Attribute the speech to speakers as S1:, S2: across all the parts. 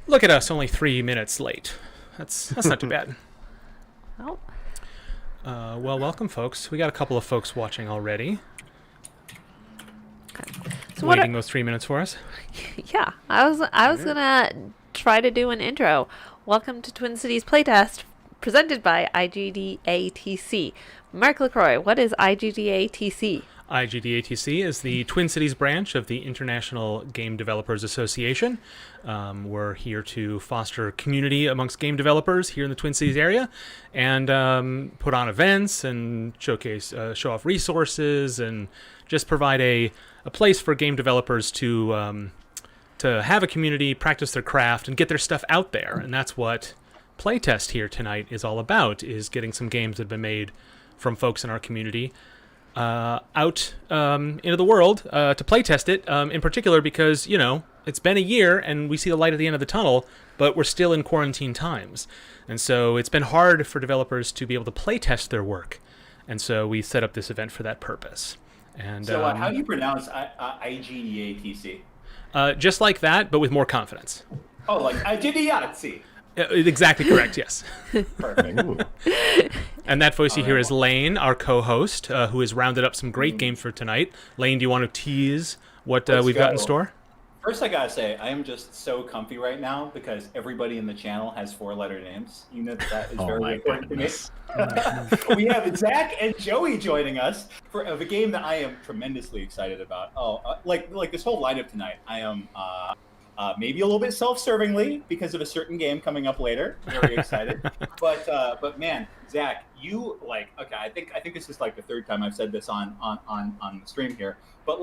S1: Look at us, only 3 minutes late. That's not too bad.
S2: Oh.
S1: Well, welcome, folks. We got a couple of folks watching already.
S2: Okay. So
S1: waiting those 3 minutes for us.
S2: Yeah, I was gonna try to do an intro. Welcome to Twin Cities Playtest, presented by IGDATC. Mark LaCroix, what is IGDATC?
S1: IGDATC is the Twin Cities branch of the International Game Developers Association. We're here to foster community amongst game developers here in the Twin Cities area, and put on events and showcase, show off resources, and just provide a place for game developers to have a community, practice their craft, and get their stuff out there. And that's what Playtest here tonight is all about: is getting some games that have been made from folks in our community out into the world to play test it, in particular because, you know, it's been a year and we see the light at the end of the tunnel, but we're still in quarantine times. And so it's been hard for developers to be able to play test their work. And so we set up this event for that purpose. And
S3: so how do you pronounce IGDATC?
S1: Just like that, but with more confidence.
S3: Oh, like IGDATC.
S1: Exactly correct, yes.
S3: Perfect.
S1: And that voice you hear is Lane, our co-host, who has rounded up some great games for tonight. Lane, do you want to tease what we've got in store?
S3: First, I gotta say, I am just so comfy right now because everybody in the channel has 4-letter names. You know that is very important to me. We have Zach and Joey joining us for a game that I am tremendously excited about. Like this whole lineup tonight, I am maybe a little bit self-servingly because of a certain game coming up later. Very excited. But man, Zach, you okay, I think this is like the third time I've said this on the stream here. But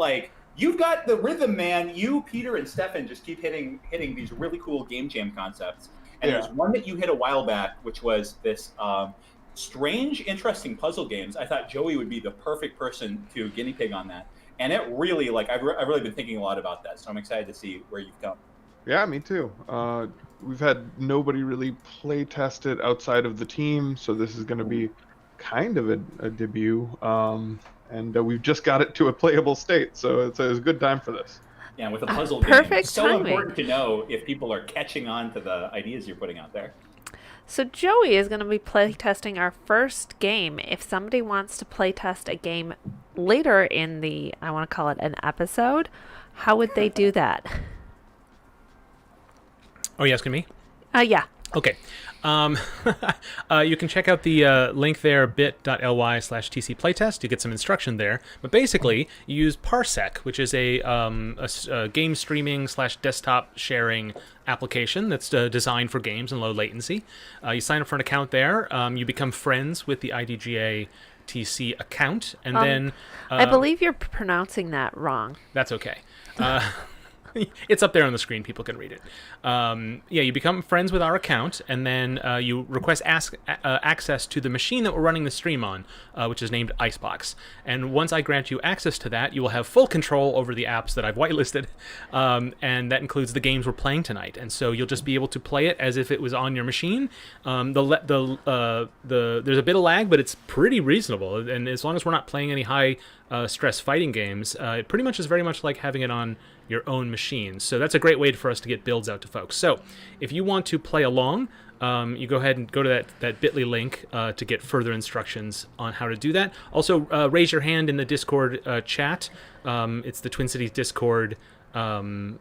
S3: you've got the rhythm, man. You, Peter, and Stefan just keep hitting these really cool game jam concepts. And there's one that you hit a while back, which was this strange, interesting puzzle games. I thought Joey would be the perfect person to guinea pig on that. And it really, I've really been thinking a lot about that. So I'm excited to see where you've come.
S4: Yeah, me too. We've had nobody really play test it outside of the team, so this is going to be kind of a debut. And we've just got it to a playable state, so it's a good time for this.
S3: Yeah, with a puzzle game, it's so important to know if people are catching on to the ideas you're putting out there.
S2: So Joey is going to be play testing our first game. If somebody wants to play test a game later in the, I want to call it an episode, how would they do that?
S1: Oh, you asking me?
S2: Yeah.
S1: Okay. You can check out the link there, bit.ly/TC Playtest. You get some instruction there. But basically, you use Parsec, which is a game streaming / desktop sharing application that's designed for games and low latency. You sign up for an account there. You become friends with the IDGA TC account, and then
S2: I believe you're pronouncing that wrong.
S1: That's okay. It's up there on the screen. People can read it. Yeah, you become friends with our account, and then you request access to the machine that we're running the stream on, which is named Icebox. And once I grant you access to that, you will have full control over the apps that I've whitelisted, and that includes the games we're playing tonight. And so you'll just be able to play it as if it was on your machine. There's a bit of lag, but it's pretty reasonable. And as long as we're not playing any high stress fighting games, it pretty much is very much like having it on your own machine. So that's a great way for us to get builds out to folks. So if you want to play along, you go ahead and go to that bit.ly link to get further instructions on how to do that. Also, raise your hand in the Discord chat. It's the Twin Cities Discord Twin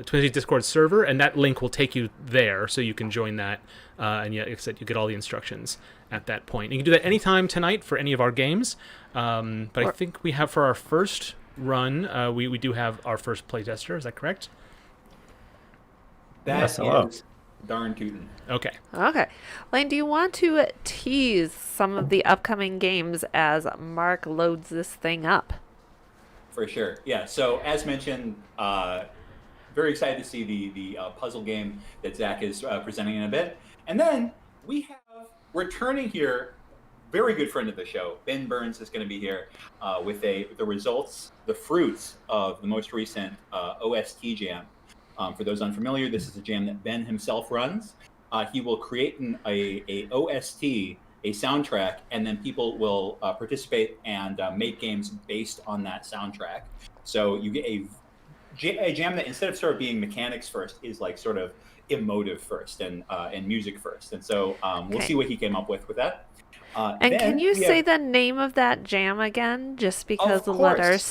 S1: Cities Discord server, and that link will take you there, so you can join that. And yeah, like I said, you get all the instructions at that point. You can do that anytime tonight for any of our games. But I think we have for our first run, we do have our first playtester. Is that correct?
S3: That is darn tootin'.
S1: Okay.
S2: Okay. Lane, do you want to tease some of the upcoming games as Mark loads this thing up?
S3: For sure. Yeah. So as mentioned, very excited to see the puzzle game that Zach is presenting in a bit. And then we have returning here, very good friend of the show, Ben Burns is going to be here with the results, the fruits of the most recent OST jam. For those unfamiliar, this is a jam that Ben himself runs. He will create a OST, a soundtrack, and then people will participate and make games based on that soundtrack. So you get a jam that, instead of sort of being mechanics first, is like sort of emotive first and music first. And so we'll see what he came up with that.
S2: And can you say the name of that jam again, just because the letters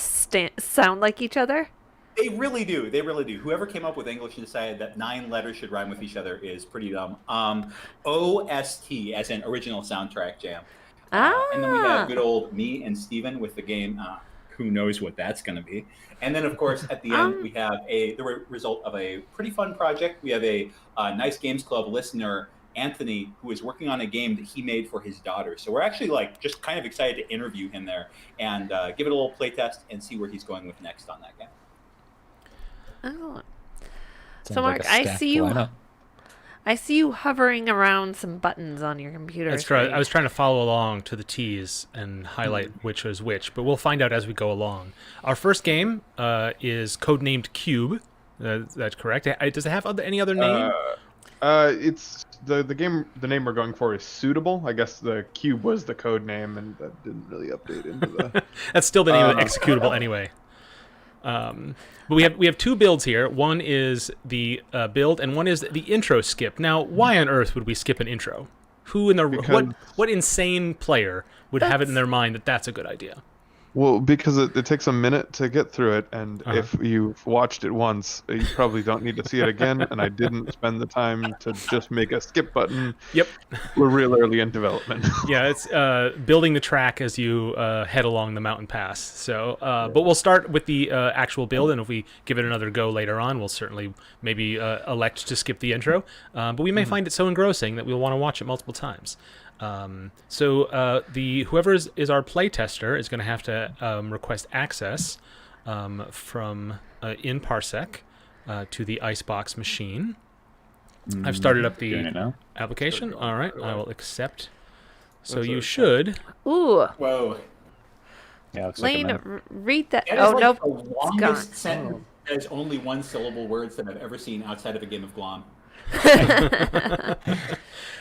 S2: sound like each other?
S3: They really do. They really do. Whoever came up with English and decided that 9 letters should rhyme with each other is pretty dumb. OST, as in original soundtrack jam. And then we have good old me and Steven with the game. Who knows what that's going to be. And then, of course, at the end, we have the result of a pretty fun project. We have a Nice Games Club listener, Anthony, who is working on a game that he made for his daughter. So we're actually just kind of excited to interview him there and give it a little play test and see where he's going with next on that game.
S2: Oh. So Mark, I see you hovering around some buttons on your computer.
S1: That's right. I was trying to follow along to the T's and highlight which was which, but we'll find out as we go along. Our first game is codenamed Cube. That's correct. Does it have any other name?
S4: It's the game. The name we're going for is Suitable. I guess the Cube was the code name, and that didn't really update into the.
S1: That's still the name of the executable anyway. But we have 2 builds here. One is the build, and one is the intro skip. Now, why on earth would we skip an intro? Who in the what insane player would have it in their mind that that's a good idea?
S4: Well, because it takes a minute to get through it, and if you've watched it once, you probably don't need to see it again, and I didn't spend the time to just make a skip button.
S1: Yep.
S4: We're real early in development.
S1: Yeah, it's building the track as you head along the mountain pass. So, but we'll start with the actual build, and if we give it another go later on, we'll certainly maybe elect to skip the intro. But we may find it so engrossing that we'll want to watch it multiple times. So whoever is our playtester is going to have to request access from in Parsec to the Icebox machine. I've started up the application. All right, I will accept. So you should.
S2: Ooh.
S3: Whoa.
S5: Yeah,
S2: Lane, read that.
S3: That
S2: Oh,
S3: is
S2: nope.
S3: the
S2: It's gone.
S3: longest sentence that is only 1-syllable words that I've ever seen outside of a game of Glom.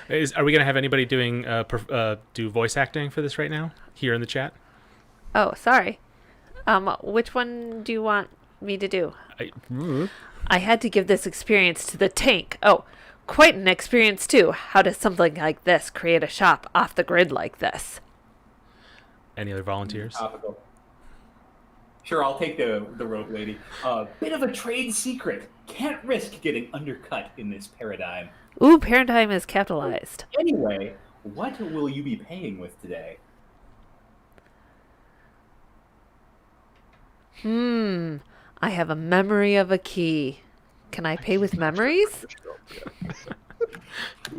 S1: Are we going to have anybody doing do voice acting for this right now here in the chat?
S2: Oh, sorry. Which one do you want me to do? I had to give this experience to the tank. Oh, quite an experience too. How does something like this create a shop off the grid like this?
S1: Any other volunteers?
S3: Topical. Sure, I'll take the rope lady. Bit of a trade secret. Can't risk getting undercut in this paradigm.
S2: Ooh, paradigm is capitalized.
S3: Anyway, what will you be paying with today?
S2: I have a memory of a key. Can I pay with memories?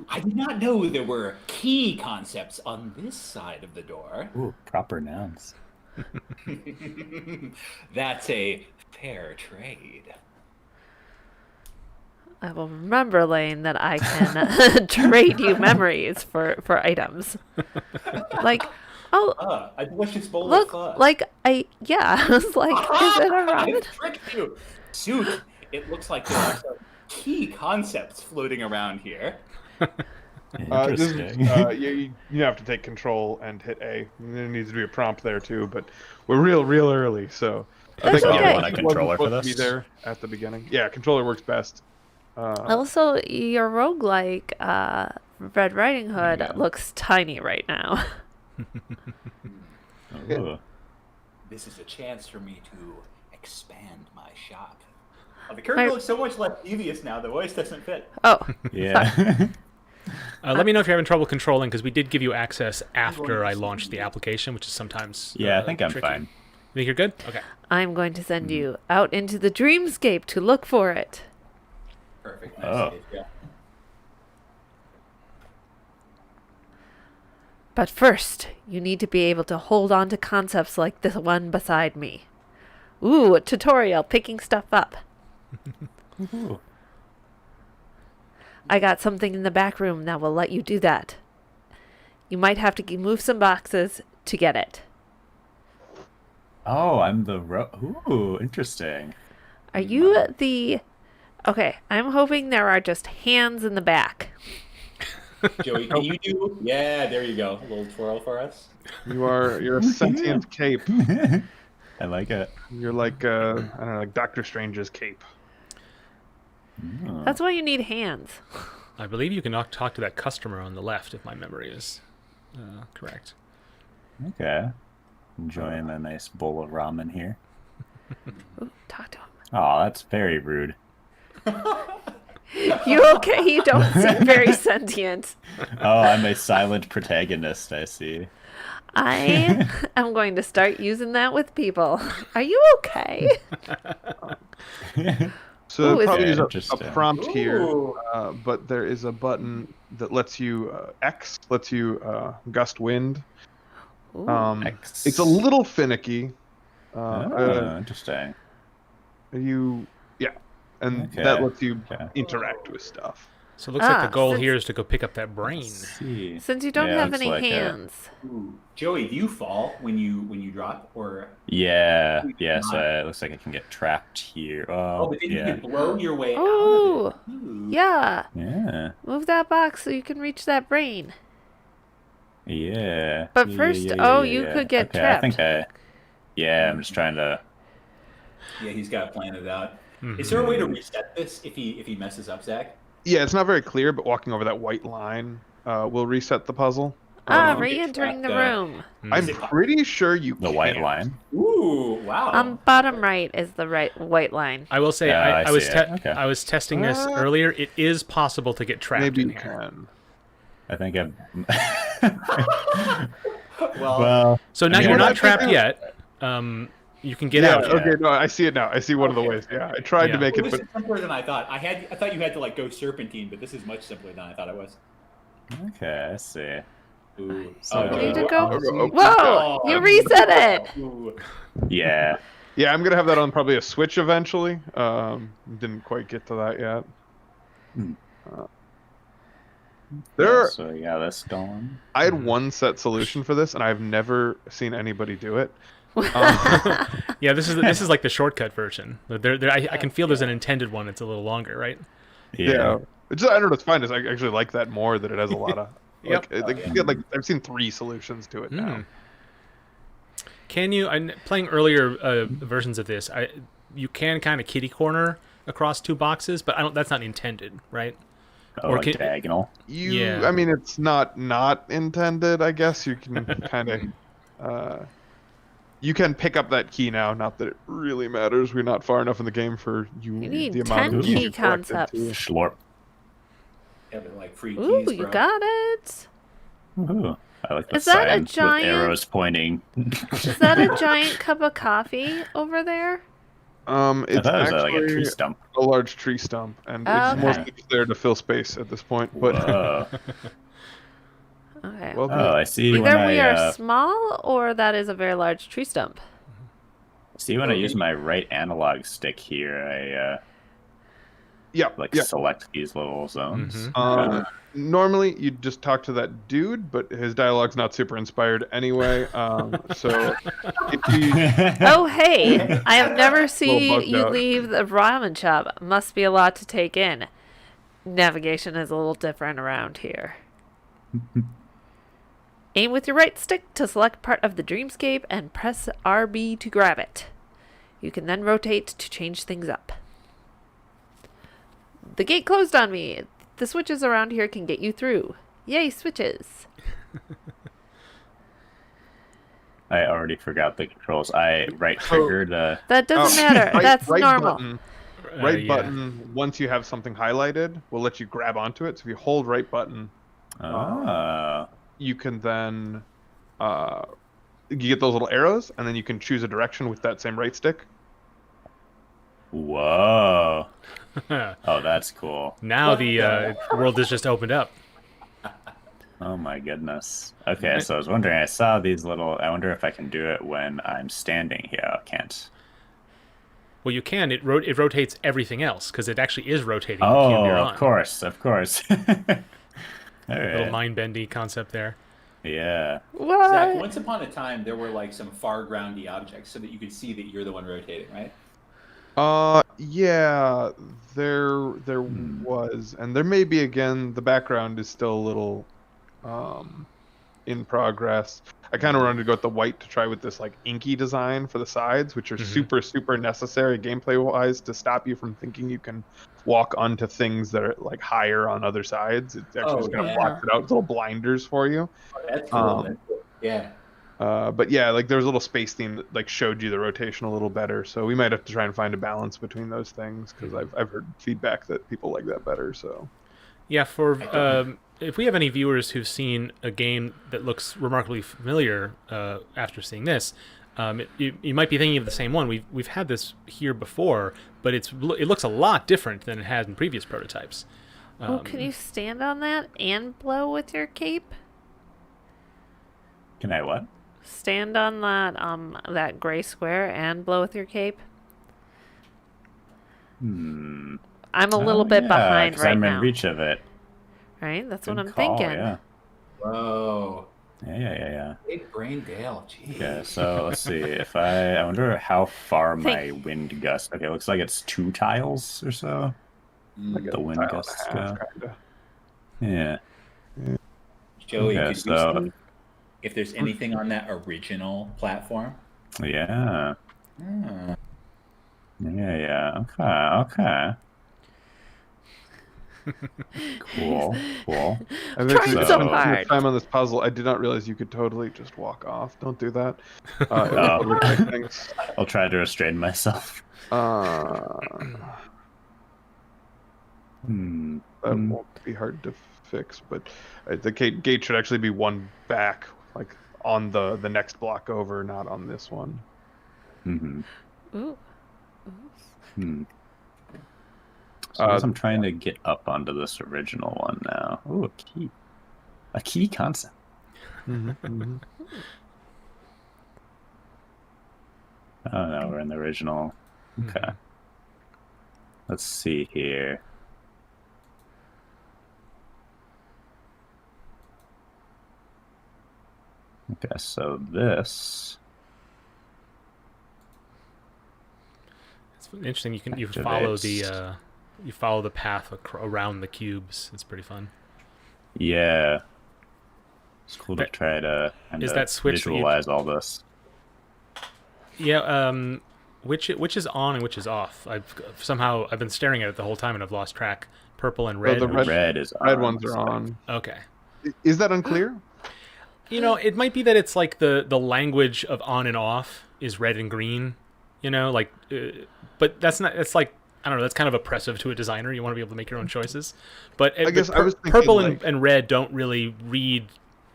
S3: I did not know there were key concepts on this side of the door.
S5: Ooh, proper nouns.
S3: That's a fair trade.
S2: I will remember, Lane, that I can trade you memories for items. Like, oh,
S3: a delicious bowl
S2: look,
S3: of pho.
S2: like I was like, is it a ramen?
S3: I tricked you. Suit, it looks like there are some key concepts floating around here.
S4: This is,
S5: Interesting.
S4: you have to take control and hit A. And there needs to be a prompt there too, but we're real early, so I
S2: That's
S4: think
S2: okay.
S5: You want a
S4: it wasn't
S5: controller for
S4: supposed to be
S5: this?
S4: there at the beginning. Yeah, controller works best.
S2: Also, your roguelike Red Riding Hood
S3: Yeah.
S2: looks tiny right now.
S5: Ooh.
S3: This is a chance for me to expand my shop. Oh, the character looks so much less devious now. The voice doesn't fit.
S2: Oh,
S5: Yeah.
S1: Let me know if you're having trouble controlling, because we did give you access after I launched the application, which is sometimes
S5: Yeah, I think I'm
S1: tricky.
S5: fine.
S1: You think you're good? Okay.
S2: I'm going to send you out into the dreamscape to look for it.
S3: Perfect. Nice
S5: Oh.
S3: save, yeah.
S2: But first, you need to be able to hold on to concepts like the one beside me. Ooh, a tutorial, picking stuff up.
S5: Ooh.
S2: I got something in the back room that will let you do that. You might have to move some boxes to get it.
S5: Oh, I'm the Ooh, interesting.
S2: Are you the... Okay, I'm hoping there are just hands in the back.
S3: Joey, can you do? Yeah, there you go. A little twirl for us.
S4: You're a sentient cape.
S5: I like it.
S4: You're like I don't know, like Doctor Strange's cape.
S5: Oh.
S2: That's why you need hands.
S1: I believe you can talk to that customer on the left, if my memory is correct.
S5: Okay. Enjoying a nice bowl of ramen here.
S2: Ooh, talk to him.
S5: Oh, that's very rude.
S2: You okay? You don't seem very sentient.
S5: Oh, I'm a silent protagonist, I see.
S2: I am going to start using that with people. Are you okay?
S4: So
S2: Ooh, is
S4: probably
S5: it-
S4: use a
S5: Interesting.
S4: prompt here,
S3: Ooh.
S4: but there is a button that lets you X, lets you gust wind.
S2: Ooh.
S5: X.
S4: It's a little finicky.
S5: Oh, interesting.
S4: And
S5: Okay,
S4: that lets you
S5: okay.
S4: interact with stuff.
S1: So it looks like the goal
S2: since-
S1: here is to go pick up that brain.
S5: Let's see.
S2: Since you don't
S5: Yeah,
S2: have
S5: looks
S2: any
S5: like it.
S2: hands.
S3: Ooh. Joey, do you fall when you drop, or
S5: Yeah, yeah, so it looks like I can get trapped here.
S3: oh,
S5: Oh,
S3: but then
S5: yeah.
S3: you can blow your way
S2: Ooh.
S3: out of it. Ooh.
S2: Yeah.
S5: Yeah.
S2: Move that box so you can reach that brain.
S5: Yeah.
S2: But
S5: Yeah,
S2: first,
S5: yeah,
S2: oh,
S5: yeah,
S2: you
S5: yeah.
S2: could get
S5: okay,
S2: trapped.
S5: Yeah, I'm just trying to.
S3: Yeah, he's got to plan it out.
S1: Mhm.
S3: Is there a way to reset this if he messes up, Zach?
S4: Yeah, it's not very clear, but walking over that white line will reset the puzzle.
S2: Ah,
S3: you
S2: re-entering the
S3: get trapped,
S2: room.
S4: I'm
S3: it-
S4: pretty sure you
S5: The white
S4: can.
S5: line.
S3: Ooh, wow.
S2: Bottom right is the white line.
S1: I will say
S5: Yeah,
S1: I
S5: I
S1: was
S5: see it. Okay.
S1: I was testing this earlier. It is possible to get trapped
S4: Maybe
S1: in
S4: you
S1: here.
S4: can.
S5: I think I'm.
S3: well,
S5: well,
S1: So now
S5: I mean,
S1: you're
S4: what
S1: not
S4: I
S1: trapped
S4: think-
S1: yet. You can get
S4: yeah,
S1: out.
S4: okay, no, I see it now. I see one of the ways. Yeah, I tried
S1: Yeah.
S4: to make
S3: this
S4: it, but
S3: is simpler than I thought. I thought you had to like go serpentine, but this is much simpler than I thought it was.
S5: okay, I see.
S3: Ooh.
S5: So-
S2: You need to go.
S4: Oh,
S2: Whoa!
S3: Oh,
S2: You reset it!
S3: Ooh.
S5: Yeah.
S4: yeah, I'm gonna have that on probably a Switch eventually. Didn't quite get to that yet.
S5: Hmm.
S4: There,
S5: So yeah, that's going.
S4: I had one set solution for this, and I've never seen anybody do it.
S1: Yeah, this is like the shortcut version. I can feel there's an intended one. It's a little longer, right?
S4: Yeah, It's, I don't know. It's fine. I actually like that more. That it has a lot of.
S1: Yep.
S4: You get, like I've seen 3 solutions to it now.
S1: Hmm. Can you? I'm playing earlier versions of this. You can kind of kitty corner across 2 boxes, but I don't. That's not intended, right?
S5: Oh,
S1: Or
S5: like
S1: can-
S5: diagonal.
S4: I mean, it's not intended. I guess you can kind of. You can pick up that key now. Not that it really matters. We're not far enough in the game for you.
S2: You need
S4: the amount
S2: 10
S4: of keys
S2: key
S4: you've collected
S2: concepts.
S4: to-
S5: Schlorp.
S3: Yeah, but like free
S2: Ooh,
S3: keys,
S2: you
S3: bro.
S2: got it.
S5: Ooh, I like the
S2: Is that a
S5: sign
S2: giant-
S5: with arrows pointing.
S2: Is that a giant cup of coffee over there?
S5: I
S4: It's
S5: thought it was
S4: actually
S5: like a tree stump.
S4: a large tree stump, and
S2: Oh,
S4: it's
S2: okay.
S4: mostly just there to fill space at this point. But
S5: Whoa.
S2: Okay.
S4: well,
S5: Oh, I see when
S2: Either we are
S5: I
S2: small or that is a very large tree stump.
S5: see when I use my right analog stick here. I
S4: yeah,
S5: like
S4: yeah.
S5: select these little zones.
S1: Mhm.
S4: Normally, you'd just talk to that dude, but his dialogue's not super inspired anyway. So if you,
S2: Oh, hey! I have never seen
S4: bugged
S2: you
S4: out.
S2: leave the ramen shop. Must be a lot to take in. Navigation is a little different around here. Aim with your right stick to select part of the dreamscape and press RB to grab it. You can then rotate to change things up. The gate closed on me. The switches around here can get you through. Yay, switches.
S5: I already forgot the controls. I right triggered.
S2: That doesn't matter. That's normal.
S4: Right button, once you have something highlighted, will let you grab onto it. So if you hold right button, you can then you get those little arrows, and then you can choose a direction with that same right stick.
S5: Whoa. Oh, that's cool.
S1: Now the world has just opened up.
S5: Oh my goodness. Okay, so I was wondering, I saw these little, I wonder if I can do it when I'm standing here. I can't.
S1: Well, you can. It rotates everything else, because it actually is rotating the cube you're on.
S5: Of course. All right.
S1: Little mind-bendy concept there.
S5: Yeah.
S2: What?
S3: Zach, once upon a time, there were like some far groundy objects so that you could see that you're the one rotating, right?
S4: Yeah, there was, and there may be again. The background is still a little in progress. I kind of wanted to go with the white to try with this like inky design for the sides, which are super necessary gameplay wise to stop you from thinking you can walk onto things that are like higher on other sides. It actually just kind of blocks it out, little blinders for you.
S3: Oh, that's cool. Yeah.
S4: But yeah, like there's a little space theme that like showed you the rotation a little better. So we might have to try and find a balance between those things, because I've heard feedback that people like that better. So
S1: yeah, for if we have any viewers who've seen a game that looks remarkably familiar after seeing this, you might be thinking of the same one. We've had this here before, but it looks a lot different than it has in previous prototypes.
S2: Can you stand on that and blow with your cape?
S5: Can I what?
S2: Stand on that gray square and blow with your cape. I'm a little bit behind right
S5: I'm
S2: now.
S5: in reach of it.
S2: Right, that's
S5: Good
S2: what I'm
S5: call,
S2: thinking.
S5: Yeah.
S3: Whoa.
S5: Yeah.
S3: Big brain Dale. Jeez.
S5: Okay, so let's see if I wonder how far my wind gust. Okay, looks like it's 2 tiles or so.
S4: like
S5: The wind gusts go.
S4: Kinda.
S5: Yeah.
S3: Joey,
S5: Okay,
S3: could
S5: so-
S3: you see if there's anything on that original platform?
S5: Yeah.
S3: Hmm.
S5: Yeah. Okay. Cool.
S4: I think
S2: Trying
S4: we
S2: so
S4: spent
S2: hard.
S4: time on this puzzle. I did not realize you could totally just walk off. Don't do that. It will totally break things.
S5: I'll try to restrain myself.
S4: That won't be hard to fix, but the gate should actually be one back, like on the next block over, not on this one.
S2: Ooh.
S5: So I guess I'm trying to get up onto this original one now. Ooh, a key concept. Oh no, we're in the original. Okay. Let's see here. Okay, so this.
S1: It's interesting. You follow you follow the path around the cubes. It's pretty fun.
S5: Yeah. It's cool to try to
S1: that switch
S5: visualize all this.
S1: Yeah. Which is on and which is off. I've been staring at it the whole time and I've lost track. Purple and red.
S4: the
S5: red is on.
S4: Red ones are on.
S1: Okay.
S4: Is that unclear?
S1: It might be that it's like the language of on and off is red and green. But that's not. It's like, I don't know. That's kind of oppressive to a designer. You want to be able to make your own choices. But I guess I was thinking purple and red don't really read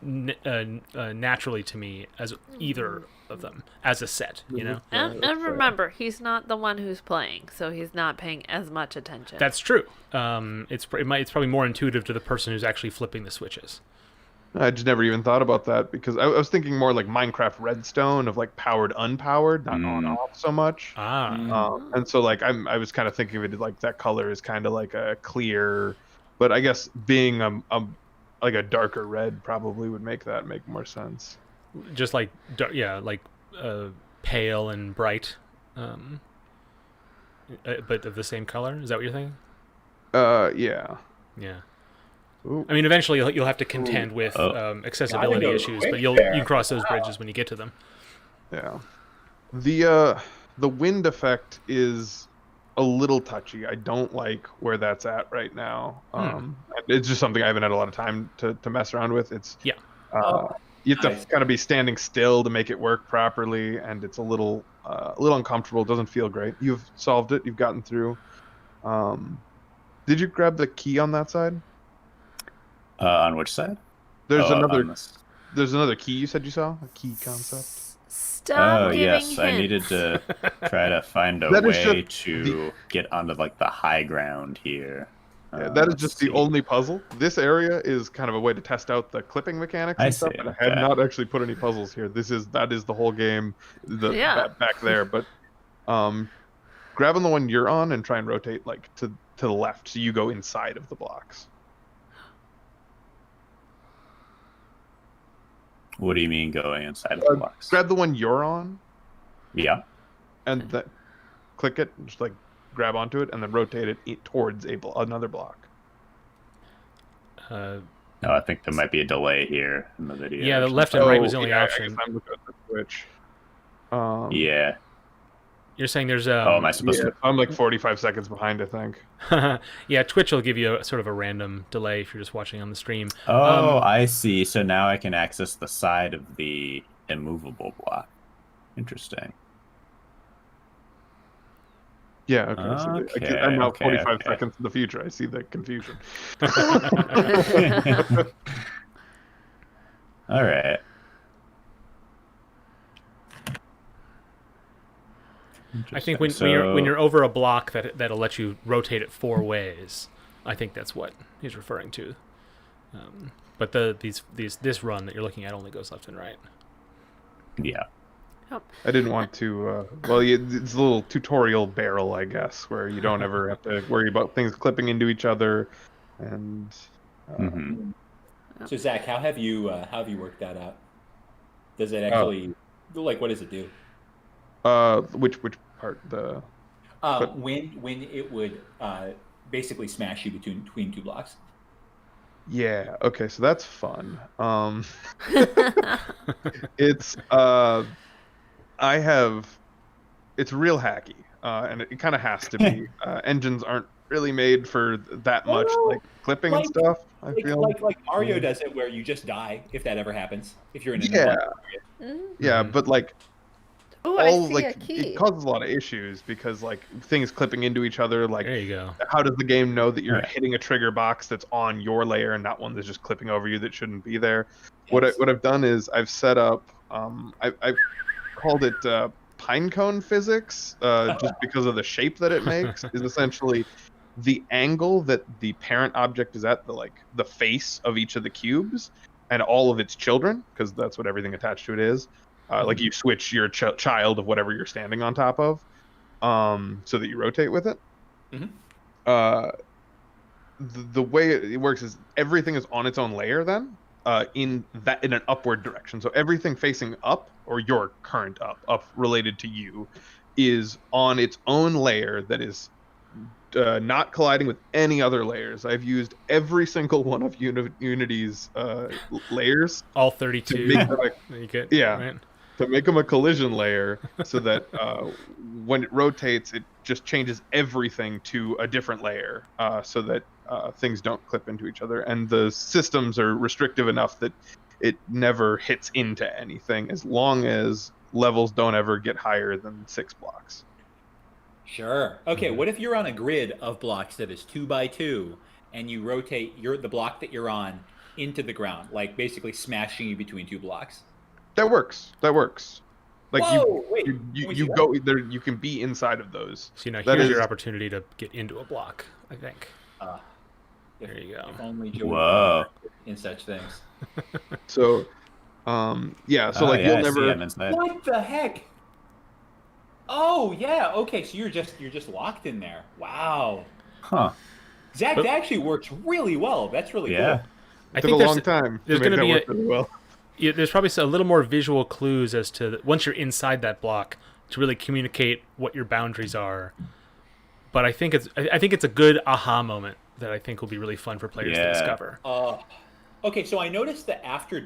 S1: naturally to me as either of them as a set.
S2: And remember, he's not the one who's playing, so he's not paying as much attention.
S1: That's true. It's probably more intuitive to the person who's actually flipping the switches.
S4: I just never even thought about that, because I was thinking more like Minecraft Redstone of like powered, unpowered, not on off so much. And so like I was kind of thinking of it like that color is kind of like a clear, but I guess being like a darker red probably would make more sense.
S1: Just like pale and bright, but of the same color. Is that what you're thinking?
S4: Yeah.
S1: Yeah. I mean, eventually you'll have to contend with accessibility issues, but you can cross those bridges when you get to them.
S4: Yeah. The wind effect is a little touchy. I don't like where that's at right now. It's just something I haven't had a lot of time to mess around with. It's you have to kind of be standing still to make it work properly, and it's a little uncomfortable. It doesn't feel great. You've solved it. You've gotten through. Did you grab the key on that side?
S5: On which side?
S4: There's another key you said you saw? A key concept?
S2: Stop giving
S5: yes,
S2: hints.
S5: I needed to try to find a way to get onto like the high ground here.
S4: Yeah, that is just the only puzzle. This area is kind of a way to test out the clipping mechanics and stuff. And I had not actually put any puzzles here. That is the whole game. Back there, but grab on the one you're on and try and rotate like to the left, so you go inside of the blocks.
S5: What do you mean going inside of the box?
S4: Grab the one you're on.
S5: Yeah.
S4: And click it, just like grab onto it, and then rotate it towards another block.
S5: No, I think there might be a delay here in the video.
S1: Yeah, the left and right was the only option.
S4: I guess I'm looking at the Twitch.
S5: Yeah.
S1: You're saying there's
S5: am I supposed to?
S4: I'm like 45 seconds behind, I think.
S1: Yeah, Twitch will give you sort of a random delay if you're just watching on the stream.
S5: Oh, I see. So now I can access the side of the immovable block. Interesting.
S4: Yeah, okay. So I'm now 45 seconds in the future. I see the confusion.
S5: All right.
S1: I think when you're over a block that'll let you rotate it 4 ways. I think that's what he's referring to. But this run that you're looking at only goes left and right.
S5: Yeah.
S4: I didn't want to. It's a little tutorial barrel, I guess, where you don't ever have to worry about things clipping into each other. And
S3: so, Zach, how have you worked that out? Does it actually what does it do?
S4: Which part?
S3: When it would basically smash you between 2 blocks.
S4: Yeah. Okay. So that's fun. It's it's real hacky, and it kind of has to be. Engines aren't really made for that much clipping and stuff. I feel
S3: like Mario does it, where you just die if that ever happens. If you're in
S4: yeah, but
S2: Oh, I see a key.
S4: It causes a lot of issues because things clipping into each other.
S1: There you go.
S4: How does the game know that you're hitting a trigger box that's on your layer and not one that's just clipping over you that shouldn't be there? Yes. What I've done is I've set up. I've called it pinecone physics, just because of the shape that it makes. Is essentially the angle that the parent object is at, the face of each of the cubes and all of its children, because that's what everything attached to it is. You switch your child of whatever you're standing on top of, so that you rotate with it. The way it works is everything is on its own layer then, in an upward direction. So everything facing up, or your current up related to you, is on its own layer that is not colliding with any other layers. I've used every single one of Unity's layers.
S1: All 32.
S4: To make them a collision layer, so that when it rotates, it just changes everything to a different layer, so that things don't clip into each other. And the systems are restrictive enough that it never hits into anything, as long as levels don't ever get higher than 6 blocks.
S3: Sure. Okay, what if you're on a grid of blocks that is 2 by 2, and you rotate the block that you're on into the ground, basically smashing you between 2 blocks?
S4: That works.
S3: Whoa,
S4: you go there. You can be inside of those.
S1: So here's your opportunity to get into a block, I think.
S3: There
S1: you go.
S3: If only Joey in such things.
S4: So, you'll never.
S3: What the heck? Oh yeah. Okay, so you're just locked in there. Wow.
S5: Huh.
S3: Zach, that actually works really well. That's really cool.
S4: It took a long time.
S1: There's going to be
S4: really well.
S1: There's probably a little more visual clues as to once you're inside that block to really communicate what your boundaries are. But I think it's a good aha moment that I think will be really fun for players to discover.
S3: Okay, so I noticed that after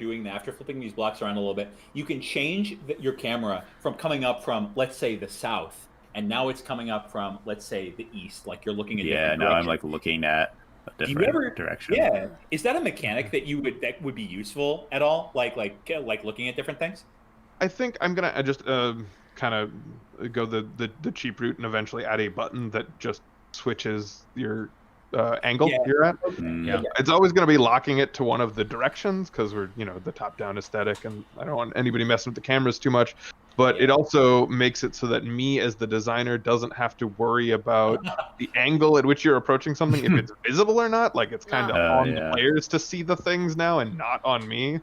S3: flipping these blocks around a little bit, you can change your camera from coming up from, let's say, the south, and now it's coming up from, let's say, the east. Like you're looking at different
S5: now
S3: directions.
S5: I'm like looking at a different direction.
S3: Yeah, is that a mechanic that would be useful at all? Like looking at different things?
S4: I think I'm gonna just kind of go the cheap route and eventually add a button that just switches your angle you're at.
S1: Yeah.
S4: It's always going to be locking it to one of the directions because we're, the top-down aesthetic, and I don't want anybody messing with the cameras too much. But it also makes it so that me as the designer doesn't have to worry about the angle at which you're approaching something, if it's visible or not. Like it's kind of on the players to see the things now and not on me.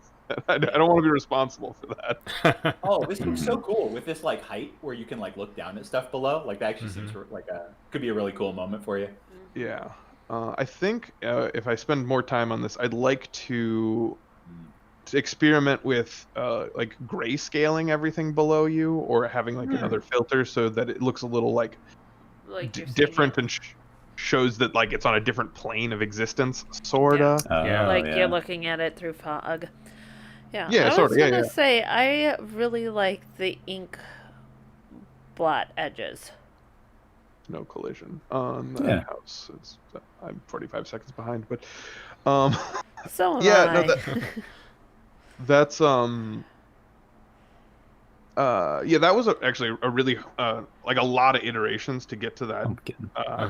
S4: I don't want to be responsible for that.
S3: Oh, this looks so cool with this like height where you can like look down at stuff below. Like that actually seems like could be a really cool moment for you.
S4: Yeah. I think if I spend more time on this, I'd like to experiment with like grayscaling everything below you, or having like another filter so that it looks a little like different and shows that like it's on a different plane of existence, sorta.
S2: You're looking at it through fog. Yeah.
S4: Yeah,
S2: I was gonna say I really like the ink blot edges.
S4: No collision on the house. I'm 45 seconds behind, but
S2: so am I.
S4: No, that's that was actually a really like a lot of iterations to get to that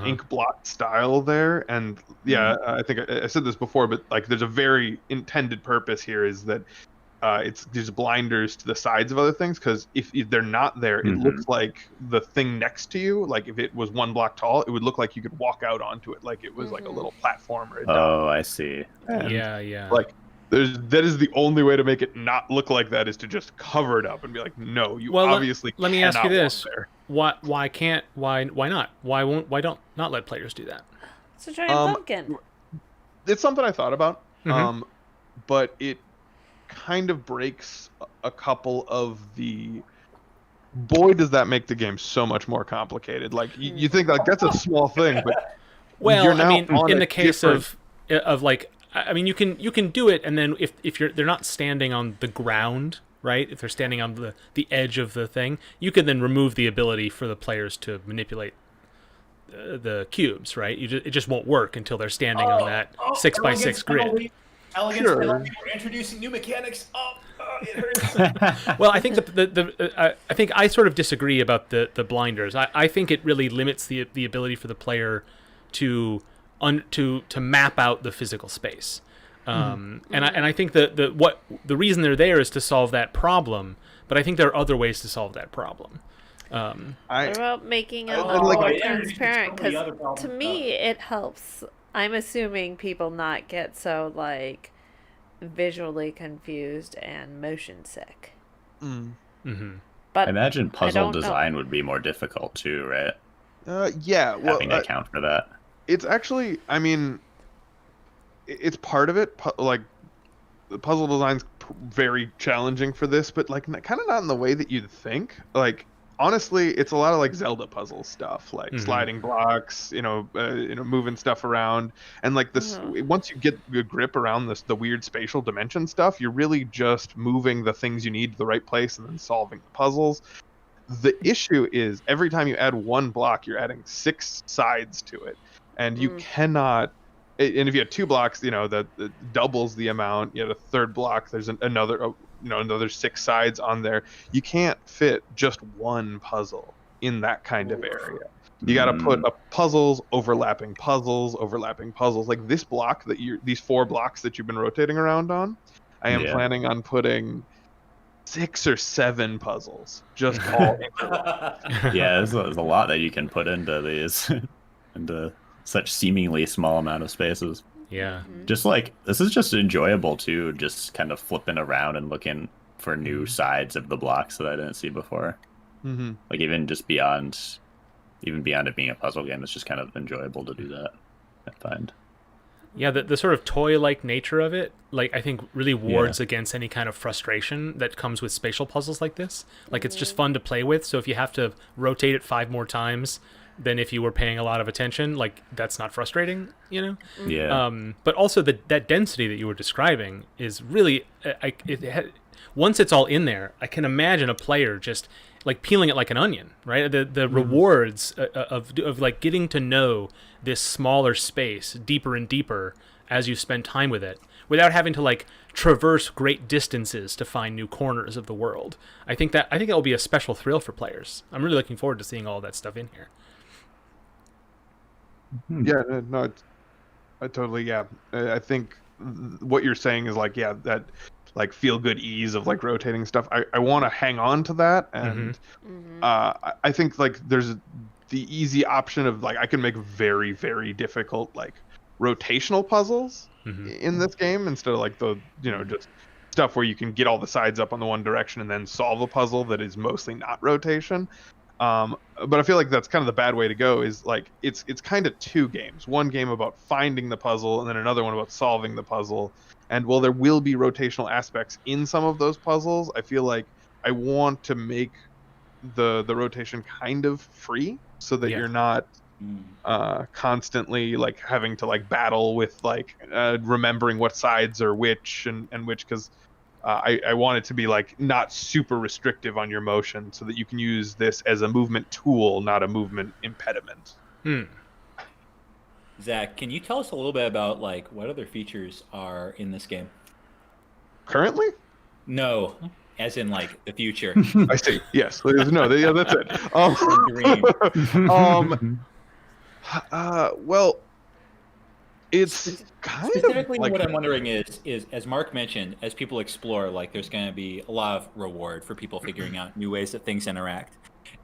S4: ink blot style there. And I think I said this before, but like there's a very intended purpose here, is that there's blinders to the sides of other things, because if they're not there, it looks like the thing next to you, like if it was 1 block tall, it would look like you could walk out onto it, like it was like a little platform or a dump.
S5: Oh, I see.
S4: And
S1: yeah.
S4: Like that is the only way to make it not look like that, is to just cover it up and be like, no, you obviously
S1: let me ask you this:
S4: why
S1: not? Why don't let players do that?
S2: It's a giant pumpkin.
S4: It's something I thought about, but it kind of breaks a couple of the. Boy, does that make the game so much more complicated. Like you think like that's a small thing, but
S1: well, I mean, in the case of like, I mean, you can do it, and then if they're not standing on the ground, right? If they're standing on the edge of the thing, you can then remove the ability for the players to manipulate the cubes, right? It just won't work until they're standing on that 6x6 grid.
S3: Elegance, we're introducing new mechanics. It hurts.
S1: Well, I think I think I sort of disagree about the blinders. I think it really limits the ability for the player to map out the physical space. And I think the reason they're there is to solve that problem. But I think there are other ways to solve that problem.
S2: What about making it a little more transparent? Because to me, it helps. I'm assuming people not get so like visually confused and motion sick. But
S5: I imagine puzzle design would be more difficult too, right? Having to account for that.
S4: It's actually, I mean, it's part of it. Like the puzzle design's very challenging for this, but like kind of not in the way that you'd think. Like honestly, it's a lot of like Zelda puzzle stuff, like sliding blocks, moving stuff around, and like this. Once you get a grip around the weird spatial dimension stuff, you're really just moving the things you need to the right place and then solving the puzzles. The issue is every time you add 1 block, you're adding 6 sides to it, and you cannot. And if you have 2 blocks, that doubles the amount. You have a 3rd block. There's another 6 sides on there. You can't fit just 1 puzzle in that kind of area. You got to put puzzles overlapping puzzles. Like this block these 4 blocks that you've been rotating around on, I am planning on putting 6 or 7 puzzles just all
S5: there's a lot that you can put into these into such seemingly small amount of spaces. Just like this is just enjoyable too, just kind of flipping around and looking for new sides of the blocks that I didn't see before. Like even beyond it being a puzzle game, it's just kind of enjoyable to do that, I find.
S1: The sort of toy-like nature of it, like I think really wards against any kind of frustration that comes with spatial puzzles like this. Like it's just fun to play with, so if you have to rotate it 5 more times than if you were paying a lot of attention. Like, that's not frustrating, you know?
S5: Yeah.
S1: But also that density that you were describing is really, once it's all in there, I can imagine a player just like peeling it like an onion, right? The rewards of like getting to know this smaller space deeper and deeper as you spend time with it, without having to like traverse great distances to find new corners of the world. I think that will be a special thrill for players. I'm really looking forward to seeing all that stuff in here.
S4: Yeah, no, I totally, yeah. I think what you're saying is like, yeah, that like feel good ease of like rotating stuff. I want to hang on to that, and I think like there's the easy option of like I can make very, very difficult like rotational puzzles in this game instead of like the, you know, just stuff where you can get all the sides up on the one direction and then solve a puzzle that is mostly not rotation. But I feel like that's kind of the bad way to go, is like it's kind of two games. One game about finding the puzzle and then another one about solving the puzzle. And while there will be rotational aspects in some of those puzzles, I feel like I want to make the rotation kind of free so that you're not constantly like having to like battle with like remembering what sides are which and which, because I want it to be like not super restrictive on your motion so that you can use this as a movement tool, not a movement impediment.
S3: Zach, can you tell us a little bit about like what other features are in this game?
S4: Currently?
S3: No, as in like the future.
S4: I see. Yes. No. Yeah, that's it. Well, it's kind
S3: specifically
S4: of like,
S3: what I'm wondering is as Mark mentioned, as people explore, like there's going to be a lot of reward for people figuring out new ways that things interact,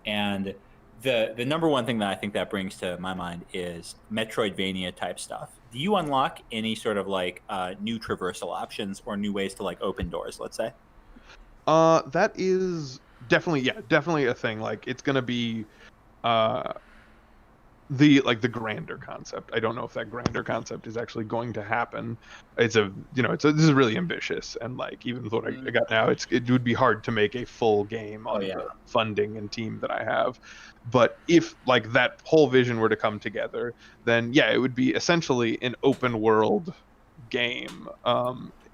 S3: and the number one thing that I think that brings to my mind is Metroidvania type stuff. Do you unlock any sort of like new traversal options or new ways to like open doors, let's say?
S4: That is definitely a thing. Like it's gonna be the grander concept. I don't know if that grander concept is actually going to happen. This is really ambitious, and like even with what I got now, it would be hard to make a full game on the funding and team that I have. But if like that whole vision were to come together, then yeah, it would be essentially an open world game.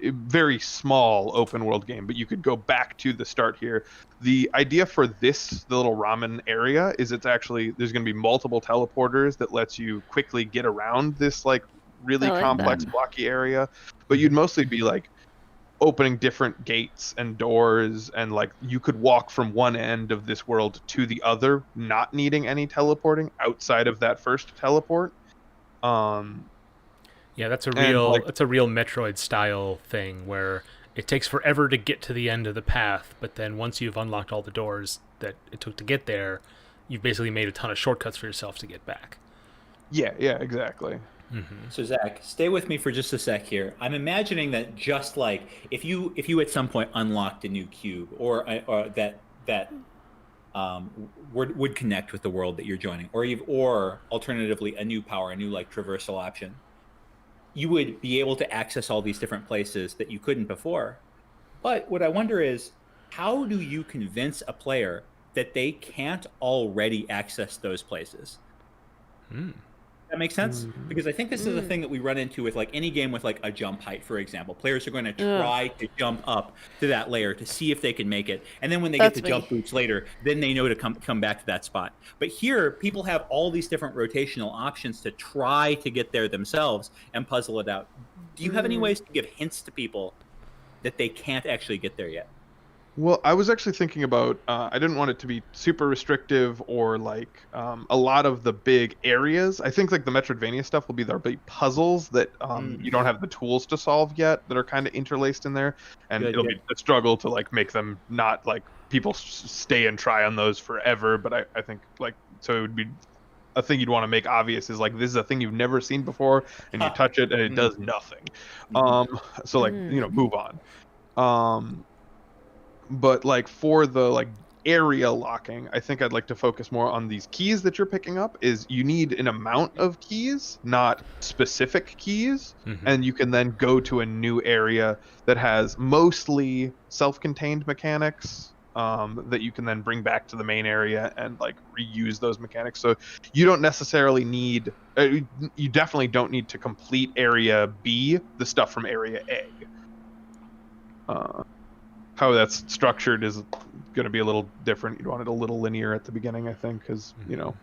S4: A very small open world game, but you could go back to the start here. The idea for the little ramen area is there's going to be multiple teleporters that lets you quickly get around this like really complex blocky area, but you'd mostly be like opening different gates and doors, and like you could walk from one end of this world to the other, not needing any teleporting outside of that first teleport.
S1: Yeah, that's a real Metroid style thing where it takes forever to get to the end of the path, but then once you've unlocked all the doors that it took to get there, you've basically made a ton of shortcuts for yourself to get back. Yeah,
S4: exactly.
S3: So Zach, stay with me for just a sec here. I'm imagining that just like if you at some point unlocked a new cube or that would connect with the world that you're joining, or alternatively a new power, a new like traversal option, you would be able to access all these different places that you couldn't before. But what I wonder is, how do you convince a player that they can't already access those places? That makes sense? Because I think this is a thing that we run into with like any game with like a jump height, for example. Players are going to try to jump up to that layer to see if they can make it. And then when they get the jump boots later, then they know to come back to that spot. But here, people have all these different rotational options to try to get there themselves and puzzle it out. Do you have any ways to give hints to people that they can't actually get there yet?
S4: Well, I was actually thinking about, I didn't want it to be super restrictive or like a lot of the big areas. I think like the Metroidvania stuff will be their big puzzles that you don't have the tools to solve yet that are kind of interlaced in there. And it'll be a struggle to like make them not like people stay and try on those forever. But I think like, so it would be a thing you'd want to make obvious is like, this is a thing you've never seen before and you touch it and it does nothing. So like, move on. But like for the like area locking, I think I'd like to focus more on these keys that you're picking up. Is you need an amount of keys, not specific keys, and you can then go to a new area that has mostly self-contained mechanics, that you can then bring back to the main area and like reuse those mechanics. So you don't necessarily need, you definitely don't need to complete area B, the stuff from area A. How that's structured is going to be a little different. You'd want it a little linear at the beginning, I think, because, you know,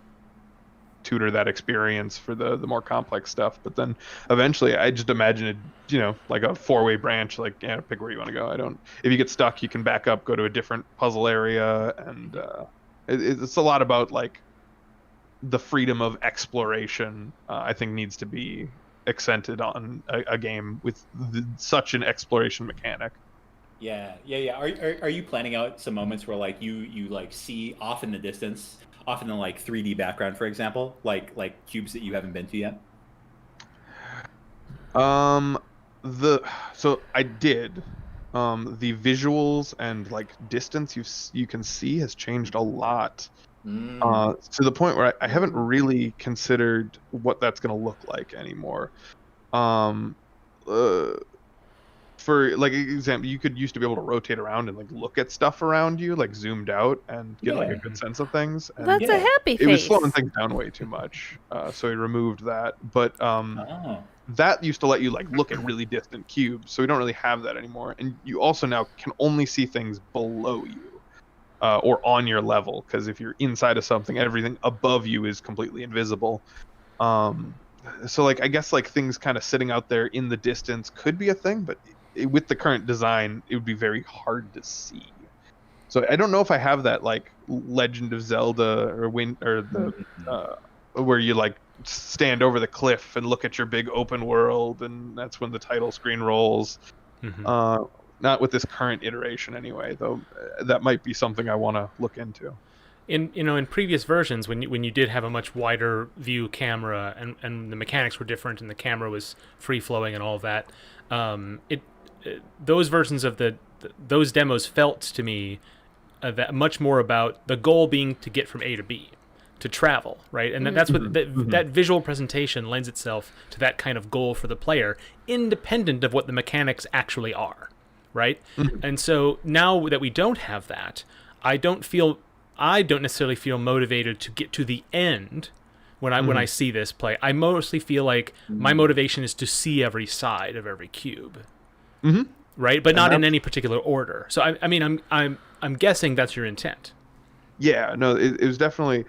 S4: tutor that experience for the more complex stuff. But then eventually I just imagine it, you know, like a 4-way branch, like, yeah, pick where you want to go. If you get stuck, you can back up, go to a different puzzle area. And it's a lot about like the freedom of exploration, I think needs to be accented on a game with such an exploration mechanic.
S3: Yeah. Are you planning out some moments where like you like see off in the distance, off in the like 3D background, for example, like cubes that you haven't been to yet?
S4: So I did. The visuals and like distance you can see has changed a lot. To the point where I haven't really considered what that's going to look like anymore. For like example, you could used to be able to rotate around and like look at stuff around you, like zoomed out, and get like a good sense of things. And
S2: That's a happy face.
S4: It was slowing things down way too much, so he removed that. But that used to let you like look at really distant cubes, so we don't really have that anymore. And you also now can only see things below you, or on your level, because if you're inside of something, everything above you is completely invisible. So like I guess like things kind of sitting out there in the distance could be a thing, but with the current design, it would be very hard to see. So I don't know if I have that like Legend of Zelda or where you like stand over the cliff and look at your big open world, and that's when the title screen rolls. Not with this current iteration anyway, though. That might be something I want to look into.
S1: In previous versions, when you did have a much wider view camera and the mechanics were different and the camera was free flowing and all of that, those versions of those demos felt to me that much more about the goal being to get from A to B, to travel, right? And that's what that visual presentation lends itself to, that kind of goal for the player, independent of what the mechanics actually are, right? And so now that we don't have that, I don't necessarily feel motivated to get to the end when I see this play. I mostly feel like my motivation is to see every side of every cube, right? But not in any particular order. So I mean, I'm guessing that's your intent.
S4: Yeah, no, it was definitely.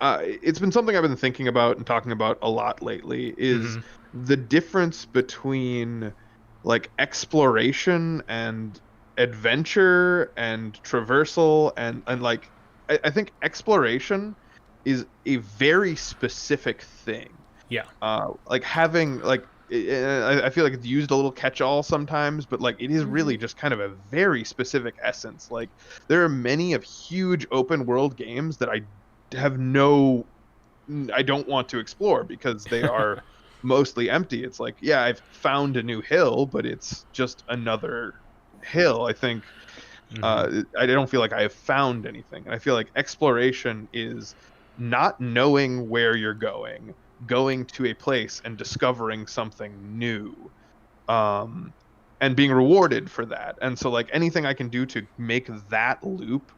S4: It's been something I've been thinking about and talking about a lot lately. Is the difference between like exploration and adventure and traversal and like. I think exploration is a very specific thing. Yeah. Like having like I feel like it's used a little catch-all sometimes, but like it is really just kind of a very specific essence. Like there are many of huge open world games that I don't want to explore because they are mostly empty. It's like, yeah, I've found a new hill, but it's just another hill. I think I don't feel like I have found anything. And I feel like exploration is not knowing where you're going to a place and discovering something new, and being rewarded for that. And so like anything I can do to make that loop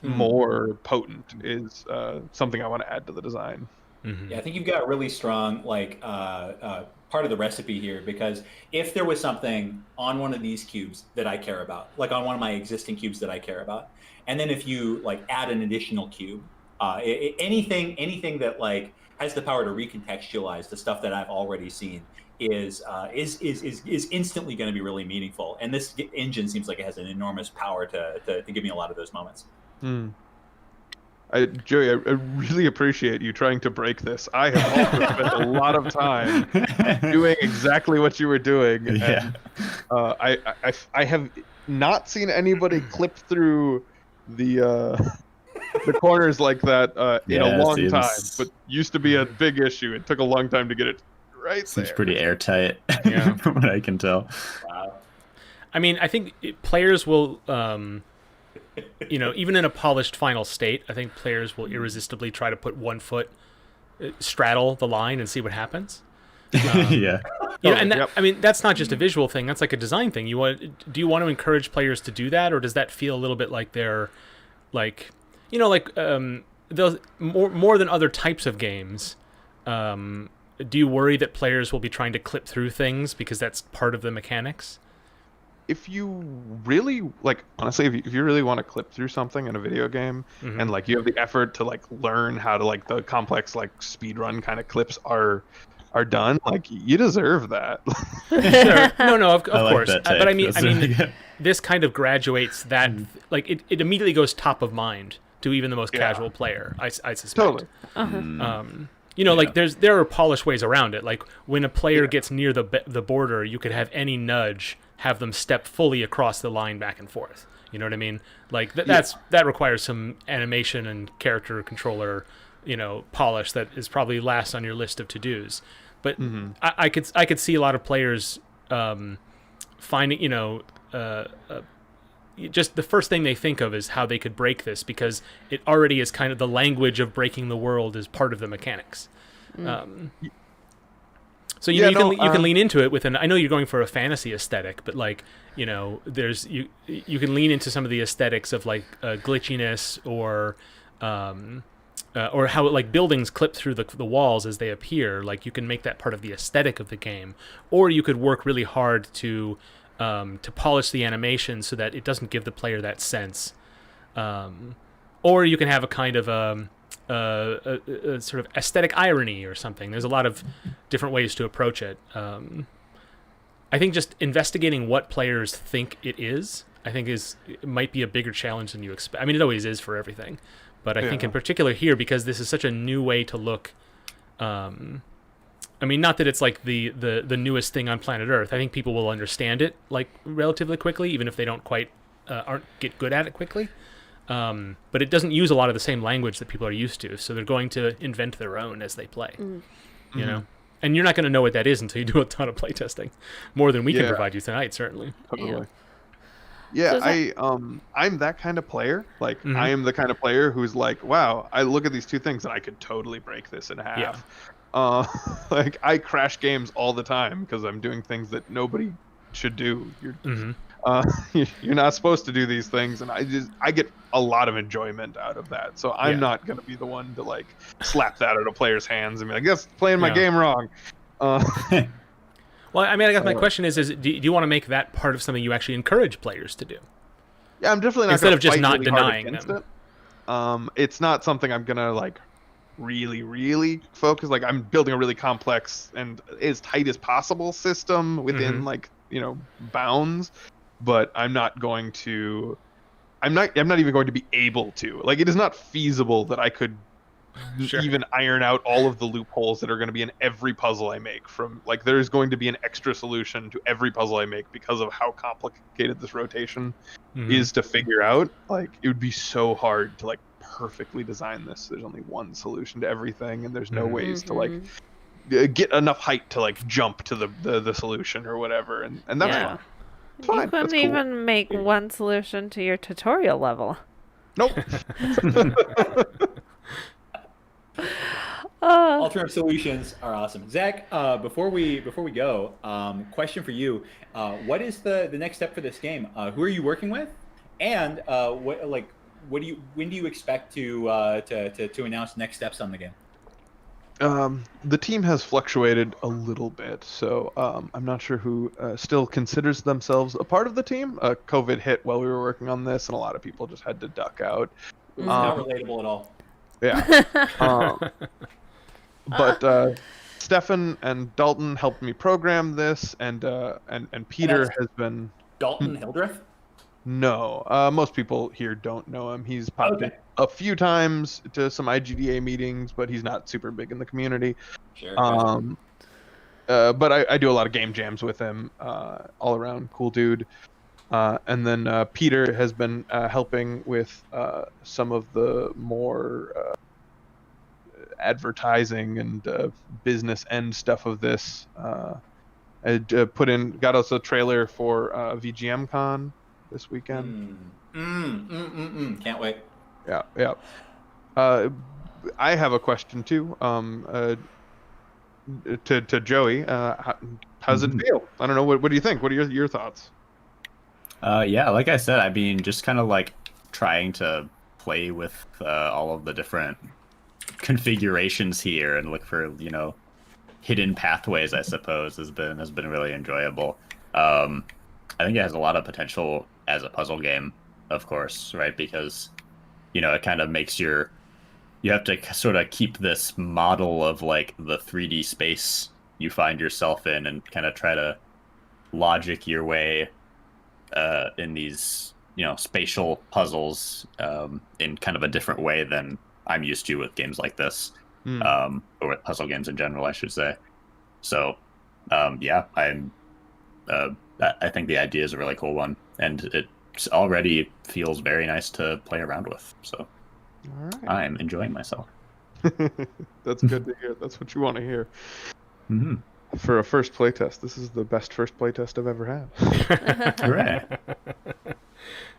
S4: more potent is something I want to add to the design.
S3: Yeah, I think you've got a really strong like part of the recipe here, because if there was something on one of these cubes that I care about, like on one of my existing cubes that I care about, and then if you like add an additional cube, anything that like has the power to recontextualize the stuff that I've already seen is instantly going to be really meaningful. And this engine seems like it has an enormous power to give me a lot of those moments.
S4: Joey, I really appreciate you trying to break this. I have also spent a lot of time doing exactly what you were doing.
S5: Yeah.
S4: And, I have not seen anybody clip through the corners like that in a long time, but used to be a big issue. It took a long time to get it right
S5: Seems
S4: there.
S5: pretty airtight, from what I can tell.
S3: Wow.
S1: I mean, I think players will... even in a polished final state, I think players will irresistibly try to put one foot, straddle the line and see what happens. You know, and that, I mean, that's not just a visual thing. That's like a design thing. Do you want to encourage players to do that, or does that feel a little bit like they're, like, you know, like those more than other types of games? Do you worry that players will be trying to clip through things because that's part of the mechanics?
S4: If you really, like, honestly, if you really want to clip through something in a video game, and like you have the effort to like learn how to, like, the complex like speed run kind of clips are done, like, you deserve that.
S1: Sure. No, of course.
S5: That
S1: But I mean,
S5: really
S1: this kind of graduates that, like, it immediately goes top of mind to even the most casual player, I suspect.
S4: Totally.
S1: You know, like, there are polished ways around it. Like, when a player gets near the border, you could have any nudge have them step fully across the line back and forth. You know what I mean? Like, that requires some animation and character controller, you know, polish that is probably last on your list of to-dos. But I could see a lot of players finding, you know, just the first thing they think of is how they could break this, because it already is kind of the language of breaking the world is part of the mechanics. So you can lean into it with I know you're going for a fantasy aesthetic, but, like, you know, you can lean into some of the aesthetics of, like, glitchiness or how, like, buildings clip through the walls as they appear. Like, you can make that part of the aesthetic of the game, or you could work really hard to polish the animation so that it doesn't give the player that sense. Or you can have a kind of a sort of aesthetic irony or something. There's a lot of different ways to approach it. I think just investigating what players think it is, I think it might be a bigger challenge than you expect. I mean, it always is for everything, but I think in particular here, because this is such a new way to look. I mean, not that it's like the newest thing on planet Earth. I think people will understand it, like, relatively quickly, even if they don't quite get good at it quickly. But it doesn't use a lot of the same language that people are used to, so they're going to invent their own as they play. You know, and you're not going to know what that is until you do a ton of playtesting, more than we can provide you tonight, certainly.
S4: Totally. Yeah, I'm that kind of player. Like, I am the kind of player who's like, wow, I look at these two things and I could totally break this in half. Like, I crash games all the time because I'm doing things that nobody should do. You're not supposed to do these things, and I get a lot of enjoyment out of that. So I'm not going to be the one to, like, slap that out of players' hands and be like, I guess playing my game wrong.
S1: Well, I mean, I guess my question is do you want to make that part of something you actually encourage players to do?
S4: Yeah, I'm definitely not
S1: instead of just
S4: fight
S1: not
S4: really
S1: denying them.
S4: It's not something I'm gonna, like, really focus. Like, I'm building a really complex and as tight as possible system within like, you know, bounds, but I'm not even going to be able to. Like, it is not feasible that I could even iron out all of the loopholes that are going to be in every puzzle I make. From, like, there's going to be an extra solution to every puzzle I make because of how complicated this rotation is to figure out. Like, it would be so hard to, like, perfectly design this. There's only one solution to everything, and there's no ways to, like, get enough height to, like, jump to the solution or whatever, and that's fine. Fine.
S2: You couldn't even make one solution to your tutorial level.
S4: Nope.
S3: Alternate solutions are awesome. Zach, before we go, question for you: what is the next step for this game? Who are you working with, and when do you expect to announce next steps on the game?
S4: The team has fluctuated a little bit, so I'm not sure who still considers themselves a part of the team. COVID hit while we were working on this, and a lot of people just had to duck out.
S3: It's not relatable at all.
S4: Yeah. But Stefan and Dalton helped me program this, and Peter has been.
S3: Dalton Hildreth?
S4: No, most people here don't know him. He's popped in a few times to some IGDA meetings, but he's not super big in the community.
S3: Sure.
S4: But I do a lot of game jams with him. All around cool dude. And then Peter has been helping with some of the more advertising and business end stuff of this. I got us a trailer for VGM Con this weekend.
S3: Can't wait.
S4: Yeah. I have a question too. to Joey, how's it feel? I don't know. What do you think? What are your thoughts?
S5: Yeah, like I said, I mean, just kind of like trying to play with all of the different configurations here and look for, hidden pathways, I suppose, has been really enjoyable. I think it has a lot of potential as a puzzle game, of course, right? Because, it kind of makes you have to sort of keep this model of like the 3D space you find yourself in and kind of try to logic your way in these, spatial puzzles in kind of a different way than I'm used to with games like this, or with puzzle games in general, I should say. So, yeah, I think the idea is a really cool one, and it already feels very nice to play around with. So, I'm enjoying myself.
S4: That's good to hear. That's what you want to hear.
S5: Mm-hmm.
S4: For a first playtest, this is the best first playtest I've ever had.
S5: Right.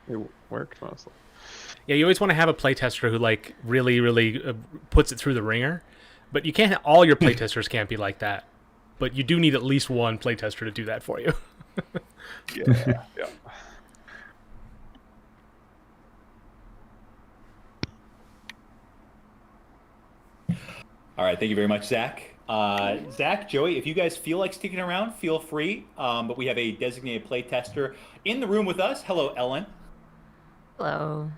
S4: It worked mostly.
S1: Yeah, you always want to have a playtester who like really puts it through the ringer, but you can't. All your playtesters can't be like that. But you do need at least one playtester to do that for you.
S4: Yeah.
S3: All right, thank you very much, Zach. Zach, Joey, if you guys feel like sticking around, feel free. But we have a designated playtester in the room with us. Hello, Ellen.
S2: Hello.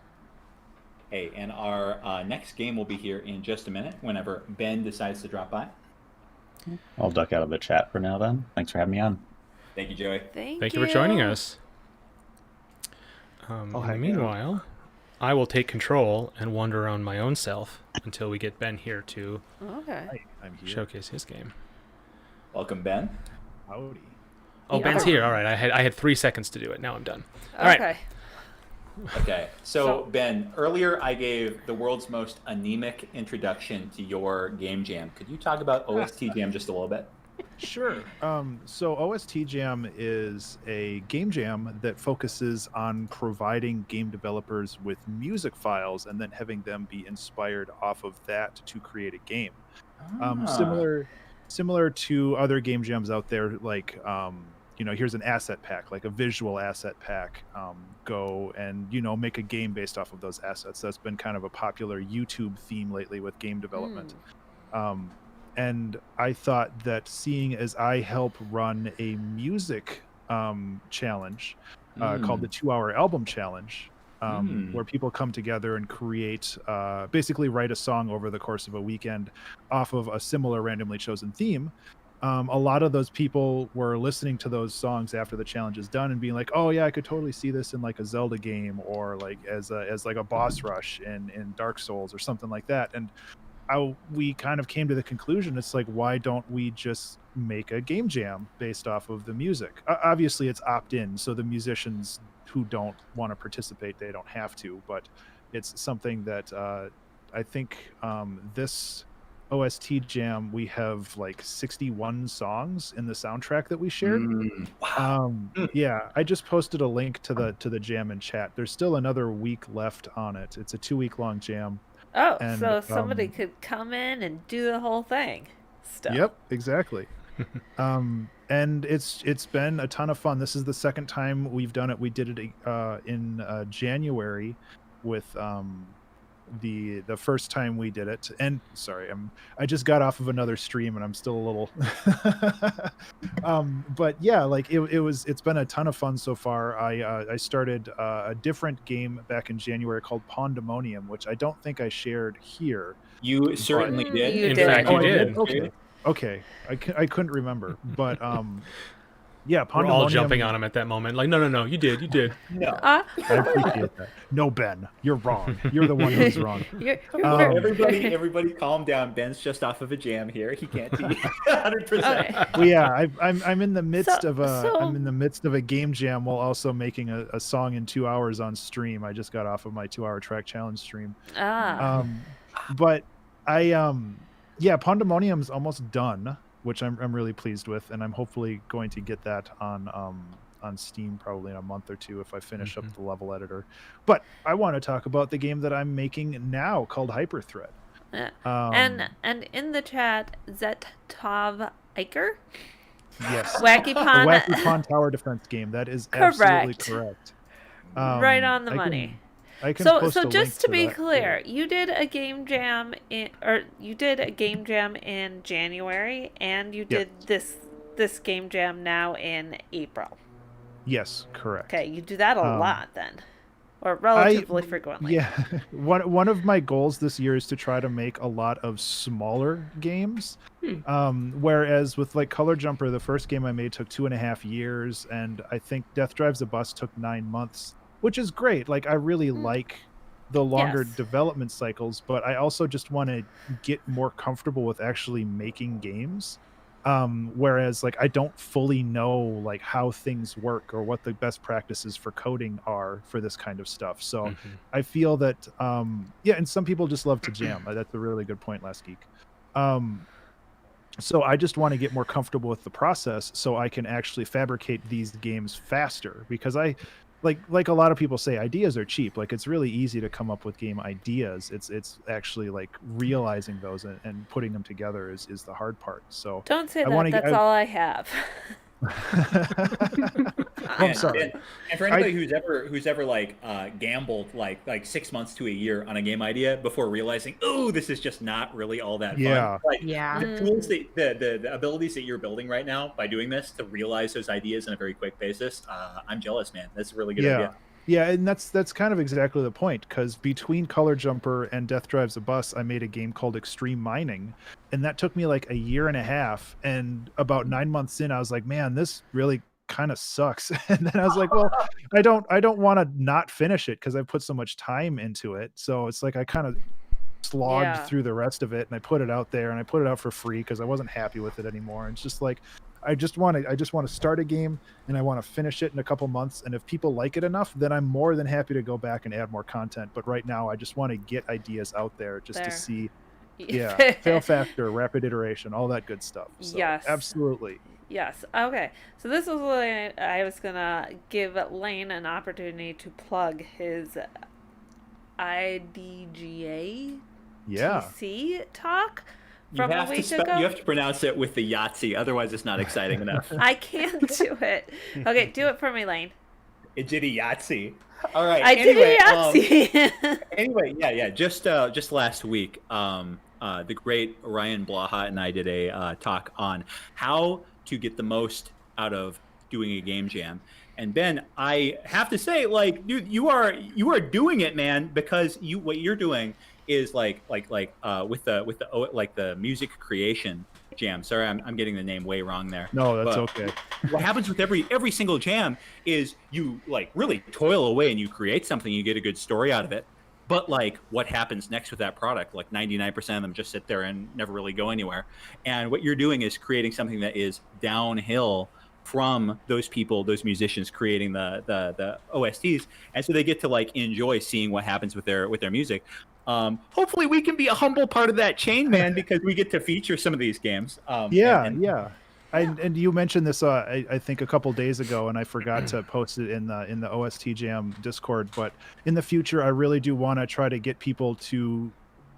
S3: Hey, and our next game will be here in just a minute whenever Ben decides to drop by.
S5: I'll duck out of the chat for now then. Thanks for having me on.
S3: Thank you, Joey.
S2: Thank
S1: you for joining us. Meanwhile, I will take control and wander around my own self until we get Ben here to
S6: I'm here.
S1: showcase his game.
S3: Welcome, Ben.
S6: Howdy.
S1: Oh, Ben's here. All right, I had 3 seconds to do it. Now I'm done. All right.
S3: Okay, so Ben, earlier I gave the world's most anemic introduction to your game jam. Could you talk about OST Jam just a little bit?
S6: Sure. So OST Jam is a game jam that focuses on providing game developers with music files and then having them be inspired off of that to create a game. Similar to other game jams out there, like here's an asset pack, like a visual asset pack. Go and make a game based off of those assets. That's been kind of a popular YouTube theme lately with game development. And I thought that seeing as I help run a music challenge called the 2-Hour Album Challenge, where people come together and create, basically write a song over the course of a weekend off of a similar randomly chosen theme. A lot of those people were listening to those songs after the challenge is done and being like, oh yeah, I could totally see this in like a Zelda game or like as like a boss rush in Dark Souls or something like that. And we kind of came to the conclusion, it's like, why don't we just make a game jam based off of the music? Obviously it's opt-in, so the musicians who don't want to participate, they don't have to, but it's something that I think this OST jam, we have like 61 songs in the soundtrack that we shared.
S3: Wow.
S6: Yeah, I just posted a link to the jam in chat. There's still another week left on it. It's a 2-week long jam.
S2: Oh,
S6: And,
S2: so somebody could come in and do the whole thing.
S6: Yep, exactly. And it's been a ton of fun. This is the second time we've done it. We did it in January with the first time we did it. And sorry, I just got off of another stream and I'm still a little but yeah, like it's been a ton of fun so far. I started a different game back in January called Pandemonium, which I don't think I shared here.
S3: You certainly did.
S2: You
S1: In
S2: did.
S1: fact, you did.
S6: Okay. I couldn't remember, but yeah,
S1: We're
S6: Pandemonium.
S1: all jumping on him at that moment. Like, no, you did.
S3: No.
S6: I appreciate that. No, Ben, you're wrong. You're the one who's wrong.
S2: You're
S3: Everybody calm down. Ben's just off of a jam here. He can't be 100%.
S2: Okay.
S6: Well, yeah, I'm in the midst
S2: So-
S6: of a
S2: so-
S6: I'm in the midst of a game jam while also making a song in 2 hours on stream. I just got off of my 2-hour track challenge stream. But yeah, Pandemonium's almost done, which I'm really pleased with, and I'm hopefully going to get that on Steam probably in a month or two if I finish up the level editor. But I want to talk about the game that I'm making now called Hyperthread.
S2: And in the chat, Zetov Iker?
S6: Yes.
S2: Wacky
S6: The
S2: Pond.
S6: Wacky Pond Tower Defense game. That is
S2: Correct.
S6: absolutely correct.
S2: Right on the money.
S6: I can
S2: So
S6: post a link
S2: just to be
S6: that,
S2: clear, you did a game jam in January, and you did this game jam now in April.
S6: Yes, correct.
S2: Okay, you do that a lot then, or relatively frequently.
S6: Yeah, one of my goals this year is to try to make a lot of smaller games. Whereas with like Color Jumper, the first game I made took 2.5 years, and I think Death Drives a Bus took 9 months, which is great. Like I really like the longer development cycles, but I also just want to get more comfortable with actually making games. Whereas like I don't fully know like how things work or what the best practices for coding are for this kind of stuff. So I feel that and some people just love to jam. That's a really good point, Last Geek. So I just want to get more comfortable with the process so I can actually fabricate these games faster, because I like a lot of people say ideas are cheap. Like it's really easy to come up with game ideas. It's actually like realizing those and putting them together is the hard part. So
S2: don't say that. That's all I have.
S6: I'm sorry.
S3: And for anybody who's ever like gambled like 6 months to a year on a game idea before realizing, oh, this is just not really all that fun. Like, the tools the abilities that you're building right now by doing this to realize those ideas on a very quick basis, I'm jealous, man. That's a really good idea.
S6: Yeah, and that's kind of exactly the point, because between Color Jumper and Death Drives a Bus, I made a game called Extreme Mining, and that took me like 1.5 years, and about 9 months in, I was like, man, this really kind of sucks. And then I was like, well, I don't want to not finish it because I put so much time into it. So it's like I kind of slogged through the rest of it, and I put it out there, and I put it out for free because I wasn't happy with it anymore. And it's just like I just want to start a game, and I want to finish it in a couple months, and if people like it enough, then I'm more than happy to go back and add more content. But right now I just want to get ideas out there just to see fail faster, rapid iteration, all that good stuff. So, absolutely.
S2: Yes. Okay. So this was what I was gonna give Lane an opportunity to plug his IDGA TC talk from a week ago.
S3: You have to pronounce it with the Yahtzee, otherwise it's not exciting enough.
S2: I can't do it. Okay, do it for me, Lane.
S3: It did a Yahtzee. All right.
S2: I did a Yahtzee.
S3: Anyway, just last week, the great Ryan Blaha and I did a talk on how to get the most out of doing a game jam. And Ben, I have to say, like, dude, you are doing it, man, because what you're doing is like with the music creation jam. Sorry, I'm getting the name way wrong there.
S6: No, that's okay.
S3: What happens with every single jam is you like really toil away and you create something, you get a good story out of it. But like what happens next with that product, like 99% of them just sit there and never really go anywhere. And what you're doing is creating something that is downhill from those people, those musicians creating the OSTs. And so they get to like enjoy seeing what happens with their music. Hopefully we can be a humble part of that chain, man, because we get to feature some of these games.
S6: And you mentioned this, I think a couple days ago, and I forgot to post it in the OST Jam Discord. But in the future, I really do want to try to get people to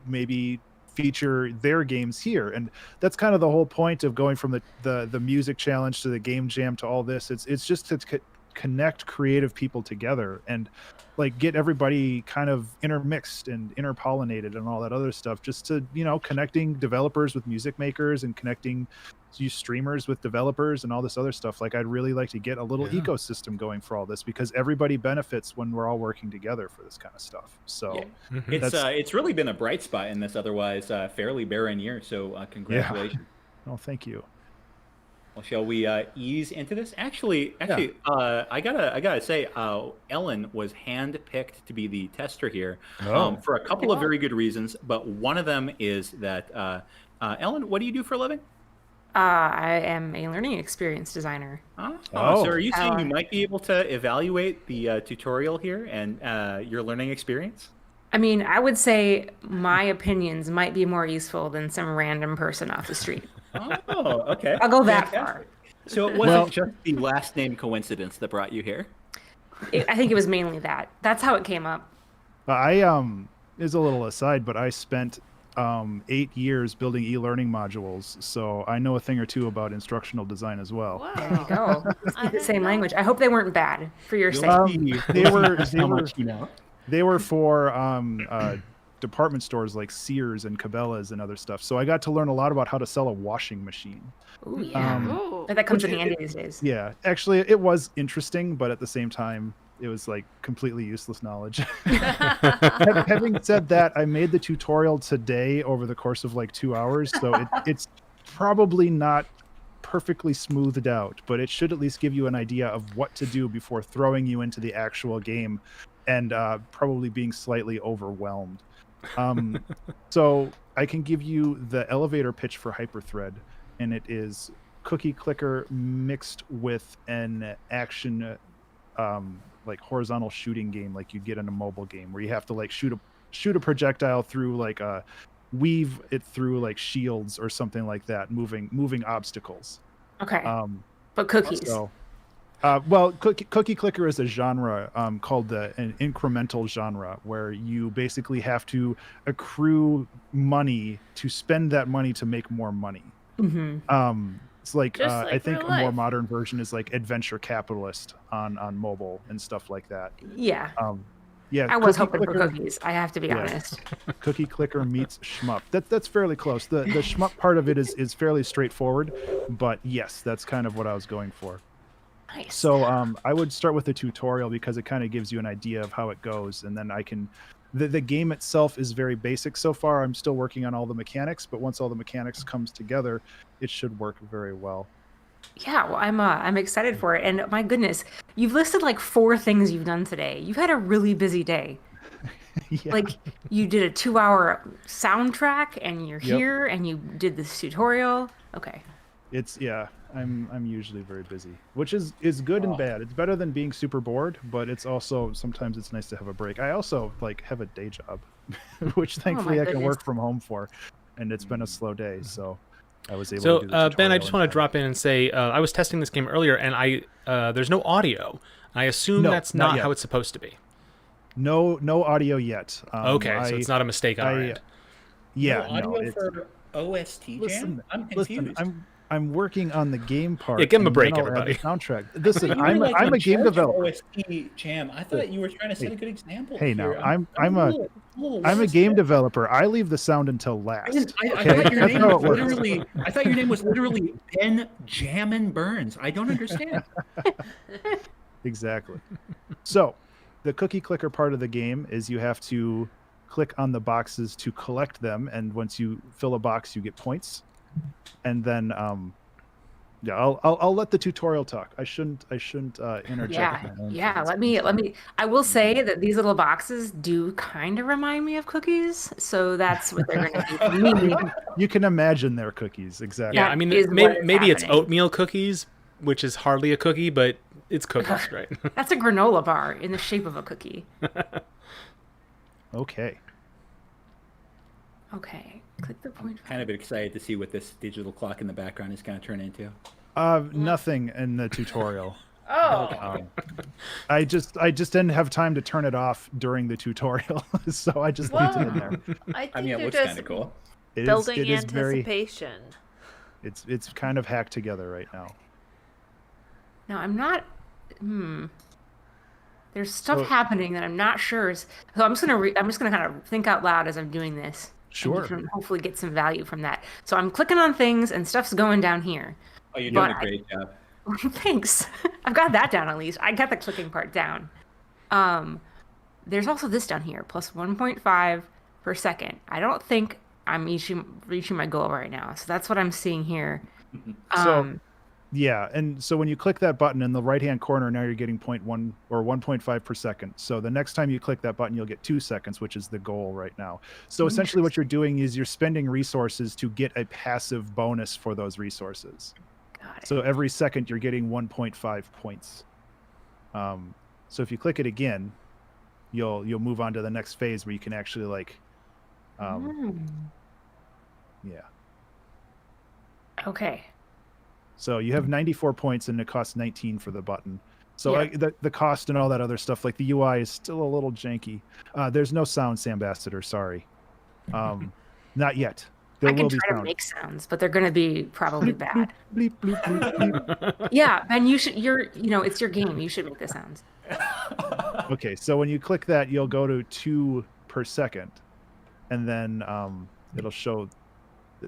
S6: maybe feature their games here, and that's kind of the whole point of going from the music challenge to the game jam to all this. It's just to connect creative people together and like get everybody kind of intermixed and interpollinated and all that other stuff, just to, you know, connecting developers with music makers and connecting you streamers with developers and all this other stuff. Like I'd really like to get a little ecosystem going for all this, because everybody benefits when we're all working together for this kind of stuff. So
S3: it's really been a bright spot in this otherwise fairly barren year. So congratulations.
S6: Oh, thank you.
S3: Well, shall we ease into this? Actually, I gotta say, Ellen was handpicked to be the tester here for a couple of very good reasons. But one of them is that Ellen, what do you do for a living?
S7: I am a learning experience designer.
S3: So are you saying you might be able to evaluate the tutorial here and your learning experience?
S7: I mean, I would say my opinions might be more useful than some random person off the street.
S3: Oh, okay.
S7: I'll go that far.
S3: So it wasn't just the last name coincidence that brought you here?
S7: I think it was mainly that. That's how it came up.
S6: Is a little aside, but I spent 8 years building e-learning modules, so I know a thing or two about instructional design as well.
S2: Wow.
S7: There you go.
S2: I
S7: Speak the
S2: didn't
S7: same
S2: know.
S7: language. I hope they weren't bad for your sake.
S6: They were for department stores like Sears and Cabela's and other stuff. So I got to learn a lot about how to sell a washing machine.
S7: Ooh, yeah.
S2: Ooh.
S7: But that comes in
S6: which
S7: handy these days.
S6: Yeah, actually, it was interesting, but at the same time, it was like completely useless knowledge. Having said that, I made the tutorial today over the course of like 2 hours, so it's probably not perfectly smoothed out, but it should at least give you an idea of what to do before throwing you into the actual game and probably being slightly overwhelmed. So I can give you the elevator pitch for Hyperthread, and it is cookie clicker mixed with an action like horizontal shooting game like you get in a mobile game where you have to like shoot a projectile through like weave it through like shields or something like that, moving obstacles.
S7: Okay. But cookies.
S6: So, well, cookie clicker is a genre called an incremental genre where you basically have to accrue money to spend that money to make more money.
S7: Mm-hmm.
S6: It's like,
S2: Just like
S6: I think
S2: real
S6: a more
S2: life.
S6: modern version is like Adventure Capitalist on mobile and stuff like that.
S7: Yeah.
S6: Yeah,
S7: I was
S6: Cookie
S7: hoping for
S6: Clicker-
S7: cookies. I have to be honest.
S6: Cookie clicker meets shmup. That's fairly close. The shmup part of it is fairly straightforward, but yes, that's kind of what I was going for.
S7: Nice.
S6: So I would start with the tutorial because it kind of gives you an idea of how it goes, and then I can. The game itself is very basic so far. I'm still working on all the mechanics, but once all the mechanics comes together, it should work very well.
S7: Yeah, well, I'm excited for it. And my goodness, you've listed like 4 things you've done today. You've had a really busy day.
S6: Yeah.
S7: Like you did a 2-hour soundtrack, and you're
S6: Yep.
S7: here, and you did this tutorial. Okay.
S6: I'm usually very busy, which is good and bad. It's better than being super bored, but it's also sometimes it's nice to have a break. I also like have a day job, which thankfully I can work
S7: goodness.
S6: from home for, and it's been a slow day, so I was able
S1: So,
S6: to do the
S1: Ben, I
S6: tutorial
S1: just want to
S6: instead.
S1: drop in and say I was testing this game earlier, and there's no audio. I assume
S6: No,
S1: that's
S6: not
S1: not
S6: yet.
S1: how it's supposed to be.
S6: No audio yet.
S1: Okay, so it's not a mistake on our end.
S6: Yeah,
S3: No audio
S6: it's,
S3: for OST Jam?
S6: listen,
S3: I'm confused.
S6: I'm working on the game part.
S1: Yeah, give him a
S6: and
S1: break,
S6: then I'll add the
S1: everybody.
S6: soundtrack.
S3: I
S6: Listen,
S3: thought you
S6: I'm
S3: were, like,
S6: a
S3: in
S6: game
S3: charge of
S6: developer.
S3: OST Jam. I thought you were trying to set a good example.
S6: Hey, now,
S3: here.
S6: I'm a
S3: little
S6: I'm a
S3: lost
S6: game
S3: here.
S6: developer. I leave the sound until last.
S3: I
S6: okay?
S3: thought your
S6: That's
S3: name
S6: how
S3: was
S6: it works.
S3: literally. I thought your name was literally Ben Jammin' Burns. I don't understand.
S6: Exactly. So, the cookie clicker part of the game is you have to click on the boxes to collect them, and once you fill a box, you get points. And then, yeah, I'll let the tutorial talk. I shouldn't interject.
S7: Yeah,
S6: my own
S7: yeah.
S6: thoughts.
S7: Let me. I will say that these little boxes do kind of remind me of cookies, so that's what they're going to be for me.
S6: You can imagine their cookies exactly.
S1: Yeah,
S7: That
S1: I mean,
S7: is
S1: maybe,
S7: what is
S1: maybe it's
S7: happening.
S1: oatmeal cookies, which is hardly a cookie, but it's cookies, right?
S7: That's a granola bar in the shape of a cookie.
S6: Okay.
S7: Okay, click the point.
S3: Kind of excited to see what this digital clock in the background is going to turn into.
S6: Nothing in the tutorial.
S7: Oh,
S6: I just didn't have time to turn it off during the tutorial, so I just left it in there.
S2: I think
S3: I mean, it
S2: you're
S3: looks kind
S2: just
S3: of cool.
S2: building
S6: it is very
S2: anticipation.
S6: it's kind of hacked together right now.
S7: no, I'm not. There's stuff
S6: So-
S7: happening that I'm not sure is. So I'm just gonna kind of think out loud as I'm doing this. and
S6: Sure.
S7: you can hopefully get some value from that. So I'm clicking on things and stuff's going down here.
S3: Oh, you're doing
S7: But
S3: a great job.
S7: Thanks. I've got that down at least. I got the clicking part down. There's also this down here, plus 1.5 per second. I don't think I'm reaching my goal right now. So that's what I'm seeing here.
S6: So yeah, and so when you click that button in the right-hand corner, now you're getting 0.1 or 1.5 per second. So the next time you click that button, you'll get 2 seconds, which is the goal right now. So essentially what you're doing is you're spending resources to get a passive bonus for those resources.
S7: got it.
S6: So every second you're getting 1.5 points. So if you click it again, you'll move on to the next phase where you can actually like, yeah.
S7: Okay.
S6: So you have 94 points and it costs 19 for the button. So
S7: Yeah.
S6: the cost and all that other stuff, like the UI is still a little janky. There's no sound, Sambassador, sorry. Not yet. There
S7: I can
S6: will be
S7: try to
S6: sound.
S7: make sounds, but they're going to be probably bad.
S6: Bleep, bloop, bloop, bleep.
S7: Yeah, Ben, it's your game. You should make the sounds.
S6: Okay, so when you click that, you'll go to 2 per second, and then it'll show.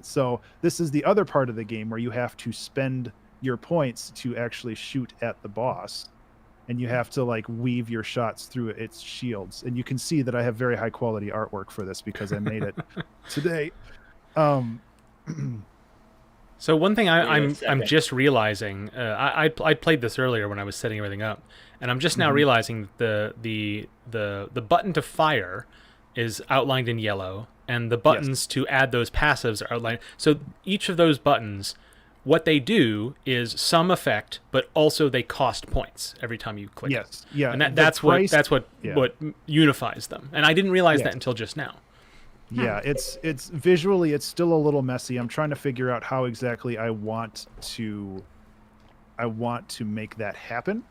S6: So this is the other part of the game where you have to spend your points to actually shoot at the boss, and you have to like weave your shots through its shields. And you can see that I have very high quality artwork for this because I made it today.
S1: So one thing I'm just realizing, I played this earlier when I was setting everything up, and I'm just now realizing the button to fire is outlined in yellow, and the buttons to add those passives are outlined. So each of those buttons, what they do is some effect, but also they cost points every time you click.
S6: Yes, yeah,
S1: and that's what unifies them. And I didn't realize that until just now.
S6: Yeah, it's visually it's still a little messy. I'm trying to figure out how exactly I want to make that happen.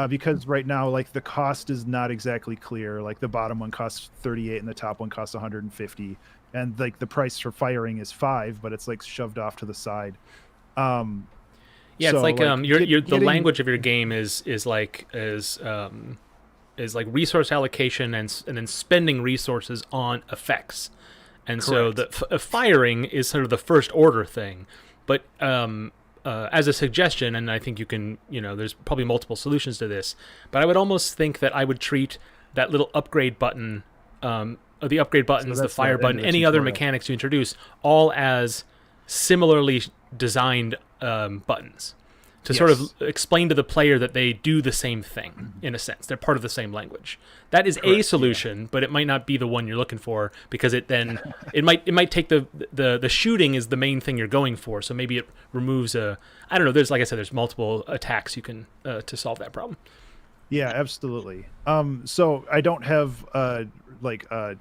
S6: Because right now, like, the cost is not exactly clear. Like, the bottom one costs 38 and the top one costs 150, and like the price for firing is 5, but it's like shoved off to the side.
S1: Yeah,
S6: so,
S1: it's like
S6: getting...
S1: the language of your game is like resource allocation and then spending resources on effects, and so the firing is sort of the first order thing, but as a suggestion, and I think you can, there's probably multiple solutions to this, but I would almost think that I would treat that little upgrade button, the upgrade buttons, the fire button, any other mechanics you introduce, all as similarly designed buttons to sort of explain to the player that they do the same thing, in a sense. They're part of the same language. That is a solution, but it might not be the one you're looking for, because it might take the shooting is the main thing you're going for, so maybe it removes I don't know, there's multiple attacks you can to solve that problem.
S6: Yeah, absolutely. So I don't have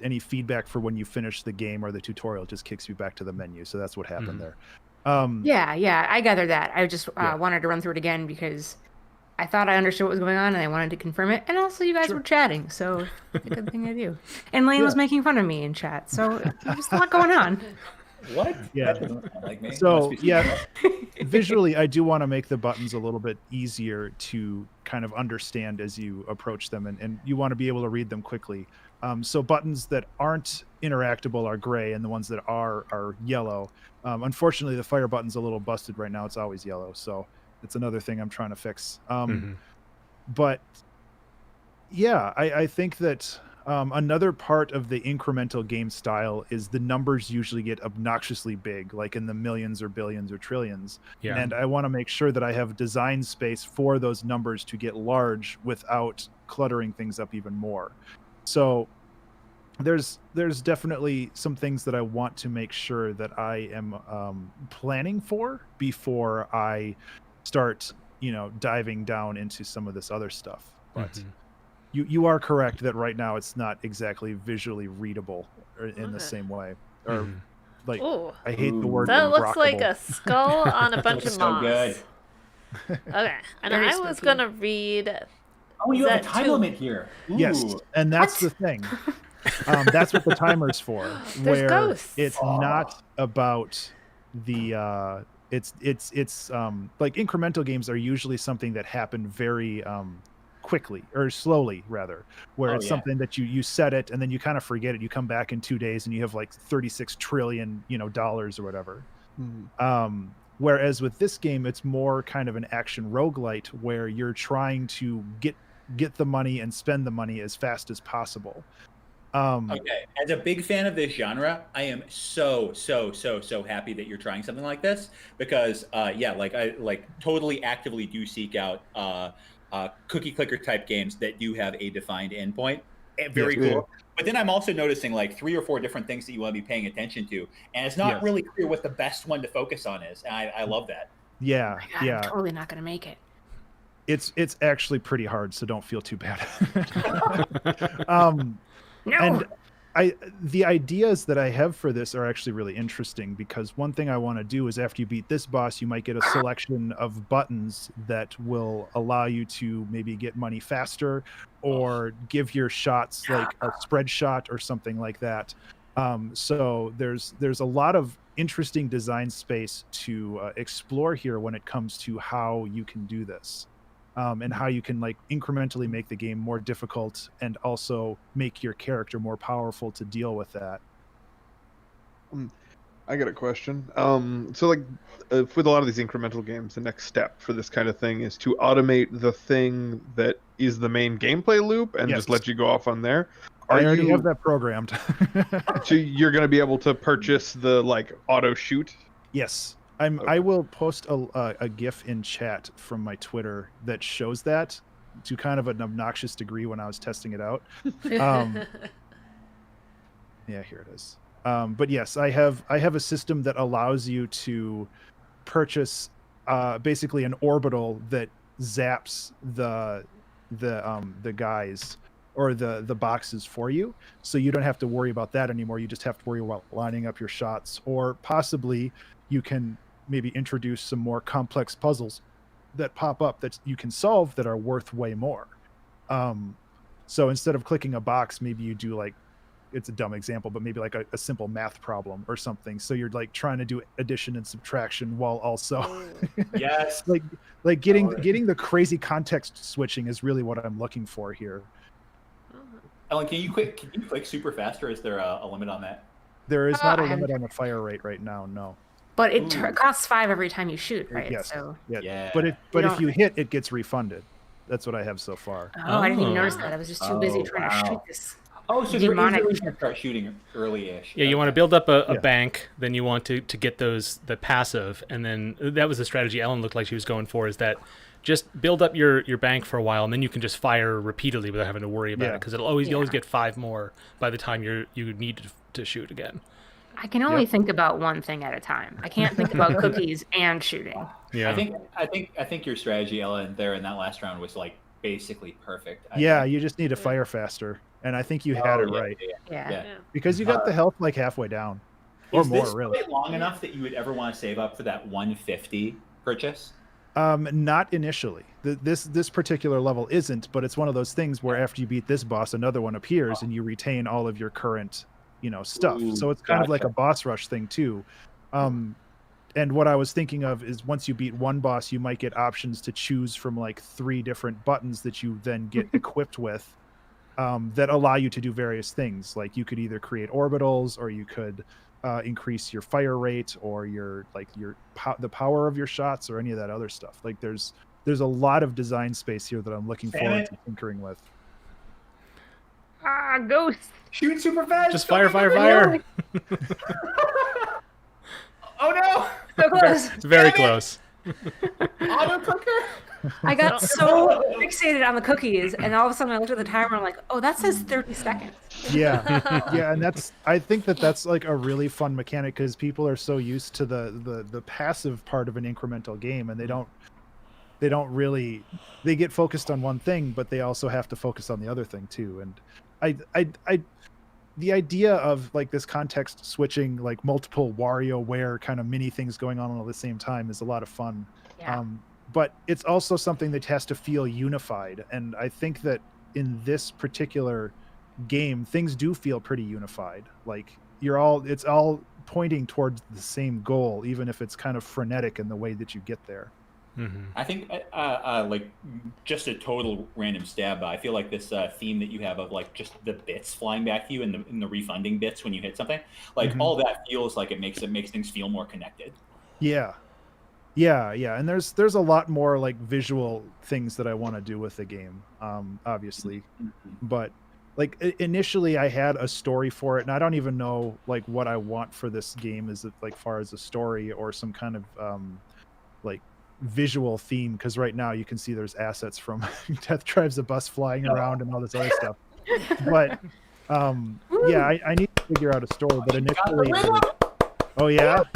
S6: any feedback for when you finish the game or the tutorial. It just kicks you back to the menu, so that's what happened there.
S7: Yeah, I gathered that. I just wanted to run through it again because I thought I understood what was going on and I wanted to confirm it. And also, you guys were chatting, so it's a good thing I do. And Lane was making fun of me in chat, so there's just a lot going on.
S3: What?
S6: Yeah.
S3: That doesn't sound like me.
S6: So visually, I do want to make the buttons a little bit easier to kind of understand as you approach them, and you want to be able to read them quickly. So buttons that aren't interactable are gray, and the ones that are yellow. Unfortunately, the fire button's a little busted right now. It's always yellow, so it's another thing I'm trying to fix. But yeah, I think that another part of the incremental game style is the numbers usually get obnoxiously big, like in the millions or billions or trillions. Yeah. And I want to make sure that I have design space for those numbers to get large without cluttering things up even more. So there's definitely some things that I want to make sure that I am planning for before I start, diving down into some of this other stuff. But you are correct that right now it's not exactly visually readable in the same way. Or I hate the word.
S2: That looks like a skull on a bunch of moss.
S3: Good.
S2: Okay, and I was gonna read.
S3: Oh, you have a time limit here. Ooh.
S6: Yes, and that's the thing. That's what the timer's for.
S2: There's ghosts.
S6: It's not about the it's like incremental games are usually something that happen very quickly, or slowly rather, where it's something that you set it and then you kind of forget it. You come back in 2 days and you have like 36 trillion dollars or whatever. Whereas with this game, it's more kind of an action roguelite where you're trying to get the money and spend the money as fast as possible.
S3: Okay, as a big fan of this genre, I am so happy that you're trying something like this, because I totally actively do seek out cookie clicker type games that do have a defined endpoint. Very cool. But then I'm also noticing like 3 or 4 different things that you want to be paying attention to, and it's not really clear what the best one to focus on is. And I love that.
S7: Yeah, oh my God, I'm totally not gonna make it.
S6: It's actually pretty hard, so don't feel too bad.
S7: No.
S6: And the ideas that I have for this are actually really interesting, because one thing I want to do is after you beat this boss, you might get a selection of buttons that will allow you to maybe get money faster or give your shots like a spread shot or something like that. So there's a lot of interesting design space to explore here when it comes to how you can do this, and how you can like incrementally make the game more difficult and also make your character more powerful to deal with that.
S4: I got a question. So like with a lot of these incremental games, the next step for this kind of thing is to automate the thing that is the main gameplay loop and just let you go off on there.
S6: I already have that programmed.
S4: So you're going to be able to purchase the like auto shoot?
S6: Yes. I will post a GIF in chat from my Twitter that shows that to kind of an obnoxious degree when I was testing it out. Yeah, here it is. But yes, I have a system that allows you to purchase basically an orbital that zaps the guys or the boxes for you, so you don't have to worry about that anymore. You just have to worry about lining up your shots, or possibly you can maybe introduce some more complex puzzles that pop up that you can solve that are worth way more. So instead of clicking a box, maybe you do like, it's a dumb example, but maybe like a simple math problem or something. So you're like trying to do addition and subtraction while also
S3: yes,
S6: like getting the crazy context switching is really what I'm looking for here.
S3: Ellen, can you click super fast, or is there a limit on that?
S6: There is not a limit on the fire rate right now, no.
S7: But it costs 5 every time you shoot, right?
S6: Yes.
S7: So
S3: Yeah.
S6: But if you hit, it gets refunded. That's what I have so far.
S7: I didn't even notice that. I was just too busy trying to shoot this.
S3: Oh, so you're going to start shooting early-ish.
S1: Yeah, you want to build up a bank, then you want to get the passive, and then that was the strategy Ellen looked like she was going for, is that just build up your bank for a while, and then you can just fire repeatedly without having to worry about it, because you always get 5 more by the time you need to shoot again.
S7: I can only think about one thing at a time. I can't think about cookies and shooting.
S1: Yeah,
S3: I think your strategy, Ellen, there in that last round was like basically perfect.
S6: You just need to fire faster, and I think you had it right.
S7: Yeah.
S6: Because you got the health like halfway down, or more really.
S3: Is this long enough that you would ever want to save up for that 150 purchase?
S6: Not initially. This particular level isn't, but it's one of those things where after you beat this boss, another one appears, and you retain all of your current, stuff. So it's kind of like a boss rush thing too. And what I was thinking of is once you beat one boss, you might get options to choose from like 3 different buttons that you then get equipped with, that allow you to do various things. Like you could either create orbitals, or you could increase your fire rate, or the power of your shots, or any of that other stuff. Like there's a lot of design space here that I'm looking forward to tinkering with.
S7: Ghost!
S3: Shoot super fast!
S1: Just fire!
S3: Oh no!
S7: So close.
S1: Very close.
S3: Auto clicker!
S7: I got so fixated on the cookies, and all of a sudden I looked at the timer and I'm like, oh, that says 30 seconds.
S6: Yeah, and I think that's like a really fun mechanic, because people are so used to the passive part of an incremental game, and they don't really, they get focused on one thing, but they also have to focus on the other thing too. And the idea of like this context switching, like multiple WarioWare kind of mini things going on at the same time is a lot of fun.
S7: Yeah.
S6: But it's also something that has to feel unified. And I think that in this particular game, things do feel pretty unified. Like it's all pointing towards the same goal, even if it's kind of frenetic in the way that you get there.
S1: Mm-hmm.
S3: I think, like, just a total random stab, but I feel like this theme that you have of like just the bits flying back to you and the refunding bits when you hit something, like all that feels like it makes things feel more connected.
S6: Yeah, and there's a lot more like visual things that I want to do with the game, obviously, but like initially I had a story for it, and I don't even know like what I want for this game, is it like far as a story or some kind of like visual theme, because right now you can see there's assets from Death Drives a Bus flying around and all this other stuff, but I need to figure out a story. But initially
S7: the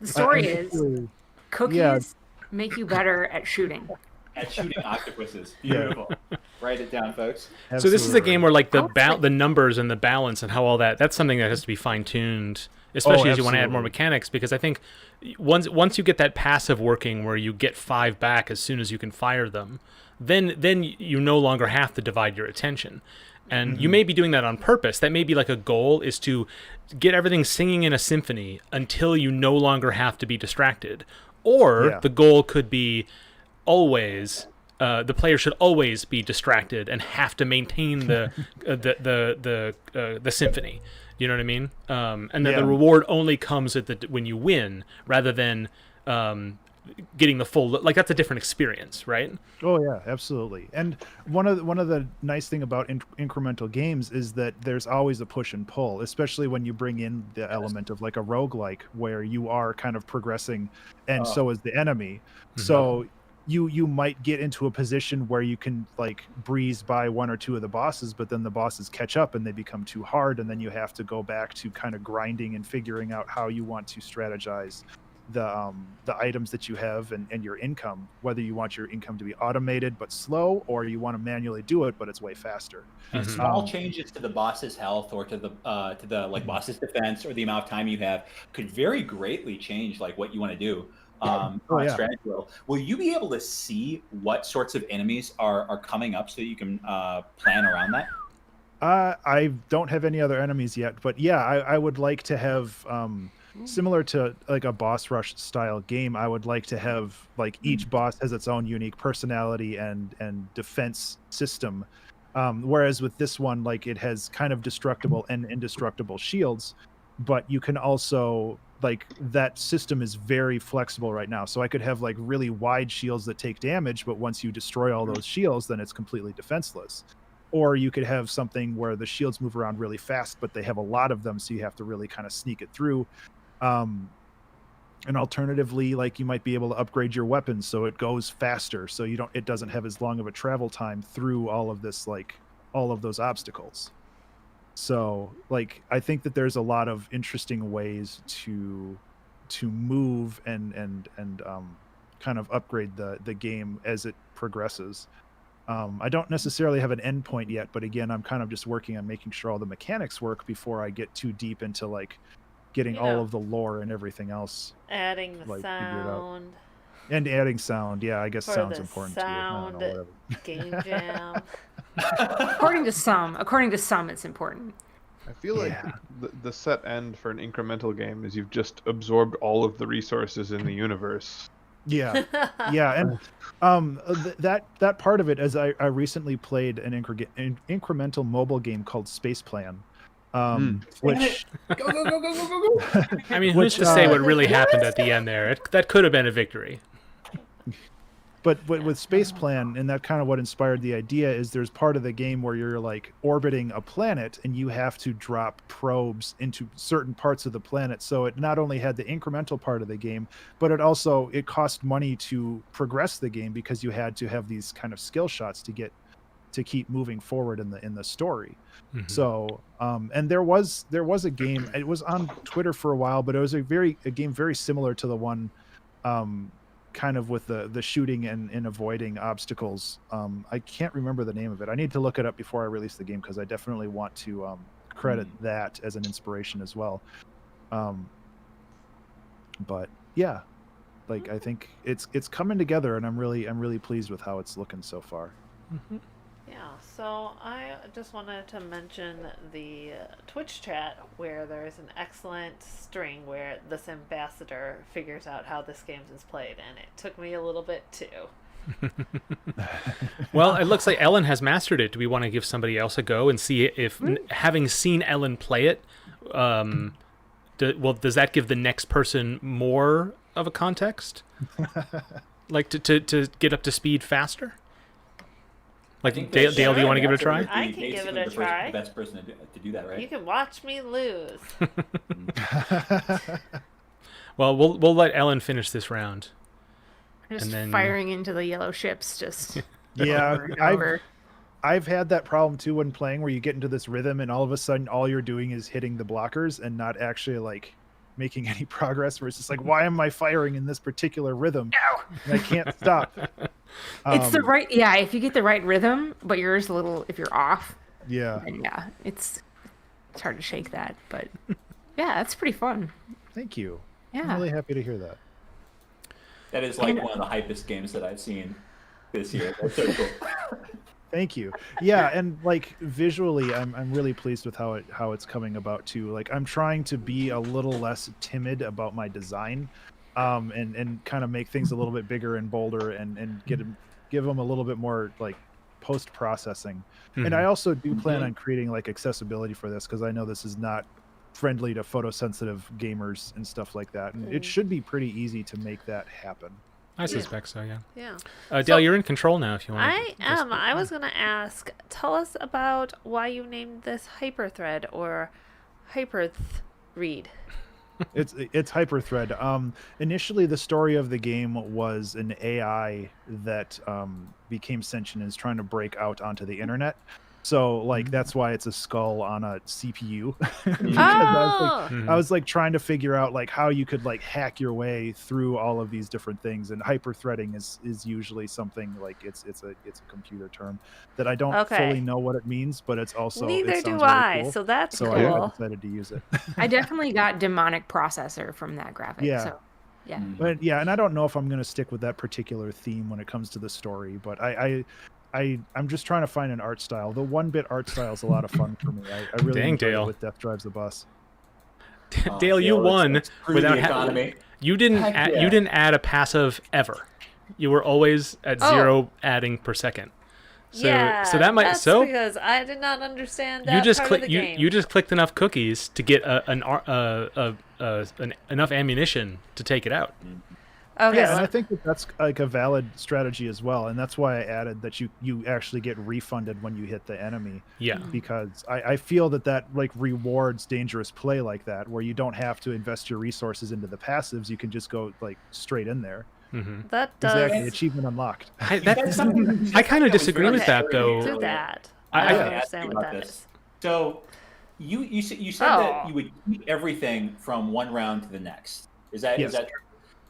S7: story is cookies make you better at shooting.
S3: At shooting octopuses. Beautiful. Write it down, folks.
S1: Absolutely. So this is a game where like the numbers and the balance and how all that's something that has to be fine-tuned especially as you want to add more
S6: absolutely.
S1: mechanics, because I think once you get that passive working where you get 5 back as soon as you can fire them, then you no longer have to divide your attention. And you may be doing that on purpose. That may be like a goal, is to get everything singing in a symphony until you no longer have to be distracted. Or
S6: Yeah.
S1: the goal could be always the player should always be distracted and have to maintain the symphony. You know what I mean? And then
S6: Yeah.
S1: the reward only comes when you win, rather than getting the full. Like, that's a different experience, right?
S6: Oh yeah, absolutely. And one of the nice thing about incremental games is that there's always a push and pull, especially when you bring in the element of like a roguelike where you are kind of progressing, and so is the enemy. So you might get into a position where you can like breeze by 1 or 2 of the bosses, but then the bosses catch up and they become too hard, and then you have to go back to kind of grinding and figuring out how you want to strategize the items that you have and your income, whether you want your income to be automated but slow, or you want to manually do it but it's way faster.
S3: Small changes to the boss's health or to the like boss's defense or the amount of time you have could very greatly change like what you want to do. On strategy level. Will you be able to see what sorts of enemies are coming up so that you can plan around that?
S6: I don't have any other enemies yet, but yeah, I would like to have similar to like a boss rush style game. I would like to have like each boss has its own unique personality and defense system. Whereas with this one, like it has kind of destructible and indestructible shields, but you can also like that system is very flexible right now. So I could have like really wide shields that take damage, but once you destroy all those shields, then it's completely defenseless. Or you could have something where the shields move around really fast, but they have a lot of them, so you have to really kind of sneak it through. And alternatively, like you might be able to upgrade your weapons so it goes faster, so it doesn't have as long of a travel time through all of this, like all of those obstacles. So like I think that there's a lot of interesting ways to move and kind of upgrade the game as it progresses. I don't necessarily have an endpoint yet, but again, I'm kind of just working on making sure all the mechanics work before I get too deep into like getting all of the lore and everything else.
S2: Adding the
S6: like, figured out.
S2: sound.
S6: And adding sound, yeah, I guess
S2: For
S6: sound's
S2: the
S6: important
S2: sound
S6: too. I don't know,
S2: game jam.
S7: According to some, it's important.
S4: I feel like the set end for an incremental game is you've just absorbed all of the resources in the universe.
S6: Yeah, yeah, and that part of it, as I recently played an incremental mobile game called Space Plan, which
S3: Go.
S1: I mean, who's to say what really happened at the end there? That could have been a victory.
S6: But with Space Plan, and that kind of what inspired the idea, is there's part of the game where you're like orbiting a planet and you have to drop probes into certain parts of the planet. So it not only had the incremental part of the game, but it cost money to progress the game because you had to have these kind of skill shots to keep moving forward in the story. So and there was a game, it was on Twitter for a while, but it was a game very similar to the one kind of with the shooting and avoiding obstacles. I can't remember the name of it. I need to look it up before I release the game, because I definitely want to credit that as an inspiration as well. But yeah, like I think it's coming together, and I'm really pleased with how it's looking so far.
S2: Yeah, so I just wanted to mention the Twitch chat where there's an excellent string where this ambassador figures out how this game is played, and it took me a little bit too.
S1: Well, it looks like Ellen has mastered it. Do we want to give somebody else a go and see if, having seen Ellen play it, does that give the next person more of a context? Like to get up to speed faster? Like, Dale, do you want to give it a try?
S2: I can give it a try.
S3: The best person to do that, right?
S2: You can watch me lose.
S1: Well, we'll let Ellen finish this round.
S7: Just
S1: And then-
S7: firing into the yellow ships, just
S6: Yeah,
S7: over and over.
S6: I've had that problem too when playing, where you get into this rhythm and all of a sudden all you're doing is hitting the blockers and not actually like making any progress, where it's just like, why am I firing in this particular rhythm? And I can't stop.
S7: It's the right, if you get the right rhythm, but yours a little, if you're off,
S6: Yeah.
S7: then it's hard to shake that. But Yeah, that's pretty fun.
S6: Thank you.
S7: Yeah.
S6: I'm really happy to hear that.
S3: That is like one of the hypest games that I've seen this year. That's so cool.
S6: Thank you. Yeah, and like visually, I'm really pleased with how it's coming about too. Like I'm trying to be a little less timid about my design, and kind of make things a little bit bigger and bolder, and give them a little bit more like post processing. And I also do plan on creating like accessibility for this, because I know this is not friendly to photosensitive gamers and stuff like that, and it should be pretty easy to make that happen.
S1: I suspect so, yeah.
S2: Yeah.
S1: Dale, you're in control now if you want.
S2: I am. I was going to ask, tell us about why you named this Hyperthread or Hyperthread.
S6: It's Hyperthread. Initially, the story of the game was an AI that became sentient and is trying to break out onto the internet. So like that's why it's a skull on a CPU. I was like trying to figure out like how you could like hack your way through all of these different things, and hyperthreading is usually something like it's a computer term that I don't fully know what it means, but it's also
S2: neither do
S6: really
S2: I.
S6: cool.
S2: So that's
S6: so
S2: cool.
S6: I decided to use it.
S7: I definitely got demonic processor from that graphic.
S6: Yeah.
S7: So, yeah.
S6: But yeah, and I don't know if I'm going to stick with that particular theme when it comes to the story, but I'm just trying to find an art style. The 1-bit art style is a lot of fun for me. I really enjoy it with Death Drives the Bus.
S1: Dale, you won without you didn't
S3: Heck
S1: you didn't add a passive ever. You were always at 0 adding per second. So so that might
S2: that's because I did not understand that
S1: you just
S2: part
S1: click
S2: of the game.
S1: you just clicked enough cookies to get enough ammunition to take it out.
S2: Okay.
S6: Yeah, and I think that's like a valid strategy as well, and that's why I added that you actually get refunded when you hit the enemy.
S1: Yeah.
S6: Because I feel that like rewards dangerous play like that, where you don't have to invest your resources into the passives. You can just go like straight in there.
S2: That does
S6: exactly achievement unlocked.
S1: I kind of disagree with that though.
S2: Do that.
S1: I
S2: don't understand what that is.
S3: So you said that you would keep everything from one round to the next. Is that true?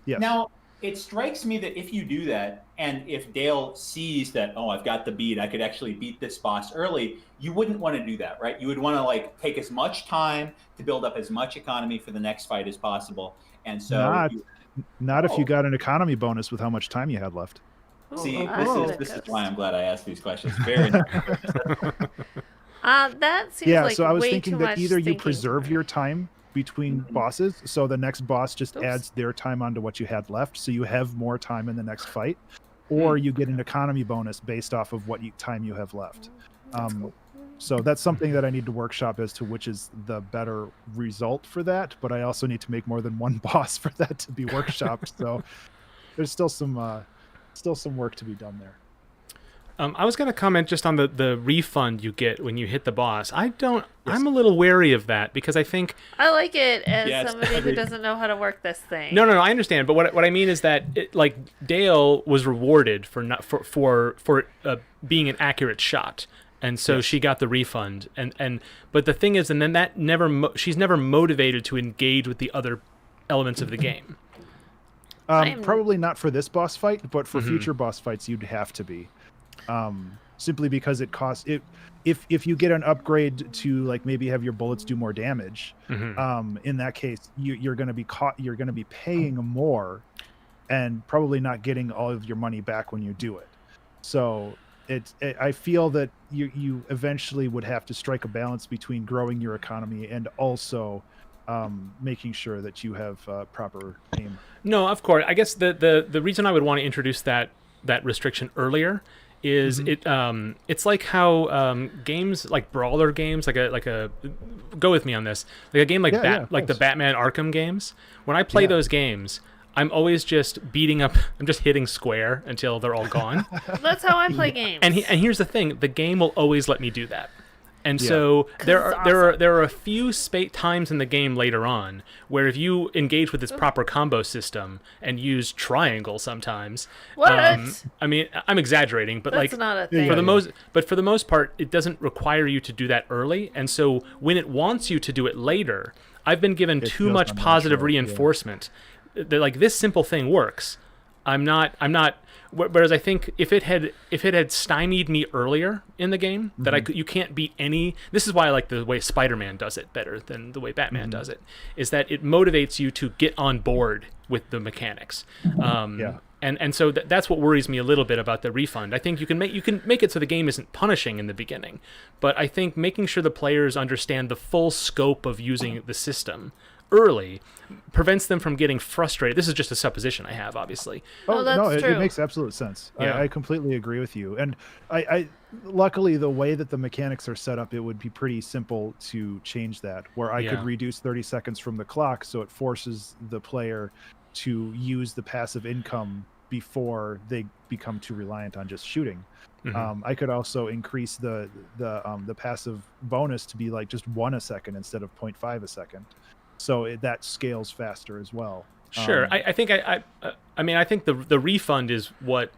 S6: Yes.
S3: Now, it strikes me that if you do that, and if Dale sees that, oh, I've got the beat, I could actually beat this boss early, you wouldn't want to do that, right? You would want to like take as much time to build up as much economy for the next fight as possible. And so
S6: not if you got an economy bonus with how much time you had left.
S3: See, this is why I'm glad I asked these questions. Very
S2: that seems like
S6: so I was
S2: way
S6: thinking
S2: too
S6: that
S2: much
S6: either you
S2: thinking.
S6: preserve your time between bosses, so the next boss just adds their time onto what you had left, so you have more time in the next fight, or you get an economy bonus based off of what time you have left. So that's something that I need to workshop as to which is the better result for that, but I also need to make more than one boss for that to be workshopped. So there's still some work to be done there.
S1: I was going to comment just on the refund you get when you hit the boss. I'm a little wary of that because I think
S2: I like it as somebody who doesn't know how to work this thing.
S1: No, I understand. But what I mean is that like Dale was rewarded for being an accurate shot, and so she got the refund. But the thing is, and then that she's never motivated to engage with the other elements of the game.
S6: Probably not for this boss fight, but for future boss fights, you'd have to be. Simply because it costs it. If you get an upgrade to like maybe have your bullets do more damage, in that case you're going to be you're going to be paying more, and probably not getting all of your money back when you do it. So I feel that you eventually would have to strike a balance between growing your economy and also making sure that you have proper aim.
S1: No, of course. I guess the reason I would want to introduce that restriction earlier is it's like how games like brawler games like a go with me on this, like a game like the Batman Arkham games, when I play those games, I'm always just I'm just hitting square until they're all gone.
S2: That's how I play games.
S1: And here's the thing, the game will always let me do that. And so there are a few times in the game later on where if you engage with its proper combo system and use triangle sometimes, I mean, I'm exaggerating, but
S2: that's
S1: like
S2: not a thing.
S1: For the most part, it doesn't require you to do that early. And so when it wants you to do it later, I've been given too much positive reinforcement that like this simple thing works. I'm not. Whereas I think if it had stymied me earlier in the game, that you can't beat any. This is why I like the way Spider-Man does it better than the way Batman does it. Is that it motivates you to get on board with the mechanics. And so that's what worries me a little bit about the refund. I think you can make it so the game isn't punishing in the beginning, but I think making sure the players understand the full scope of using the system early prevents them from getting frustrated. This is just a supposition I have, obviously.
S2: Oh, that's
S6: no,
S2: true.
S6: It makes absolute sense.
S1: Yeah.
S6: I completely agree with you. And I luckily the way that the mechanics are set up, it would be pretty simple to change that, where I could reduce 30 seconds from the clock, so it forces the player to use the passive income before they become too reliant on just shooting. I could also increase the passive bonus to be like just 1 a second instead of 0.5 a second. So that scales faster as well.
S1: Sure. I think I think the refund is what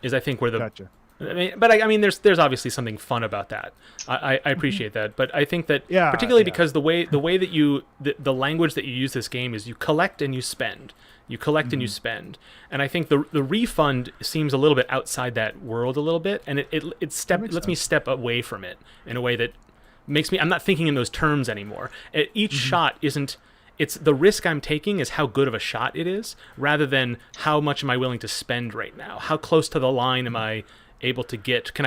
S1: is, I think, where the
S6: Gotcha.
S1: I mean, there's obviously something fun about that. I appreciate that, but I think that particularly because the way that the language that you use this game is you collect and you spend. You collect and you spend, and I think the refund seems a little bit outside that world a little bit, and it lets me step away from it in a way that makes me. I'm not thinking in those terms anymore. Each shot isn't. It's the risk I'm taking is how good of a shot it is, rather than how much am I willing to spend right now. How close to the line am I able to get? Can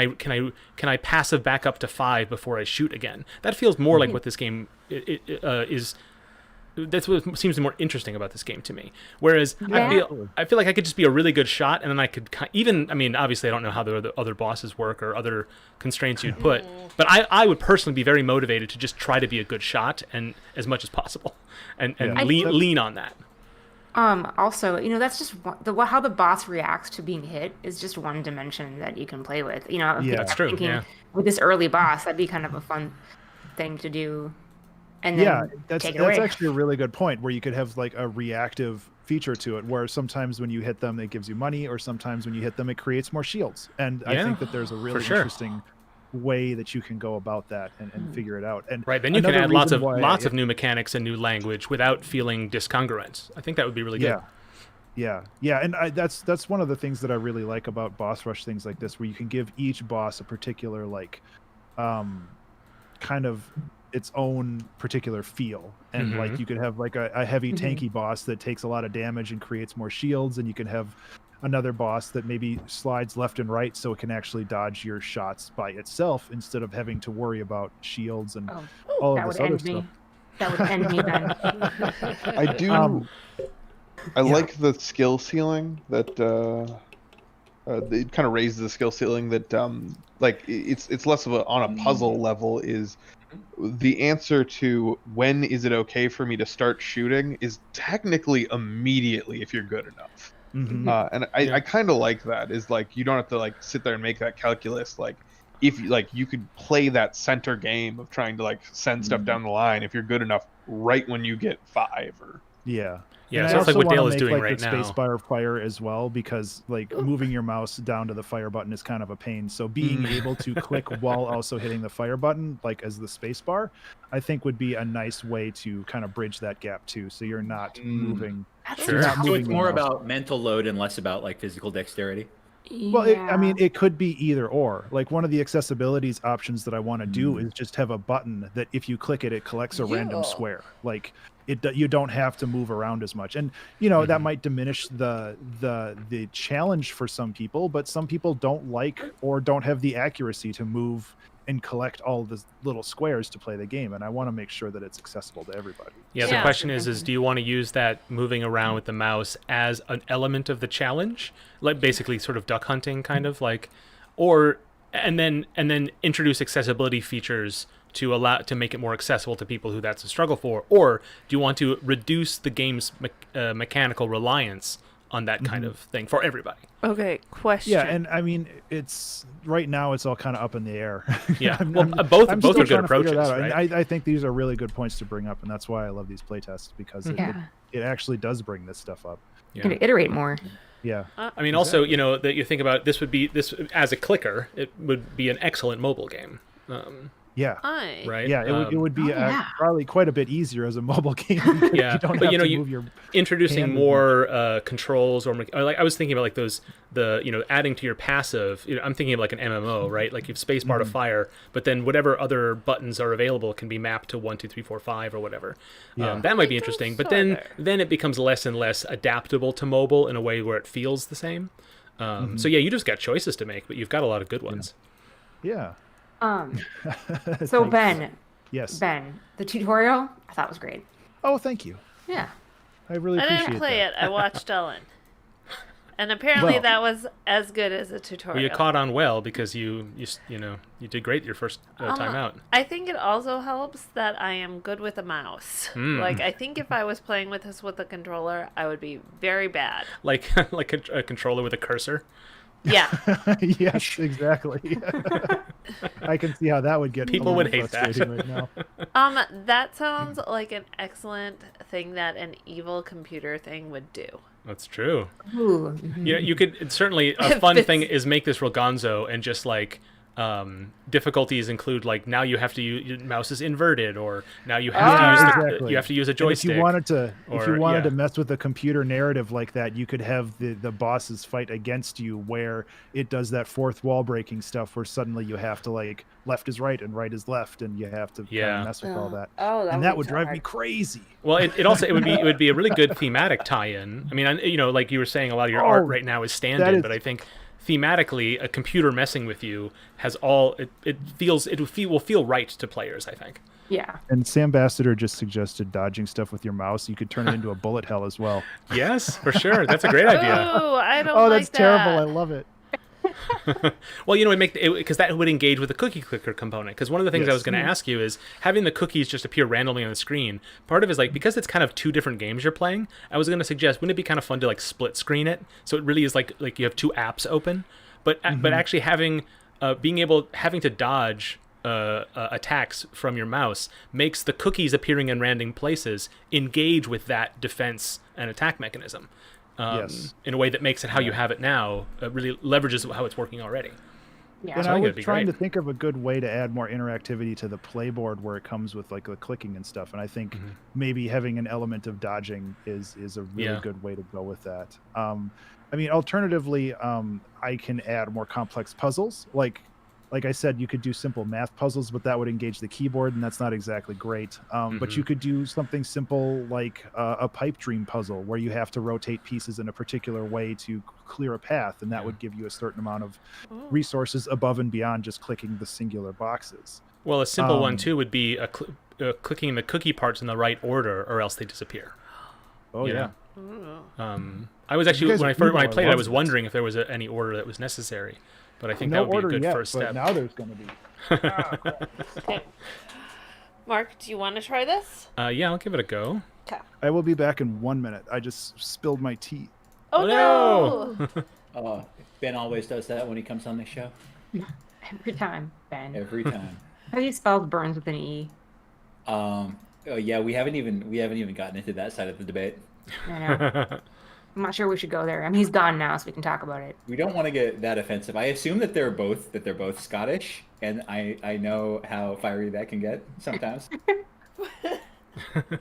S1: I passive back up to 5 before I shoot again? That feels more like what this game is. That's what seems more interesting about this game to me. Whereas I feel like I could just be a really good shot, and then I could even. I mean, obviously, I don't know how the other bosses work or other constraints you'd put, but I would personally be very motivated to just try to be a good shot and as much as possible, and lean on that.
S7: Also, that's just how the boss reacts to being hit is just one dimension that you can play with.
S1: That's true.
S7: With this early boss, that'd be kind of a fun thing to do. And then
S6: that's
S7: away.
S6: actually a really good point, where you could have like a reactive feature to it, where sometimes when you hit them it gives you money, or sometimes when you hit them it creates more shields. And I think that there's a really interesting way that you can go about that and figure it out. And
S1: then you can add lots of new mechanics and new language without feeling discongruent. I think that would be really good.
S6: Yeah, and that's one of the things that I really like about boss rush things like this, where you can give each boss a particular kind of its own particular feel, and like you could have like a heavy tanky boss that takes a lot of damage and creates more shields, and you can have another boss that maybe slides left and right so it can actually dodge your shots by itself instead of having to worry about shields and all of this other stuff.
S7: That would end me then.
S4: I do. I like the skill ceiling that it kind of raises the skill ceiling that like it's less of on a puzzle level. Is the answer to when is it okay for me to start shooting is technically immediately if you're good enough. And I kind of like that, is like you don't have to like sit there and make that calculus. Like if you could play that center game of trying to like send stuff down the line if you're good enough right when you get 5 or
S6: Yeah,
S1: so it's like what Dale is doing right now.
S6: Spacebar fire as well, because like moving your mouse down to the fire button is kind of a pain. So being able to click while also hitting the fire button, like as the spacebar, I think would be a nice way to kind of bridge that gap too. So you're not moving.
S3: Sure. So it's more about mental load and less about like physical dexterity.
S6: Well, it could be either or. Like one of the accessibility options that I want to do is just have a button that if you click it, it collects a random square. Like you don't have to move around as much, and that might diminish the challenge for some people. But some people don't like or don't have the accuracy to move and collect all the little squares to play the game, and I want to make sure that it's accessible to everybody.
S1: The question is do you want to use that moving around with the mouse as an element of the challenge, like basically sort of duck hunting kind of like, and then introduce accessibility features to make it more accessible to people who that's a struggle for, or do you want to reduce the game's mechanical reliance on that kind of thing for everybody?
S2: Okay, question.
S6: Yeah, and I mean, it's right now it's all kind of up in the air.
S1: Yeah, both are good approaches. Right?
S6: I think these are really good points to bring up, and that's why I love these playtests, because it actually does bring this stuff up.
S7: You can iterate more.
S6: Yeah.
S1: I mean, also, that you think about this as a clicker, it would be an excellent mobile game.
S6: Yeah.
S1: right?
S6: Yeah, it would be
S7: yeah.
S6: probably quite a bit easier as a mobile game. Because
S1: Yeah,
S6: you don't
S1: but
S6: have to
S1: you
S6: move your
S1: introducing
S6: hand as
S1: more controls or like I was thinking about like adding to your passive. I'm thinking of like an MMO, right? Like you've spacebar to fire, but then whatever other buttons are available can be mapped to 1, 2, 3, 4, 5 or whatever.
S6: Yeah.
S1: That might be interesting, but then it becomes less and less adaptable to mobile in a way where it feels the same. So yeah, you just got choices to make, but you've got a lot of good ones.
S6: Yeah.
S7: So Ben,
S6: Yes.
S7: Ben, the tutorial I thought was great.
S6: Oh, thank you.
S7: Yeah.
S6: I really
S2: I
S6: appreciate
S2: didn't play
S6: that.
S2: it. I watched Ellen. And apparently
S6: Well-
S2: that was as good as a tutorial.
S1: Well, you caught on well because you did great your first time out.
S2: I think it also helps that I am good with a mouse. Like, I think if I was playing with this with a controller, I would be very bad.
S1: Like a controller with a cursor.
S2: Yeah.
S6: Yes, exactly. I can see how that would get
S1: People
S6: a
S1: would
S6: little
S1: hate that.
S6: frustrating right now.
S2: That sounds like an excellent thing that an evil computer thing would do.
S1: That's true.
S7: Ooh.
S1: Yeah, you could certainly a fun thing is make this real gonzo and just like difficulties include like now you have to use your mouse is inverted or now you have to use
S6: exactly.
S1: you have to use a
S6: And
S1: joystick.
S6: if you wanted
S1: or-
S6: to mess with a computer narrative like that, you could have the bosses fight against you where it does that fourth wall breaking stuff where suddenly you have to like left is right and right is left and you have to kind of mess with all that.
S7: Oh,
S6: and that would drive me crazy.
S1: Well, it would be a really good thematic tie-in. I mean, like you were saying, a lot of your art right now is stand-in, but I think thematically, a computer messing with you has all it will feel right to players, I think.
S7: Yeah.
S6: And Sam Basseter just suggested dodging stuff with your mouse. You could turn it into a bullet hell as well.
S1: Yes, for sure. That's a great idea.
S2: Oh, I don't
S6: Oh,
S2: like
S6: that's
S2: that.
S6: terrible. I love it.
S1: Well, because that would engage with the cookie clicker component. Because one of the things I was going to ask you is having the cookies just appear randomly on the screen. Part of it is like because it's kind of two different games you're playing. I was going to suggest wouldn't it be kind of fun to like split screen it so it really is like you have two apps open, but actually having to dodge attacks from your mouse makes the cookies appearing in random places engage with that defense and attack mechanism. In a way that makes it how you have it now, really leverages how it's working already.
S7: Yeah.
S6: And
S1: So I
S6: I
S1: think
S6: was
S1: it'd be
S6: trying
S1: great.
S6: to think of a good way to add more interactivity to the playboard where it comes with like the clicking and stuff. And I think maybe having an element of dodging is a really good way to go with that. I mean, alternatively, I can add more complex puzzles. Like I said, you could do simple math puzzles, but that would engage the keyboard, and that's not exactly great. But you could do something simple like a pipe dream puzzle where you have to rotate pieces in a particular way to clear a path, and that would give you a certain amount of resources above and beyond just clicking the singular boxes.
S1: Well, a simple one too would be clicking the cookie parts in the right order, or else they disappear.
S6: Oh
S1: You
S6: yeah.
S1: know? I was actually when I played it, I was wondering if there was any order that was necessary, but I think
S6: No
S1: that would be
S6: order
S1: a good
S6: yet,
S1: first
S6: but
S1: step.
S6: now there's going to be.
S2: Okay. Mark, do you want to try this?
S1: Yeah, I'll give it a go.
S2: Okay.
S6: I will be back in 1 minute. I just spilled my tea.
S2: Oh no!
S3: Oh, Ben always does that when he comes on the show.
S7: Every time, Ben.
S3: Every time.
S7: How do you spell Burns with an E?
S3: Oh yeah, we haven't even gotten into that side of the debate.
S7: I know. I'm not sure we should go there. I mean, he's gone now, so we can talk about it.
S3: We don't want to get that offensive. I assume that they're both Scottish, and I know how fiery that can get sometimes.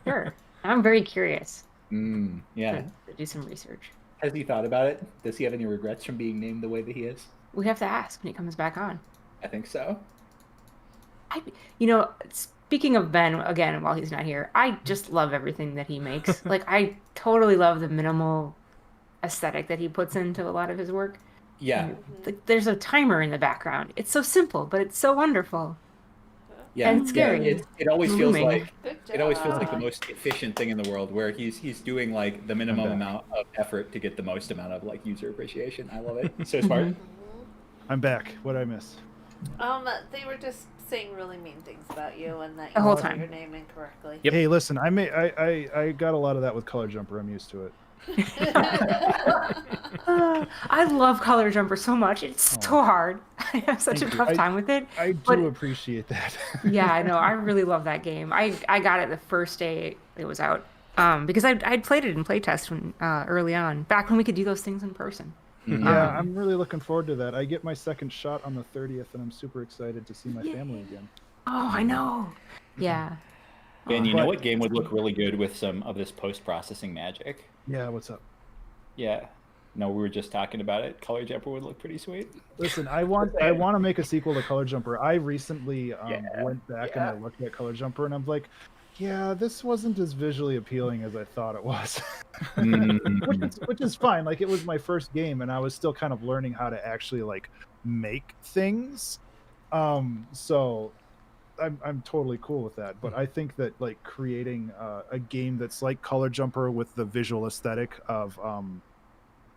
S7: Sure. I'm very curious
S3: Yeah.
S7: to do some research.
S3: Has he thought about it? Does he have any regrets from being named the way that he is?
S7: We have to ask when he comes back on.
S3: I think so.
S7: Speaking of Ben, again, while he's not here, I just love everything that he makes. Like, I totally love the minimal aesthetic that he puts into a lot of his work.
S3: Yeah.
S7: Like, there's a timer in the background. It's so simple, but it's so wonderful.
S3: Yeah.
S7: And scary.
S3: Yeah, it always feels
S7: Looming.
S3: like
S2: Good
S3: it always feels like the
S2: job.
S3: most efficient thing in the world, where he's doing like the minimum amount of effort to get the most amount of like user appreciation. I love it. So smart.
S6: I'm back. What did I miss?
S2: They were just saying really mean things about you and that
S7: The
S2: you
S7: whole
S2: said
S7: time.
S2: your name incorrectly.
S1: Yep.
S6: Hey, listen, I got a lot of that with Color Jumper. I'm used to it.
S7: I love Color Jumper so much. It's so hard. I have such
S6: Thank
S7: a
S6: you.
S7: tough time with it.
S6: I do
S7: But-
S6: appreciate that.
S7: Yeah, I know. I really love that game. I got it the first day it was out because I'd played it in playtest when early on, back when we could do those things in person.
S6: Yeah, I'm really looking forward to that. I get my second shot on the 30th, and I'm super excited to see my family again.
S7: Oh, I know. Yeah.
S3: Ben, you
S6: But-
S3: know what game would look really good with some of this post-processing magic?
S6: Yeah, what's up?
S3: Yeah. No, we were just talking about it. Color Jumper would look pretty sweet.
S6: Listen, I want to make a sequel to Color Jumper. I recently
S3: Yeah,
S6: went back and I looked at Color Jumper, and I'm like, yeah, this wasn't as visually appealing as I thought it was. which is fine. Like, it was my first game, and I was still kind of learning how to actually like make things. So I'm totally cool with that. But I think that like creating a game that's like Color Jumper with the visual aesthetic of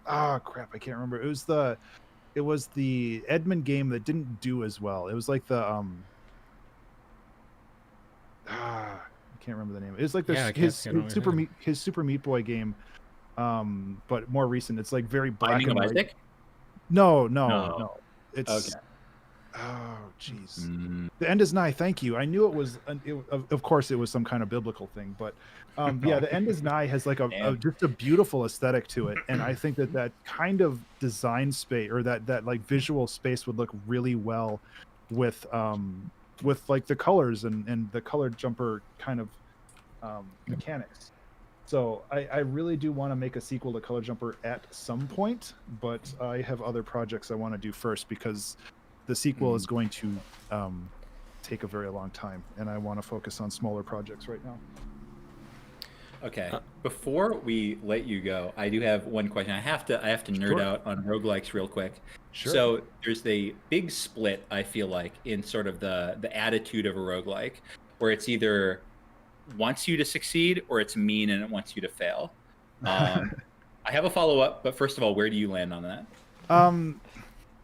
S6: crap, I can't remember. It was the Edmund game that didn't do as well. It was like the I can't remember the name. It was like his Super Meat Boy game, but more recent. It's like very black
S3: Binding
S6: and
S3: of
S6: white.
S3: Isaac?
S6: No. It's
S3: Okay.
S6: Oh, jeez. The end is nigh. Thank you. I knew it was. Of course, it was some kind of biblical thing, but yeah, the end is nigh has like just a beautiful aesthetic to it, and I think that kind of design space or that like visual space would look really well with like the colors and the Color Jumper kind of mechanics. So I really do want to make a sequel to Color Jumper at some point, but I have other projects I want to do first because the sequel is going to take a very long time, and I want to focus on smaller projects right now.
S3: Okay. Before we let you go, I do have one question. I have to nerd out on roguelikes real quick.
S6: Sure.
S3: So there's a big split, I feel like, in sort of the attitude of a roguelike, where it's either wants you to succeed or it's mean and it wants you to fail. I have a follow-up, but first of all, where do you land on that?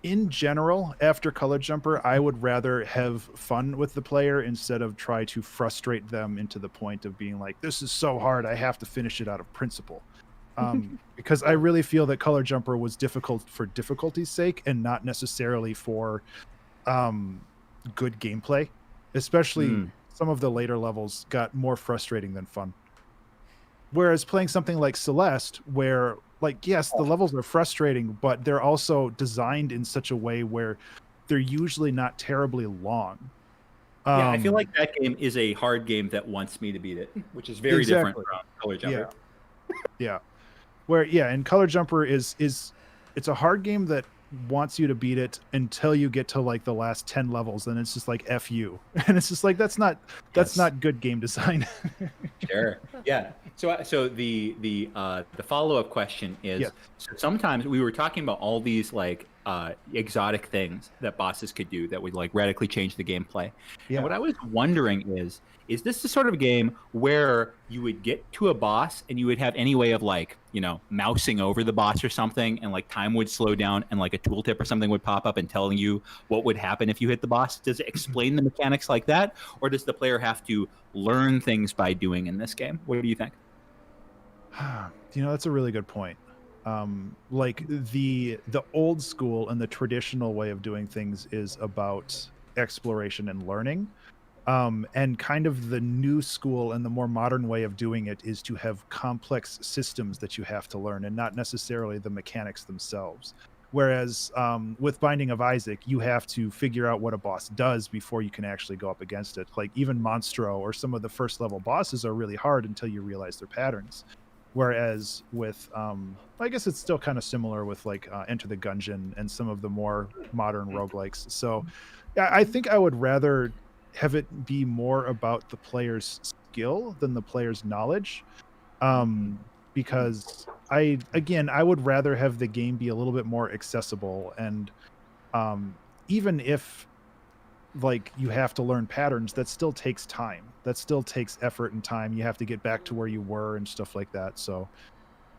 S6: In general, after Color Jumper, I would rather have fun with the player instead of try to frustrate them into the point of being like, this is so hard, I have to finish it out of principle. Because I really feel that Color Jumper was difficult for difficulty's sake and not necessarily for good gameplay. Especially some of the later levels got more frustrating than fun. Whereas playing something like Celeste, where like, yes, the levels are frustrating, but they're also designed in such a way where they're usually not terribly long.
S3: Yeah, I feel like that game is a hard game that wants me to beat it, which is very different from Color Jumper.
S6: Yeah. Where and Color Jumper is it's a hard game that wants you to beat it until you get to like the last 10 levels, and it's just like F you. And it's just like that's not good game design.
S3: Sure. Yeah. So the follow-up question is, so sometimes we were talking about all these like exotic things that bosses could do that would like radically change the gameplay. Yeah. And what I was wondering is this the sort of game where you would get to a boss and you would have any way of like, you know, mousing over the boss or something, and like time would slow down and like a tooltip or something would pop up and telling you what would happen if you hit the boss? Does it explain the mechanics like that, or does the player have to learn things by doing in this game? What do you think?
S6: You know, that's a really good point. Like the old school and the traditional way of doing things is about exploration and learning. And kind of the new school and the more modern way of doing it is to have complex systems that you have to learn and not necessarily the mechanics themselves. Whereas with Binding of Isaac, you have to figure out what a boss does before you can actually go up against it. Like even Monstro or some of the first level bosses are really hard until you realize their patterns. Whereas with, I guess it's still kind of similar with like Enter the Gungeon and some of the more modern roguelikes. So I think I would rather have it be more about the player's skill than the player's knowledge. Because I would rather have the game be a little bit more accessible, and even if like you have to learn patterns, that still takes time. That still takes effort and time. You have to get back to where you were and stuff like that. So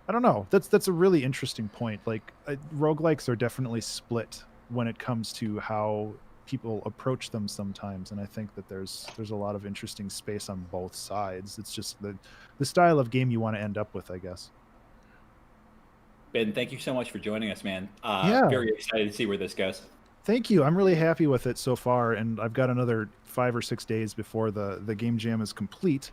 S6: I don't know. That's a really interesting point. Like roguelikes are definitely split when it comes to how people approach them sometimes, and I think that there's a lot of interesting space on both sides. It's just the style of game you want to end up with, I guess.
S3: Ben, thank you so much for joining us, man.
S6: Yeah.
S3: Very excited to see where this goes.
S6: Thank you. I'm really happy with it so far, and I've got another 5 or 6 days before the game jam is complete.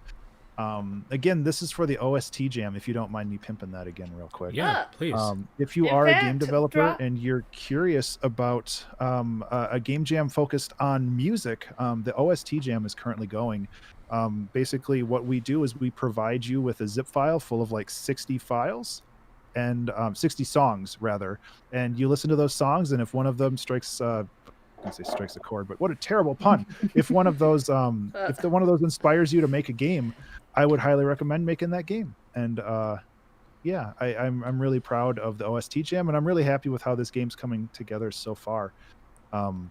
S6: Again, this is for the OST Jam, if you don't mind me pimping that again real quick.
S1: Yeah, please.
S6: If you
S2: In
S6: are a
S2: fact,
S6: game developer
S2: drop-
S6: and you're curious about a game jam focused on music, the OST Jam is currently going. Basically, what we do is we provide you with a zip file full of like 60 files and 60 songs rather, and you listen to those songs, and if one of them strikes I don't say strikes a chord, but what a terrible pun. If one of those one of those inspires you to make a game, I would highly recommend making that game. And yeah, I'm really proud of the OST Jam, and I'm really happy with how this game's coming together so far. And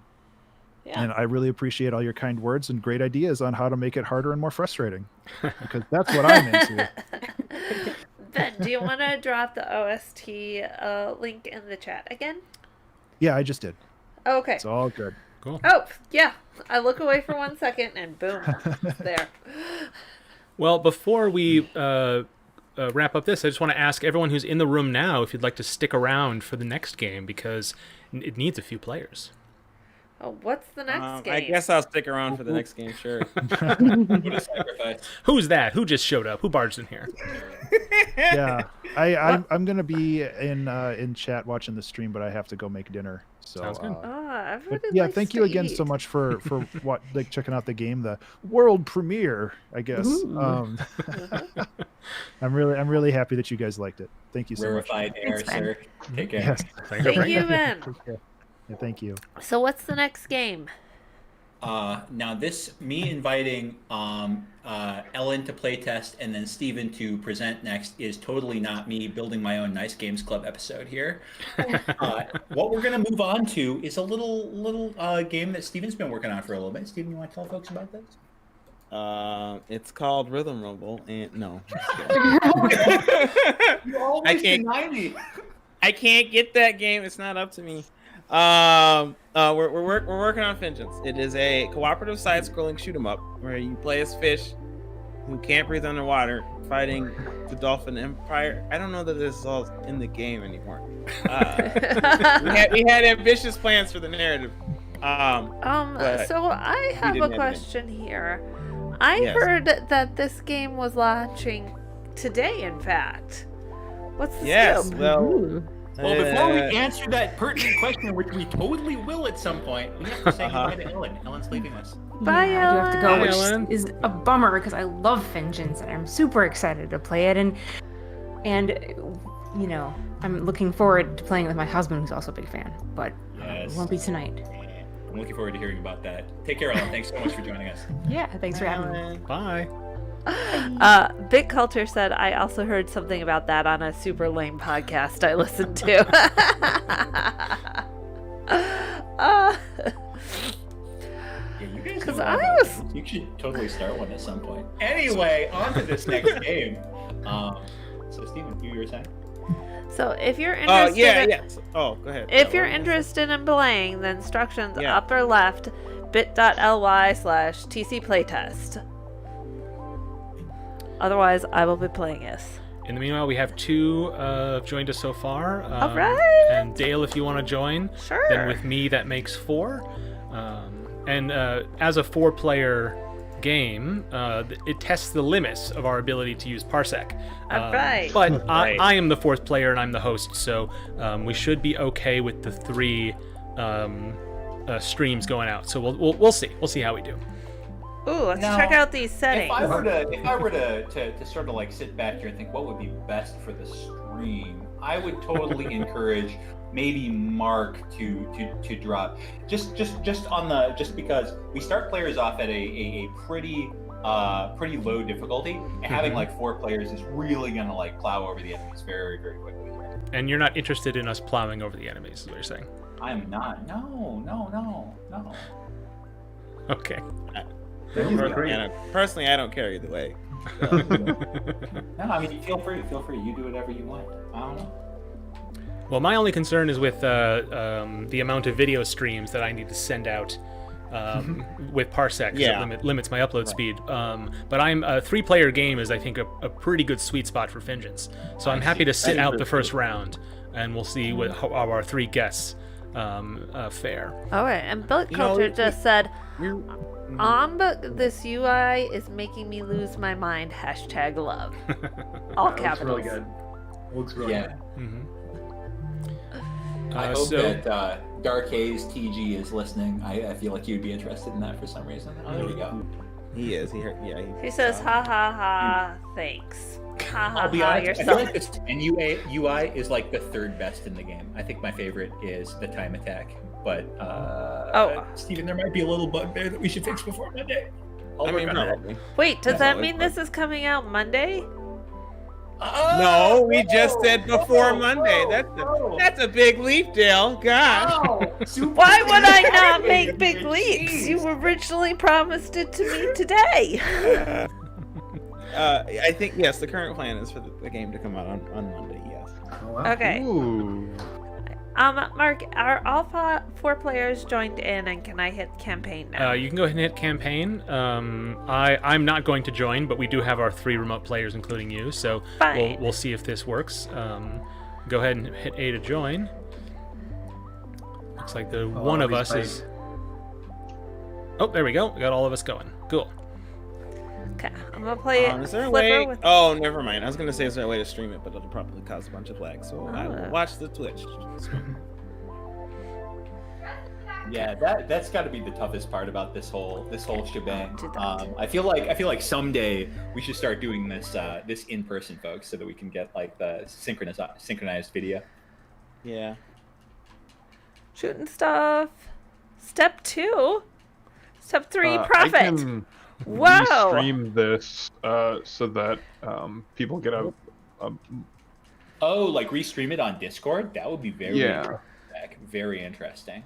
S6: I really appreciate all your kind words and great ideas on how to make it harder and more frustrating, because that's what I'm into.
S2: Ben, do you want to drop the OST link in the chat again?
S6: Yeah, I just did.
S2: Okay.
S6: It's all good.
S1: Cool.
S2: Oh, yeah. I look away for 1 second and boom, it's there.
S1: Well, before we wrap up this, I just want to ask everyone who's in the room now if you'd like to stick around for the next game, because it needs a few players.
S2: Oh, what's the next game?
S8: I guess I'll stick around for the next game, sure.
S3: What a sacrifice.
S1: Who's that? Who just showed up? Who barged in here?
S6: Yeah, I'm gonna be in chat watching the stream, but I have to go make dinner. So
S1: Sounds good.
S2: Everybody
S6: yeah,
S2: likes
S6: thank
S2: to
S6: you again
S2: eat.
S6: so much for what checking out the game, the world premiere, I guess. I'm really happy that you guys liked it. Thank you so
S3: Rarefied air,
S7: Thanks, Ben.
S3: sir. Take care.
S6: much. Yes.
S2: Thank you, Ben.
S6: Yeah, thank you.
S2: So what's the next game?
S3: Now me inviting Ellen to playtest and then Steven to present next is totally not me building my own Nice Games Club episode here. What we're gonna move on to is a little game that Steven's been working on for a little bit. Steven, you want to tell folks about this?
S8: It's called Rhythm Rumble, and no.
S3: You always
S8: can't-
S3: deny me.
S8: I can't get that game. It's not up to me. We're working on Fingeance. It is a cooperative side-scrolling shoot 'em up where you play as fish who can't breathe underwater, fighting the dolphin empire. I don't know that this is all in the game anymore. We had ambitious plans for the narrative. But
S2: So I have
S8: didn't
S2: a
S8: have it.
S2: question here. I
S8: Yes.
S2: heard that this game was launching today, in fact. What's the
S8: Yes,
S2: scope?
S8: well.
S3: Well, before we answer that pertinent question, which we totally will at some point, we have to say goodbye to Ellen. Ellen's leaving us.
S2: Bye,
S7: I do have to go,
S1: Ellen.
S7: which
S1: Bye, Ellen.
S7: is a bummer because I love Fingeance and I'm super excited to play it. And you know, I'm looking forward to playing it with my husband, who's also a big fan. But
S3: Yes.
S7: it won't be tonight.
S3: I'm looking forward to hearing about that. Take care, Ellen. Thanks so much for joining us.
S7: Yeah, thanks for having me.
S1: Bye.
S2: Big Culture said, I also heard something about that on a super lame podcast I listened to.
S3: Yeah, you guys
S2: 'Cause
S3: know
S2: I
S3: about
S2: was-
S3: games. You should totally start one at some point. Anyway, on to this next game. So, Steven, you were saying?
S2: So if you're
S8: Oh,
S2: interested,
S8: yeah. Oh, go ahead.
S2: if
S8: Yeah,
S2: you're
S8: what was I
S2: interested in playing, the instructions
S8: Yeah.
S2: upper left, bit.ly/TC Playtest. Otherwise, I will be playing this.
S1: In the meanwhile, we have two joined us so far.
S2: All right.
S1: And Dale, if you want to join,
S2: Sure.
S1: then with me that makes 4. And as a 4-player game, it tests the limits of our ability to use Parsec.
S2: All right.
S1: But
S8: Right.
S1: I am the 4th player and I'm the host, so we should be okay with the 3 streams going out. So we'll see. We'll see how we do.
S2: Ooh, let's
S3: Now,
S2: check out these settings.
S3: If I were to sort of like sit back here and think what would be best for the stream, I would totally encourage maybe Mark to drop just because we start players off at a pretty low difficulty, and having like 4 players is really gonna like plow over the enemies very, very quickly.
S1: And you're not interested in us plowing over the enemies, is what you're saying.
S3: I'm not. No.
S1: Okay.
S8: Personally, I don't care either way.
S3: No, I mean, feel free. You do whatever you want. I don't know.
S1: Well, my only concern is with the amount of video streams that I need to send out with Parsec, 'cause
S8: Yeah.
S1: it limits my upload speed. But I'm a 3-player game is, I think, a pretty good sweet spot for Fingeance. So I'm happy to sit out the first round, and we'll see how our 3 guests fair.
S2: All right, and Built
S8: You know,
S2: Culture just said,
S8: We're,
S2: this UI is making me lose my mind. #love. All
S9: That looks
S2: capitals.
S9: really good. It looks really
S3: Yeah.
S9: good.
S1: Mm-hmm.
S3: I hope that Dark Haze TG is listening. I feel like you'd be interested in that for some reason. Oh, there we go.
S8: he is.
S2: He says, ha ha ha, thanks. Ha ha
S3: I'll be
S2: ha,
S3: honest,
S2: you're
S3: I feel like this UI is like the third best in the game. I think my favorite is the time attack. But, Steven, there might be a little bug there that we should fix before Monday.
S8: I mean, probably.
S2: Wait, does
S8: That's
S2: that
S8: always
S2: mean this is coming out Monday?
S8: No, we just said before Monday. That's a big leap, Dale. God.
S2: Why would I not make big leaps? You originally promised it to me today.
S8: I think, yes, the current plan is for the game to come out on Monday, yes.
S9: Oh, wow.
S2: Okay.
S4: Ooh.
S2: Mark, are all four players joined in, and can I hit campaign now?
S1: You can go ahead and hit campaign. I'm not going to join, but we do have our 3 remote players, including you. So
S2: Fine.
S1: we'll see if this works. Go ahead and hit A to join. Looks like the one of us is. Oh, there we go. We got all of us going. Cool.
S2: Okay, I'm gonna play it.
S8: Is there a
S2: Flipper
S8: way?
S2: with.
S8: Oh, never mind. I was gonna say, is there a way to stream it, but it'll probably cause a bunch of lag. So I will watch the Twitch.
S3: Yeah, that's got to be the toughest part about this whole shebang.
S2: Do that.
S3: I feel like someday we should start doing this in person, folks, so that we can get like the synchronized video.
S8: Yeah.
S2: Shooting stuff. Step 2. Step 3,
S4: I
S2: profit.
S4: can
S2: Whoa.
S4: stream this so that people get a
S3: Oh, like restream it on Discord? That would be very
S4: Yeah.
S3: very interesting.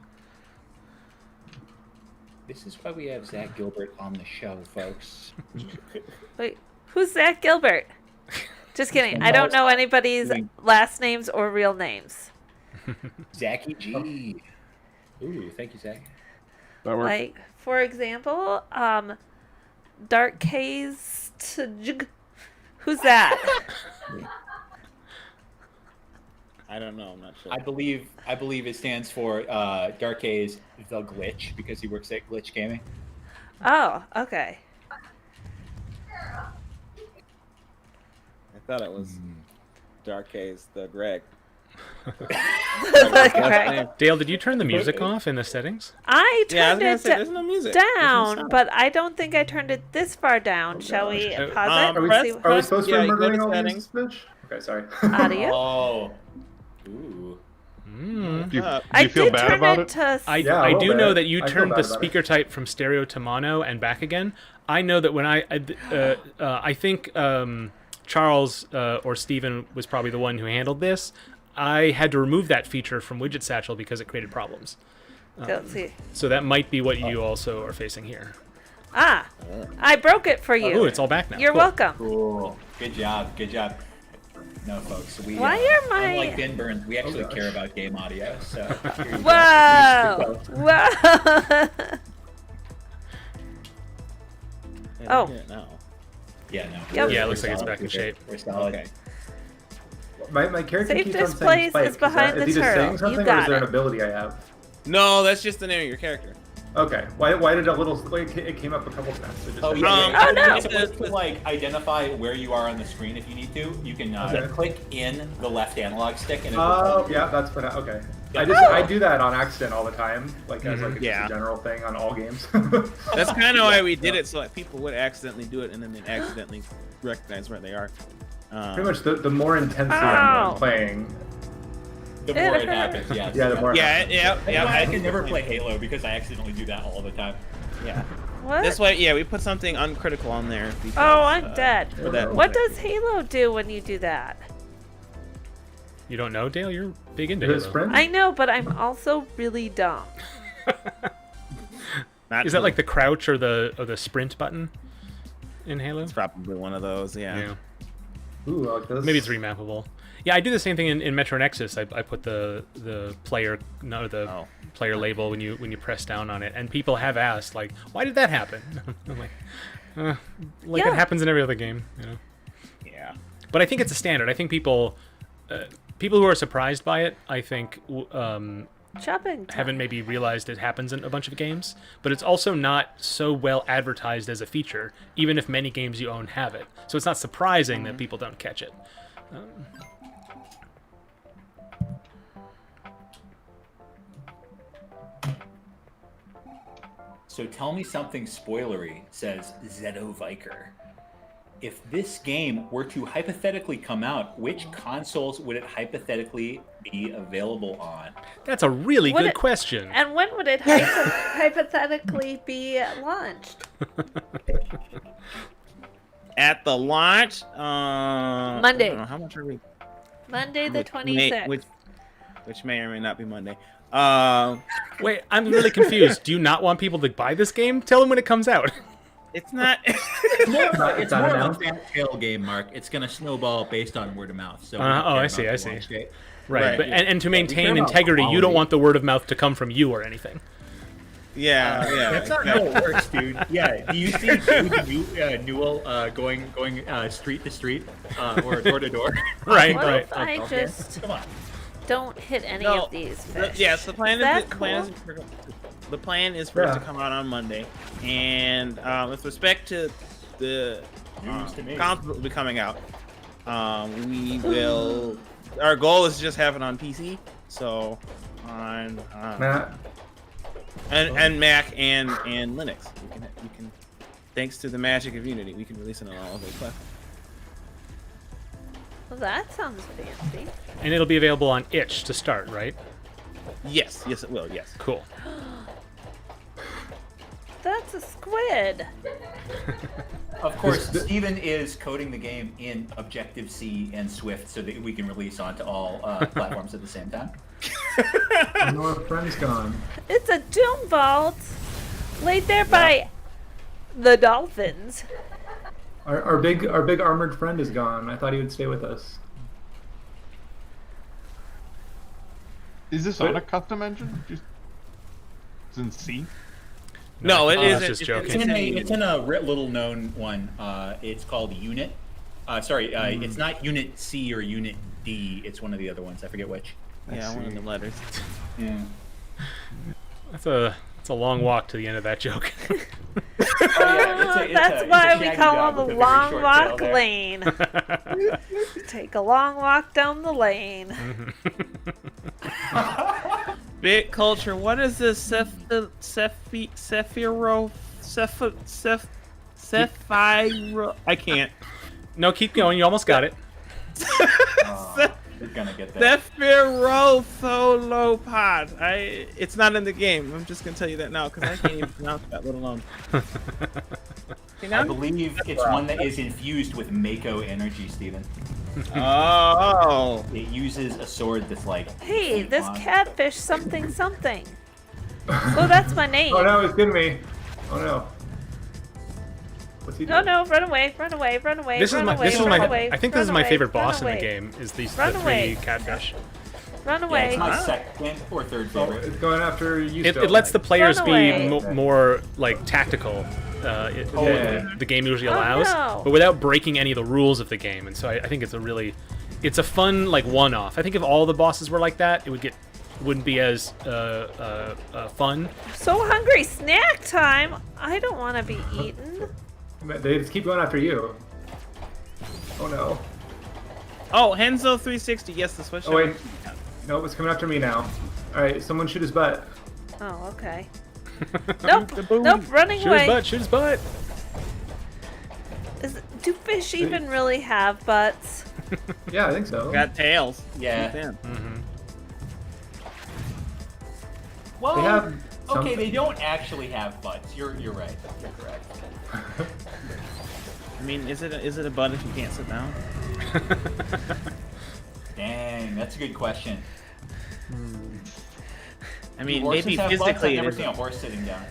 S3: This is why we have Zach Gilbert on the show, folks.
S2: Wait, who's Zach Gilbert? Just kidding. I don't know anybody's last names or real names.
S3: Zachy G. Ooh, thank you, Zach.
S4: that work.
S2: Like, for example, Dark Haze. Who's that?
S8: I don't know. I'm not sure.
S3: I believe it stands for Dark Haze the Glitch because he works at Glitch Gaming.
S2: Oh, okay.
S8: I thought it was Dark Haze, the Greg.
S2: Correct.
S1: Dale, did you turn the music off in the settings?
S2: I
S8: Yeah, I was
S2: turned
S8: gonna
S2: it
S8: say, there's no music. There's no
S2: down,
S8: sound.
S2: but I don't think I turned it this far down. Shall we pause it?
S9: Are we,
S8: Press-
S2: See
S9: are we supposed to
S8: Yeah,
S9: be
S8: you go to
S9: murdering all
S8: settings.
S9: these fish? Okay, sorry.
S2: Audio?
S3: Oh. Ooh.
S1: Mm.
S4: Do you,
S8: Uh,
S4: do
S2: I
S4: you feel
S2: did
S4: bad
S2: turn
S4: about
S2: it
S4: it?
S2: to.
S1: I
S9: Yeah, a
S1: I
S9: little
S1: do know
S9: bit.
S1: that you
S9: I feel
S1: turned
S9: bad
S1: the
S9: about it.
S1: speaker type from stereo to mono and back again. I know that when I think Charles or Steven was probably the one who handled this. I had to remove that feature from Widget Satchel because it created problems.
S2: Let's see.
S1: So that might be what you also are facing here.
S2: Ah, I broke it for you.
S1: Oh, it's all back now.
S2: You're
S1: Cool.
S2: welcome.
S3: Cool. Good job. Good job. No, folks. We
S2: Why are my-
S3: unlike Ben Burns, we actually
S9: gosh.
S3: care about game audio. So. here you go.
S2: Whoa! Whoa! Oh.
S8: Yeah, no.
S3: Yeah. No.
S2: Yep.
S1: Yeah, it looks like it's back in shape.
S3: We're solid.
S8: Okay.
S9: My character
S2: Safe
S9: keeps on
S2: displays
S9: saying Spike.
S2: is behind
S9: is
S2: the
S9: he just
S2: turtle.
S9: saying
S2: You
S9: something, or
S2: got
S9: is there an
S2: it.
S9: ability I have?
S8: No, that's just the name of your character.
S9: Okay. Why did a little? Like, it came up a couple times. So just
S3: Oh
S9: said-
S3: yeah.
S2: Oh, no.
S3: It's supposed to like identify where you are on the screen if you need to. You can
S9: Okay.
S3: click in the left analog stick and. It will
S9: Oh,
S3: tell you.
S9: yeah, that's been okay.
S3: Yeah.
S9: I do that on accident all the time, like as like
S8: Yeah.
S9: a general thing on all games.
S8: That's kind of why we did it, so that people would accidentally do it and then they'd accidentally recognize where they are.
S9: Pretty much the more intensely
S2: Ow.
S9: I'm playing,
S3: The more it happens, yes.
S9: yeah, the more.
S8: Yeah, yeah,
S3: That's
S8: yeah.
S3: why I can never play Halo because I accidentally do that all the time.
S8: Yeah.
S2: What?
S8: That's why, yeah, we put something uncritical on there. Because,
S2: Oh, I'm dead.
S8: for that
S2: What does Halo do when you do that?
S1: You don't know, Dale? You're big into
S9: Is it
S1: Halo.
S9: sprint?
S2: I know, but I'm also really dumb.
S8: Not
S1: Is that like the crouch or the sprint button in Halo?
S8: It's probably one of those, yeah.
S1: Yeah.
S9: Ooh, I like this.
S1: Maybe it's remappable. Yeah, I do the same thing in Metro Nexus. I put the player
S8: Oh.
S1: player label when you press down on it, and people have asked like, why did that happen? I'm like,
S2: Yeah.
S1: it happens in every other game, you know.
S8: Yeah.
S1: But I think it's a standard. I think people who are surprised by it, I think
S2: Shopping.
S1: haven't maybe realized it happens in a bunch of games, but it's also not so well advertised as a feature, even if many games you own have it. So it's not surprising that people don't catch it.
S3: So tell me something spoilery, says Zeto Viker. If this game were to hypothetically come out, which consoles would it hypothetically be available on?
S1: That's a really
S2: Would
S1: good
S2: it-
S1: question.
S2: And when would it hypothetically be launched?
S8: At the launch,
S2: Monday.
S8: I don't know, how much are we?
S2: Monday the
S8: Which
S2: 26th.
S8: which may or may not be Monday.
S1: Wait, I'm really confused. Do you not want people to buy this game? Tell them when it comes out.
S8: It's not.
S3: It's more of
S9: It's not
S3: a
S9: announced.
S3: fan tail game, Mark. It's going to snowball based on word of mouth. So we
S1: Oh,
S3: don't care
S1: I
S3: about
S1: see,
S3: the
S1: I see.
S3: launch date.
S1: Right, but,
S3: yeah.
S1: and to
S3: care
S1: maintain
S3: about
S1: integrity, you don't
S3: quality.
S1: want the word of mouth to come from you or anything.
S8: Yeah.
S3: That's not how it works, dude. Yeah, do you see Newell going street to street or door to door?
S1: Right,
S2: What
S1: right.
S2: if I just
S3: Come on.
S2: don't hit any
S8: No,
S2: of these fish?
S8: Yes, the plan
S2: Is that
S8: the plan is for it to
S9: Yeah.
S8: come out on Monday, and with respect to the
S3: News to me.
S8: console that will be coming out, we will. Our goal is to just have it on PC, so on
S9: Matt,
S8: and Mac and Linux. We can, thanks to the magic of Unity, we can release it on all of those platforms.
S2: Well, that sounds fancy.
S1: And it'll be available on itch to start, right?
S8: Yes, it will. Yes.
S1: Cool.
S2: That's a squid.
S3: Of course, Steven is coding the game in Objective-C and Swift so that we can release onto all platforms at the same time.
S9: I know our friend's gone.
S2: It's a doom vault laid there by the dolphins.
S9: Our big armored friend is gone. I thought he would stay with us.
S4: Is this on a custom engine? Just it's in C.
S8: No, it
S1: I was
S8: isn't.
S1: just joking.
S3: It's in a little known one. It's called Unit. It's not Unit C or Unit D. It's one of the other ones. I forget which.
S8: Yeah, one of the letters.
S3: Yeah.
S1: That's a long walk to the end of that joke.
S2: That's why we call them the long walk lane. Take a long walk down the lane.
S8: Bit culture. What is this? Sapphire? I can't.
S1: No, keep going. You almost got it.
S3: You're gonna get that.
S8: Sephirotholophod. It's not in the game. I'm just gonna tell you that now because I can't even pronounce that, let alone.
S3: I believe it's one that is infused with Mako energy, Steven.
S8: Oh.
S3: It uses a sword that's like.
S2: Hey, this
S3: on.
S2: catfish something something. Oh, that's my name.
S9: Oh no, he's getting me. Oh no. What's he
S2: No,
S9: doing?
S2: no, run away, run away, run away,
S1: This is
S2: run
S1: my.
S2: away,
S1: This is
S2: run
S1: my.
S2: away,
S1: I think
S2: run
S1: this is my
S2: away,
S1: favorite
S2: run
S1: boss in the
S2: away,
S1: game. Is the
S2: Run
S1: three
S2: away.
S1: catfish.
S2: Run
S3: Yeah,
S2: away.
S3: it's my second or third
S9: Oh,
S3: favorite.
S9: it's going after you.
S1: It
S9: still.
S1: lets the players
S2: Run
S1: be
S2: away.
S1: more like tactical.
S9: Yeah.
S1: The game usually
S2: Oh,
S1: allows,
S2: no.
S1: but without breaking any of the rules of the game. And so I think it's a fun like one-off. I think if all the bosses were like that, wouldn't be as fun.
S2: So hungry, snack time. I don't want to be eaten.
S9: They just keep going after you. Oh no.
S8: Oh, Henzo 360. Yes, the switch.
S9: Oh wait. Nope, it's coming after me now. All right, someone shoot his butt.
S2: Oh, okay. Nope, nope, running
S1: Shoot
S2: away.
S1: his butt! Shoot his butt!
S2: Do fish even really have butts?
S9: Yeah, I think so.
S8: Got tails.
S3: Yeah.
S8: Damn.
S3: Well,
S9: They have
S3: okay,
S9: something.
S3: they don't actually have butts. You're right. You're correct.
S8: I mean, is it a butt if you can't sit down?
S3: Dang, that's a good question.
S8: I mean,
S3: Do horses
S8: maybe
S3: have butts?
S8: physically
S3: I've
S8: it
S3: never
S8: is.
S3: seen a horse sitting down.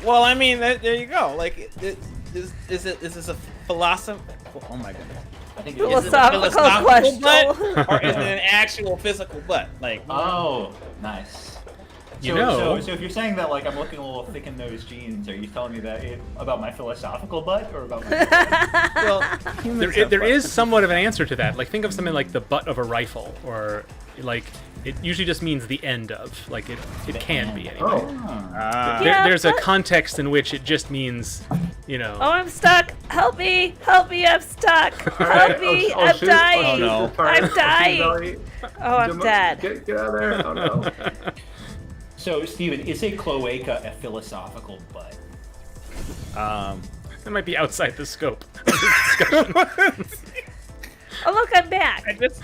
S8: Well, I mean, there you go. Like, is this a philosophy? Oh my goodness.
S3: I think
S2: Philosophical
S8: philosophical
S2: question.
S8: butt, or is it an actual physical butt? Like,
S3: Oh, nice.
S1: You know.
S3: So if you're saying that, like, I'm looking a little thick in those jeans, are you telling me that about my philosophical butt or about my?
S8: well, humans have
S1: There
S8: butts.
S1: is somewhat of an answer to that. Like, think of something like the butt of a rifle, or like It usually just means the end of. Like, it can be anyway.
S9: Oh.
S1: There's a context in which it just means, you know.
S2: Oh, I'm stuck. Help me. Help me. I'm stuck. Help
S9: Alright,
S2: me.
S9: I'll
S2: I'm
S9: shoot-
S2: dying.
S9: I'll shoot
S5: no.
S9: the fire.
S2: I'm
S9: I'll shoot
S2: dying.
S9: Belly.
S2: Oh, I'm dead.
S9: Get out of there. Oh, no.
S3: So, Steven, is a cloaca a philosophical butt?
S1: That might be outside the scope of this discussion.
S2: Oh, look, I'm back.
S8: I just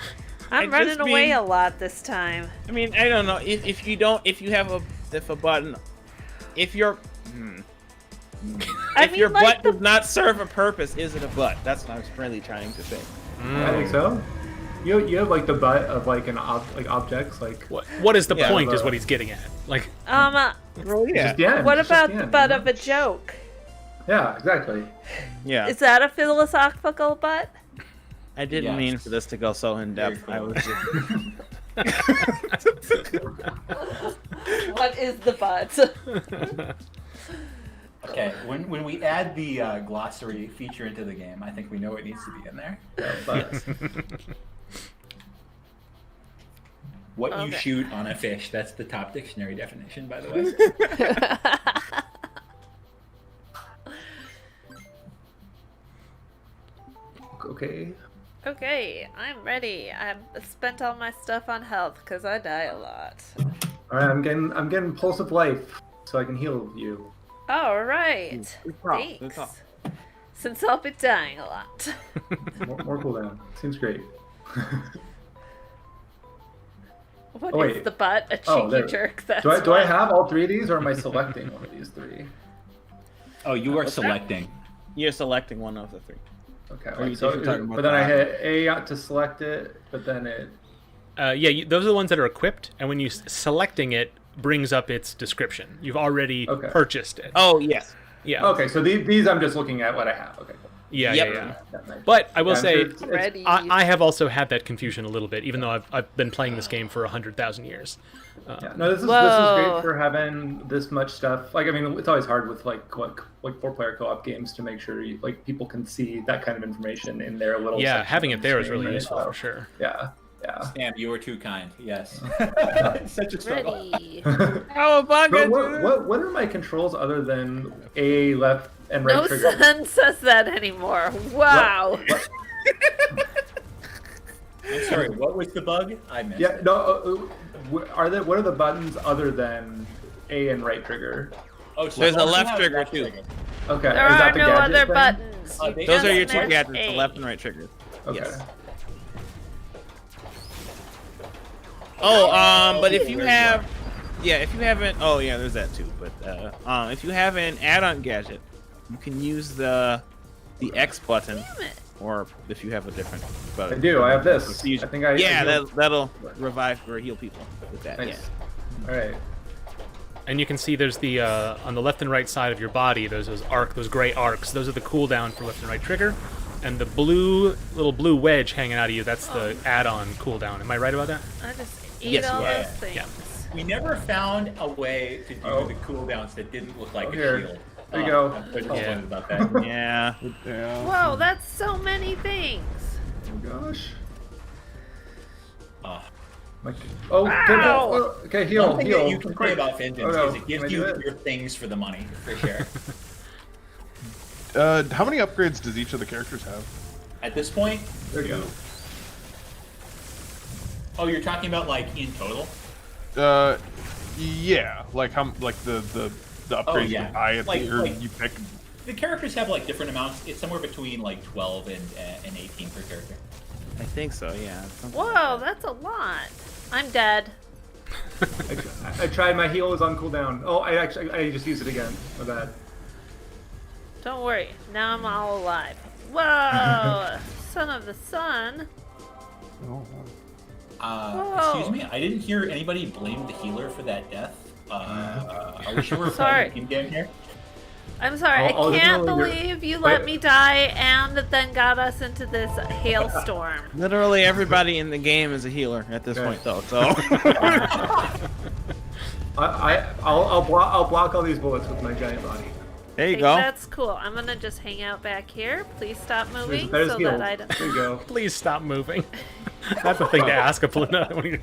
S2: I'm
S8: I
S2: running
S8: just
S2: away
S8: mean-
S2: a lot this time.
S8: I mean, I don't know if a button, if your
S2: I
S8: if
S2: mean,
S8: your
S2: like
S8: butt does not serve a purpose, is it a butt? That's what I was really trying to say.
S9: I think so. You have like the butt of like objects like.
S1: What is the
S8: Yeah,
S1: point? Is what he's getting at. Like,
S8: Well, yeah,
S9: Just the end,
S2: what
S9: just
S2: about
S9: the
S2: the
S9: end,
S2: butt
S9: you know?
S2: of a joke?
S9: Yeah, exactly.
S8: yeah.
S2: Is that a philosophical butt?
S8: I didn't
S3: Yes.
S8: mean for this to go so in depth.
S3: Very
S8: I
S3: cool.
S8: was just...
S2: What is the butt?
S3: Okay, when we add the glossary feature into the game, I think we know what needs to be in there.
S9: But
S3: What you
S2: Okay.
S3: shoot on a fish, that's the top dictionary definition, by the way.
S9: okay.
S2: Okay, I'm ready. I've spent all my stuff on health because I die a lot.
S9: All right, I'm getting pulse of life, so I can heal you.
S2: All right.
S8: Good call, good
S2: Thanks.
S8: call.
S2: Since I'll be dying a lot.
S9: More cooldown. Seems great.
S2: What
S9: Oh,
S2: is
S9: wait.
S2: the butt? A cheeky
S9: Oh, there.
S2: jerk. That's
S9: Do I
S2: what-
S9: have all 3 of these, or am I selecting one of these 3?
S3: Oh, you are
S8: What's that?
S3: selecting.
S8: You're selecting one of the 3.
S9: Okay.
S8: Are you
S9: So,
S8: talking about
S9: but then I
S8: that?
S9: hit A out to select it, but then it.
S1: those are the ones that are equipped, and when you selecting it brings up its description. You've already
S9: Okay.
S1: purchased it.
S8: Oh yes.
S1: Yeah.
S9: Okay, so these I'm just looking at what I have. Okay. Cool.
S1: Yeah,
S8: Yep.
S1: yeah.
S9: Yeah, nice.
S1: But I will
S9: Yeah, I'm
S1: say,
S9: sure it's-
S2: Ready.
S1: I have also had that confusion a little bit, even though I've been playing this game for 100,000 years.
S9: Yeah, no, this is
S2: Whoa.
S9: great for having this much stuff. Like, I mean, it's always hard with like 4-player co-op games to make sure people can see that kind of information in their little.
S1: Yeah,
S9: section
S1: having
S9: of
S1: it
S9: the
S1: there is
S9: screen,
S1: really
S9: right?
S1: useful
S9: So,
S1: for sure.
S9: Yeah, yeah.
S3: Sam, you were too kind. Yes. Such a struggle.
S2: Ready.
S8: Oh, bug
S9: But
S8: it.
S9: what are my controls other than A, left, and right
S2: No
S9: trigger?
S2: sun says that anymore. Wow.
S3: I'm sorry, what was the bug? I missed
S9: Yeah,
S3: it.
S9: no. What are the buttons other than A and right trigger?
S3: Oh, so
S8: There's
S3: you
S8: a
S3: also
S8: left
S3: have
S8: trigger,
S3: left
S8: too.
S3: trigger.
S9: Okay,
S2: There
S9: is that
S2: are
S9: the
S2: no
S9: gadget
S2: other
S9: thing?
S2: buttons. You
S3: Those
S8: Those are
S2: just
S8: your two
S2: meant
S8: gadgets,
S2: A.
S8: the left and right triggers.
S9: Okay.
S8: Yes. Oh, but if you have, yeah, if you haven't, oh yeah, there's that too. But if you have an add-on gadget, you can use the X button,
S2: Damn it.
S8: or if you have a different
S9: I
S8: button.
S9: do. I have this.
S8: Use-
S9: I think I.
S8: yeah,
S9: I healed-
S8: that'll revive or heal people with that.
S9: Nice.
S8: Yeah.
S9: All right.
S1: And you can see there's the on the left and right side of your body. There's those gray arcs. Those are the cooldown for left and right trigger, and the little blue wedge hanging out of you. That's the add-on cooldown. Am I right about that?
S2: I just eat
S8: Yes,
S2: all
S8: you
S3: are.
S2: those things.
S1: Yeah.
S3: We never found a way to do
S9: Oh.
S3: the cooldowns that didn't look like
S9: Oh,
S3: a
S9: here.
S3: shield.
S9: There you go.
S3: I'm so
S1: Yeah.
S3: disappointed about that.
S8: Yeah.
S5: Yeah.
S2: Whoa, that's so many things.
S9: Oh gosh.
S3: Oh.
S9: My- Oh, careful.
S2: Ow.
S9: Oh, okay, heal,
S3: One thing
S9: heal.
S3: that you can say about Fingeance
S9: Oh, no.
S3: is it gives
S9: Can I do
S3: you
S9: it?
S3: your things for the money, for sure.
S4: How many upgrades does each of the characters have?
S3: At this point,
S9: There you go.
S3: oh, you're talking about like in total?
S4: Yeah, like the upgrades
S3: Oh, yeah.
S4: you buy at
S3: Like-
S4: the, or
S3: like-
S4: you pick.
S3: The characters have like different amounts. It's somewhere between like 12 and 18 per character.
S8: I think so. Yeah. Something like
S2: Whoa,
S8: that.
S2: that's a lot. I'm dead.
S9: I tried. My heal is on cooldown. Oh, I just used it again. My bad.
S2: Don't worry. Now I'm all alive. Whoa! Son of the sun. Whoa.
S3: Excuse me, I didn't hear anybody blame the healer for that death. Are we sure we're
S2: Sorry.
S3: playing a team game here?
S2: I'm sorry.
S9: I'll
S2: I can't
S9: definitely-
S2: believe you let
S9: Wait.
S2: me die and then got us into this hailstorm.
S8: Literally everybody in the game is a healer at this
S9: Okay.
S8: point, though. So.
S9: I'll block all these bullets with my giant body.
S8: There you
S2: Okay,
S8: go.
S2: that's cool. I'm gonna just hang out back here. Please stop moving
S9: There's
S2: so
S9: heal.
S2: that I don't.
S9: There you go.
S1: Please stop moving. That's a thing to ask a Palina.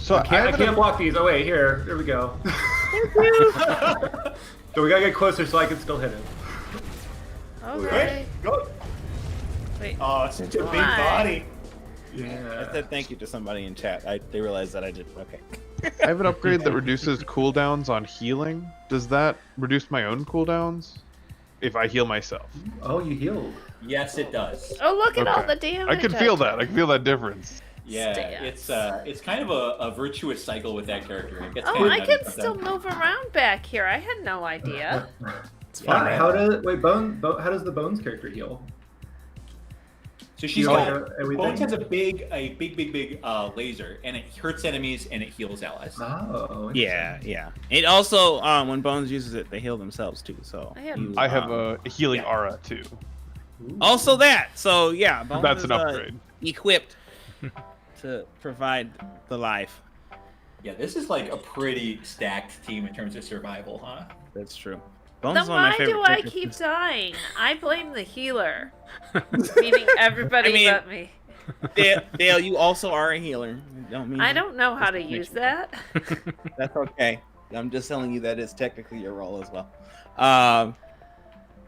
S4: So
S9: I can't block these. Oh wait, here we go. So we gotta get closer so I can still hit him.
S2: Okay.
S3: Go.
S2: Wait.
S3: Oh, such a big
S2: Why?
S3: body.
S8: I said thank you to somebody in chat. They realized that I did. Okay.
S4: I have an upgrade that reduces cooldowns on healing. Does that reduce my own cooldowns if I heal myself?
S9: Oh, you healed.
S3: Yes, it does.
S2: Oh, look at all
S4: Okay.
S2: the damage.
S4: I can feel that. I can feel that difference.
S3: Yeah,
S2: Stats.
S3: it's kind of a virtuous cycle with that character. It gets
S2: Oh,
S3: kinda
S2: I
S3: nutty
S2: can still
S3: sometimes.
S2: move around back here. I had no idea.
S1: It's fun, right?
S9: How does how does the Bones character heal?
S3: So she's
S9: You know,
S3: got
S9: everything?
S3: Bones has a big laser, and it hurts enemies and it heals allies.
S9: Oh.
S8: Yeah. It also, when Bones uses it, they heal themselves too. So
S4: I have a healing aura too.
S8: also that. So yeah, Bones
S4: That's
S8: is,
S4: an upgrade.
S8: Equipped to provide the life.
S3: Yeah, this is like a pretty stacked team in terms of survival, huh?
S8: That's true. Bones
S2: Then
S8: is one of my
S2: why
S8: favorite
S2: do I
S8: characters.
S2: keep dying? I blame the healer. Meaning everybody
S8: I mean-
S2: but me.
S8: Dale, you also are a healer.
S2: I don't know how to use that.
S8: That's okay. I'm just telling you that it's technically your role as well.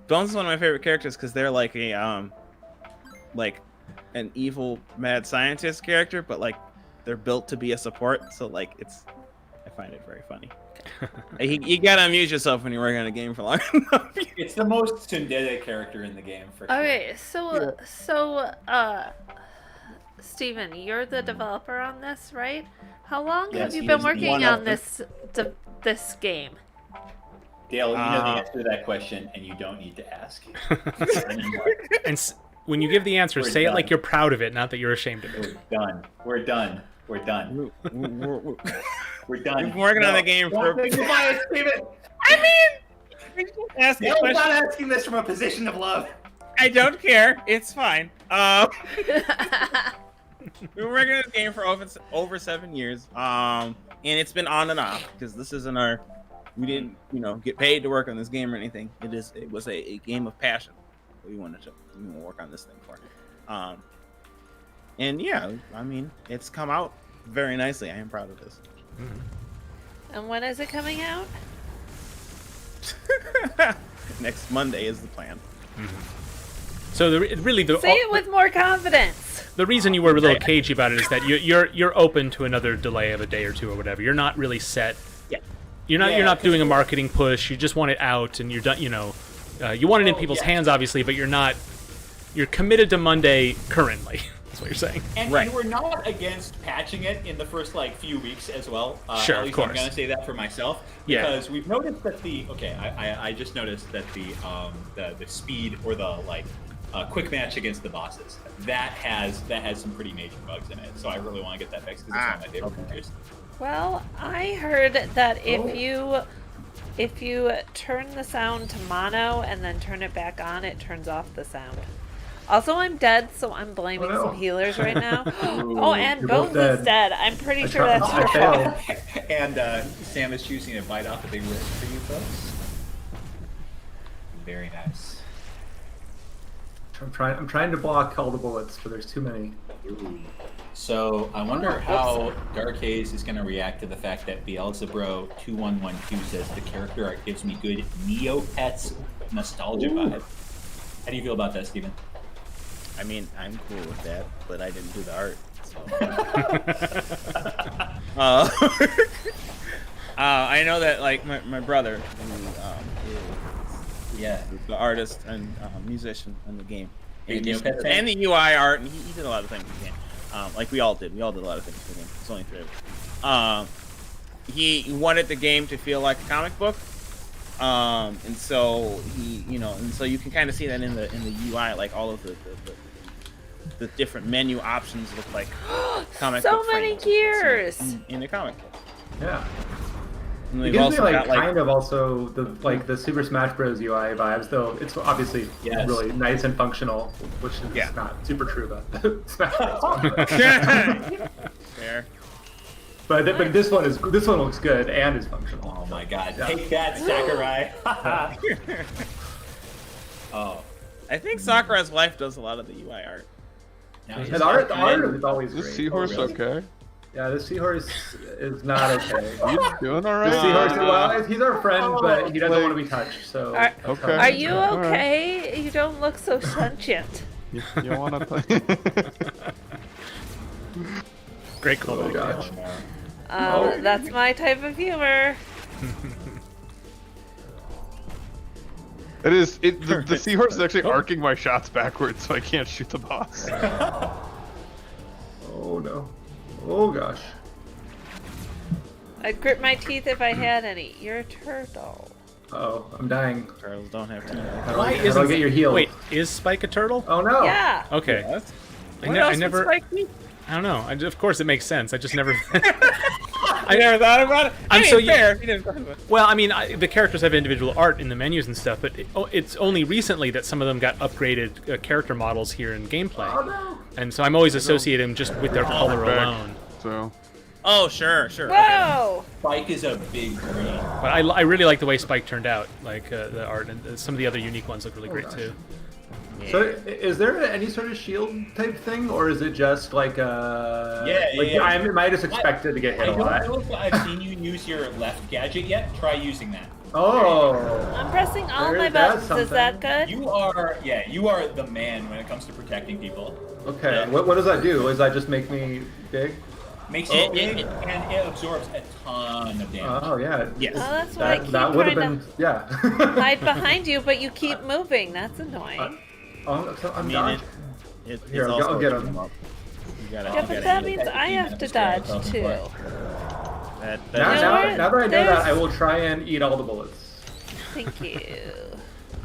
S8: Bones is one of my favorite characters because they're like a like an evil mad scientist character, but like they're built to be a support. So like I find it very funny. You gotta amuse yourself when you're working on a game for long enough.
S3: It's the most tsundere character in the game for sure.
S2: Okay, so Steven, you're the developer on this, right? How long
S3: Yes,
S2: have you
S3: he
S2: been
S3: is
S2: working
S3: one
S2: on
S3: of
S2: this game?
S3: Dale, you know the answer to that question, and you don't need to ask anymore.
S1: And when you give the answer,
S3: We're
S1: say it
S3: done.
S1: like you're proud of it, not that you're ashamed of it.
S3: We're done. We're done. We're done. We're done.
S8: We've been working on the game for.
S3: Don't say goodbye, Steven.
S8: Ask the
S3: Dale's
S8: question.
S3: not asking this from a position of love.
S8: I don't care. It's fine. We've been working on this game for over 7 years. And it's been on and off because this isn't we didn't, get paid to work on this game or anything. It was a game of passion that we wanted to work on this thing for. And yeah, I mean, it's come out very nicely. I am proud of this.
S2: And when is it coming out?
S8: Next Monday is the plan.
S1: So really,
S2: Say it with more confidence.
S1: the reason you were a little cagey about it is that you're open to another delay of a day or two or whatever. You're not really set.
S8: Yeah.
S1: You're not doing a marketing push. You just want it out, and you're done. You want it in people's hands, obviously, but you're committed to Monday currently. That's what you're saying.
S3: And,
S8: Right.
S3: and we're not against patching it in the first few weeks as well.
S1: Sure,
S3: at
S1: of
S3: least
S1: course.
S3: I'm gonna say that for myself
S1: Yeah.
S3: because we've noticed that I just noticed that the speed or the quick match against the bosses that has some pretty major bugs in it. So I really want to get that fixed because it's one of my favorite features.
S2: Well, I heard that if you turn the sound to mono and then turn it back on, it turns off the sound. Also, I'm dead, so I'm blaming
S9: Oh, no.
S2: some healers right now. And
S9: You're both
S2: Bones is
S9: dead.
S2: dead. I'm pretty
S9: I
S2: sure
S9: tried-
S2: that's
S9: I
S2: your
S9: failed.
S2: fault.
S3: And Sam is choosing to bite off a big risk for you folks. Very nice.
S9: I'm trying to block all the bullets, but there's too many.
S3: So I wonder how Dark Haze is going to react to the fact that Beelzebro2112 says the character art gives me good Neopets nostalgia vibe. How do you feel about that, Steven?
S8: I mean, I'm cool with that, but I didn't do the art. So. I know that my brother, who
S3: Yeah.
S8: is the artist and musician in the game,
S3: Big
S8: and,
S3: Neopets fan?
S8: and the UI art, and he did a lot of things in the game. Like we all did. We all did a lot of things in the game. It's only 3 of us. He wanted the game to feel like a comic book. And so so you can kind of see that in the UI, like all of the different menu options look like comic
S2: So
S8: book
S2: many
S8: frames
S2: gears.
S8: in a comic book.
S9: Yeah.
S8: And
S9: It
S8: we've
S9: gives me
S8: also got
S9: kind of also the Super Smash Bros. UI vibes, though it's obviously
S3: Yes.
S9: really nice and functional, which is
S8: Yeah.
S9: not super true about the Smash Bros. one.
S8: Fair.
S9: But this one looks good and is functional.
S3: Oh my god.
S9: Yeah.
S3: Take that, Sakurai. Oh.
S8: I think Sakura's wife does a lot of the UI art.
S3: Now
S9: And
S3: he's
S9: the art
S3: got-
S9: is always
S4: Is this
S9: great.
S4: seahorse
S3: really?
S4: okay?
S9: Yeah, the seahorse is not okay.
S4: You doing all
S9: The
S4: right?
S9: seahorse, well, he's our friend, but he doesn't want to be touched. So.
S4: Okay.
S2: Are you
S4: All right.
S2: okay? You don't look so sentient.
S4: You want to play?
S1: Great call.
S9: Oh gosh.
S2: That's my type of humor.
S4: It is. The seahorse is actually arcing my shots backwards, so I can't shoot the boss.
S9: Oh no. Oh gosh.
S2: I'd grit my teeth if I had any. You're a turtle.
S9: Oh, I'm dying.
S8: Turtles don't have teeth.
S9: How do
S1: Why
S9: I
S1: isn't
S9: get your heal?
S1: Wait, is Spike a turtle?
S9: Oh no.
S2: Yeah.
S1: Okay.
S8: Yes.
S1: I
S8: What else would
S1: never.
S8: Spike be?
S1: I don't know. Of course, it makes sense. I just never.
S8: I never thought about it.
S1: I'm
S8: I mean,
S1: so
S8: fair. You didn't talk about it.
S1: Well, I mean, the characters have individual art in the menus and stuff, but it's only recently that some of them got upgraded character models here in gameplay.
S9: Oh no.
S1: And so I'm always associating them just with their color
S4: Back.
S1: alone.
S4: So
S8: Oh, sure. Okay.
S2: Whoa!
S3: Spike is a big green.
S1: But I really like the way Spike turned out. Like the art and some of the other unique ones look really great
S9: gosh.
S1: too.
S9: So is there any sort of shield type thing, or is it just like
S3: Yeah.
S9: am I just expected to get hit
S3: I
S9: a
S3: don't
S9: lot?
S3: know if I've seen you use your left gadget yet. Try using that.
S9: Oh.
S2: I'm pressing all
S9: There-
S2: my
S9: that's
S2: buttons. Is that good?
S3: You are the man when it comes to protecting people.
S9: Okay.
S8: Yeah.
S9: What does that do? Does that just make me big?
S3: Makes you big and it absorbs a ton of damage.
S9: Oh yeah.
S8: Yes.
S2: Oh, that's why I keep
S9: That would have
S2: trying
S9: been yeah.
S2: to hide behind you, but you keep moving. That's annoying.
S9: Oh, so I'm
S8: I mean,
S9: dodging.
S8: it's
S9: Here,
S8: also
S9: I'll get
S8: a
S9: him.
S8: shoot 'em up. You gotta,
S2: Yeah,
S8: you
S2: but
S8: gotta
S2: that
S8: hit
S2: means I have to dodge too.
S8: that.
S2: You know
S9: Now
S2: what?
S9: that I know that,
S2: There's-
S9: I will try and eat all the bullets.
S2: Thank you.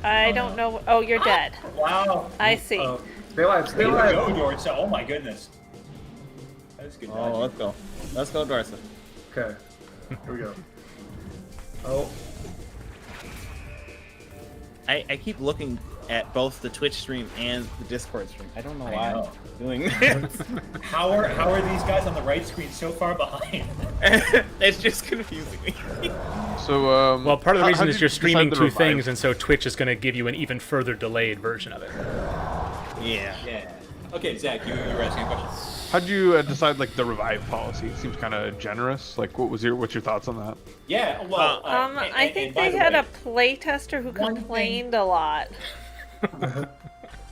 S2: I don't know. Oh, you're dead.
S3: Wow.
S2: I see.
S9: Oh, stay alive, stay
S3: There we
S9: alive.
S3: go, Dorsa. Oh my goodness. That's good.
S8: Oh, let's go. Let's go, Dorsa.
S9: Okay, here we go. Oh,
S8: I keep looking at both the Twitch stream and the Discord stream. I don't know why
S3: know.
S8: I'm doing this.
S3: How are these guys on the right screen so far behind?
S8: It's just confusing me.
S4: So
S1: Well, part of the
S4: how
S1: reason
S4: did
S1: is
S4: you
S1: you're
S4: decide
S1: streaming
S4: to
S1: two
S4: revive?
S1: things, and so Twitch is going to give you an even further delayed version of it.
S8: Yeah.
S3: Yeah. Okay, Zach, you were asking a question.
S4: How'd you decide like the revive policy? It seems kind of generous. Like, what's your thoughts on that?
S3: Yeah, well,
S2: I think
S3: and by
S2: they
S3: the
S2: had
S3: way,
S2: a playtester who
S3: one
S2: complained a lot.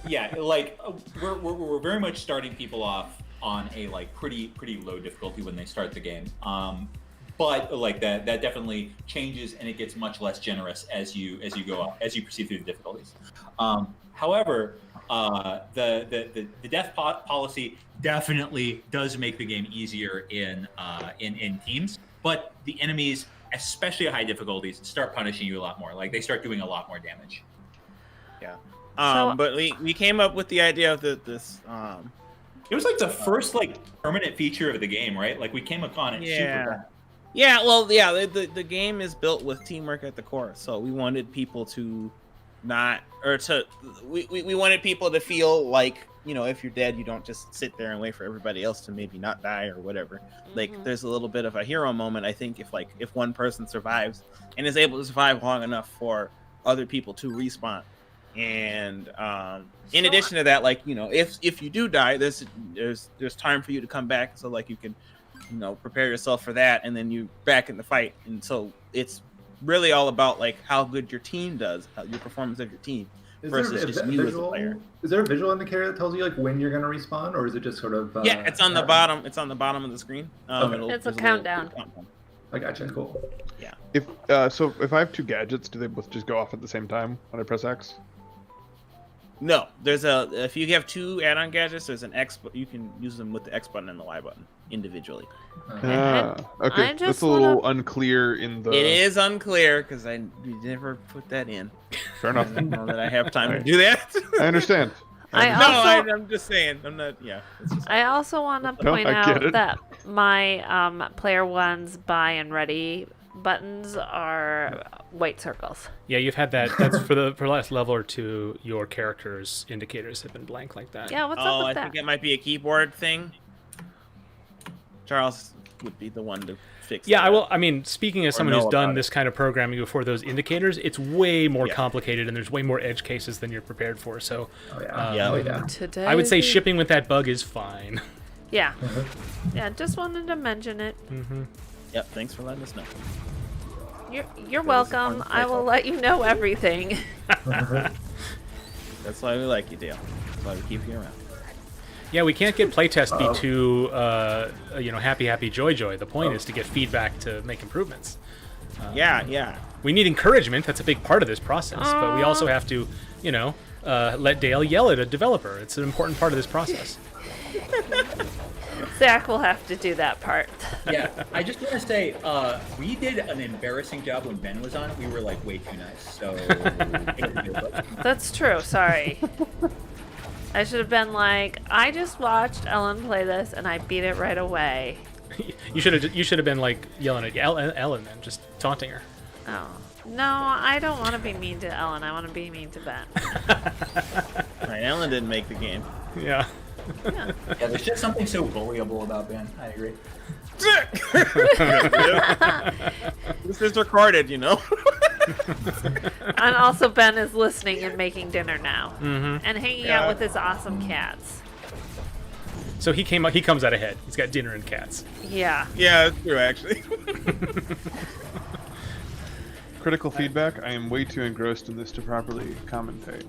S3: Yeah, like we're very much starting people off on a like pretty low difficulty when they start the game. But like that definitely changes and it gets much less generous as you go up, as you proceed through the difficulties. However, the death policy definitely does make the game easier in teams, but the enemies, especially at high difficulties, start punishing you a lot more. Like they start doing a lot more damage.
S8: Yeah.
S2: So-
S8: But we came up with the idea of this.
S3: It was like the first like permanent feature of the game, right? Like we came upon it super fast.
S8: Yeah, well, yeah, the game is built with teamwork at the core, so we wanted people to we wanted people to feel like, you know, if you're dead, you don't just sit there and wait for everybody else to maybe not die or whatever. Like, there's a little bit of a hero moment, I think, if one person survives and is able to survive long enough for other people to respawn. And in addition to that, like, you know, if you do die, there's time for you to come back, so like you can, you know, prepare yourself for that, and then you back in the fight. And so it's really all about like how good your team does, your performance of your team versus just you as a player.
S9: Is there a visual indicator that tells you like when you're gonna respawn, or is it just sort of?
S8: Yeah, it's on the bottom. It's on the bottom of the screen.
S9: Okay.
S2: It's a
S8: there's
S2: countdown.
S8: countdown.
S9: I gotcha. Cool.
S8: Yeah.
S4: If if I have two gadgets, do they both just go off at the same time when I press X?
S8: No, if you have two add-on gadgets, there's an X, but you can use them with the X button and the Y button individually.
S4: Okay,
S2: I
S4: that's
S2: just
S4: a little
S2: wanna-
S4: unclear in the.
S8: It is unclear because I never put that in.
S4: Fair enough.
S8: I don't know that I have time to do that.
S4: I understand.
S8: I'm just saying. I'm not. Yeah. It's just,
S2: I also want to
S4: No,
S2: point
S4: I get
S2: out
S4: it.
S2: that my player one's buy and ready buttons are white circles.
S1: Yeah, you've had that. That's for the last level or two. Your character's indicators have been blank like that.
S2: Yeah, what's up
S8: I
S2: with that?
S8: think it might be a keyboard thing. Charles would be the one to fix.
S1: Yeah,
S8: that.
S1: I will. I mean, speaking as someone
S8: know
S1: who's done
S8: about
S1: this kind of programming before, those indicators, it's way more
S8: Yeah.
S1: complicated, and there's way more edge cases than you're prepared for. So,
S9: Oh yeah.
S8: Yeah.
S9: Oh yeah.
S2: Today
S1: I would say shipping with that bug is fine.
S2: Yeah. Yeah, just wanted to mention it.
S8: Yep. Thanks for letting us know.
S2: You're welcome. I will let you know everything.
S8: That's why we like you, Dale. That's why we keep you around.
S1: Yeah, we can't get playtest be too, happy, joy. The point is to get feedback to make improvements.
S8: Yeah.
S1: We need encouragement. That's a big part of this process. But we also have to, let Dale yell at a developer. It's an important part of this process.
S2: Zach will have to do that part.
S3: Yeah, I just want to say, we did an embarrassing job when Ben was on. We were like way too nice. So
S2: That's true. Sorry. I should have been like, I just watched Ellen play this and I beat it right away.
S1: You should have been like yelling at Ellen then, just taunting her.
S2: Oh. No, I don't want to be mean to Ellen. I want to be mean to Ben.
S8: Right, Ellen didn't make the game.
S1: Yeah.
S2: Yeah.
S3: yeah, there's just something so bullyable about Ben. I agree.
S8: This is recorded, you know.
S2: And also Ben is listening and making dinner now. And hanging out with his awesome cats.
S1: So he comes out ahead. He's got dinner and cats.
S2: Yeah.
S8: Yeah, that's true, actually.
S4: Critical feedback. I am way too engrossed in this to properly commentate.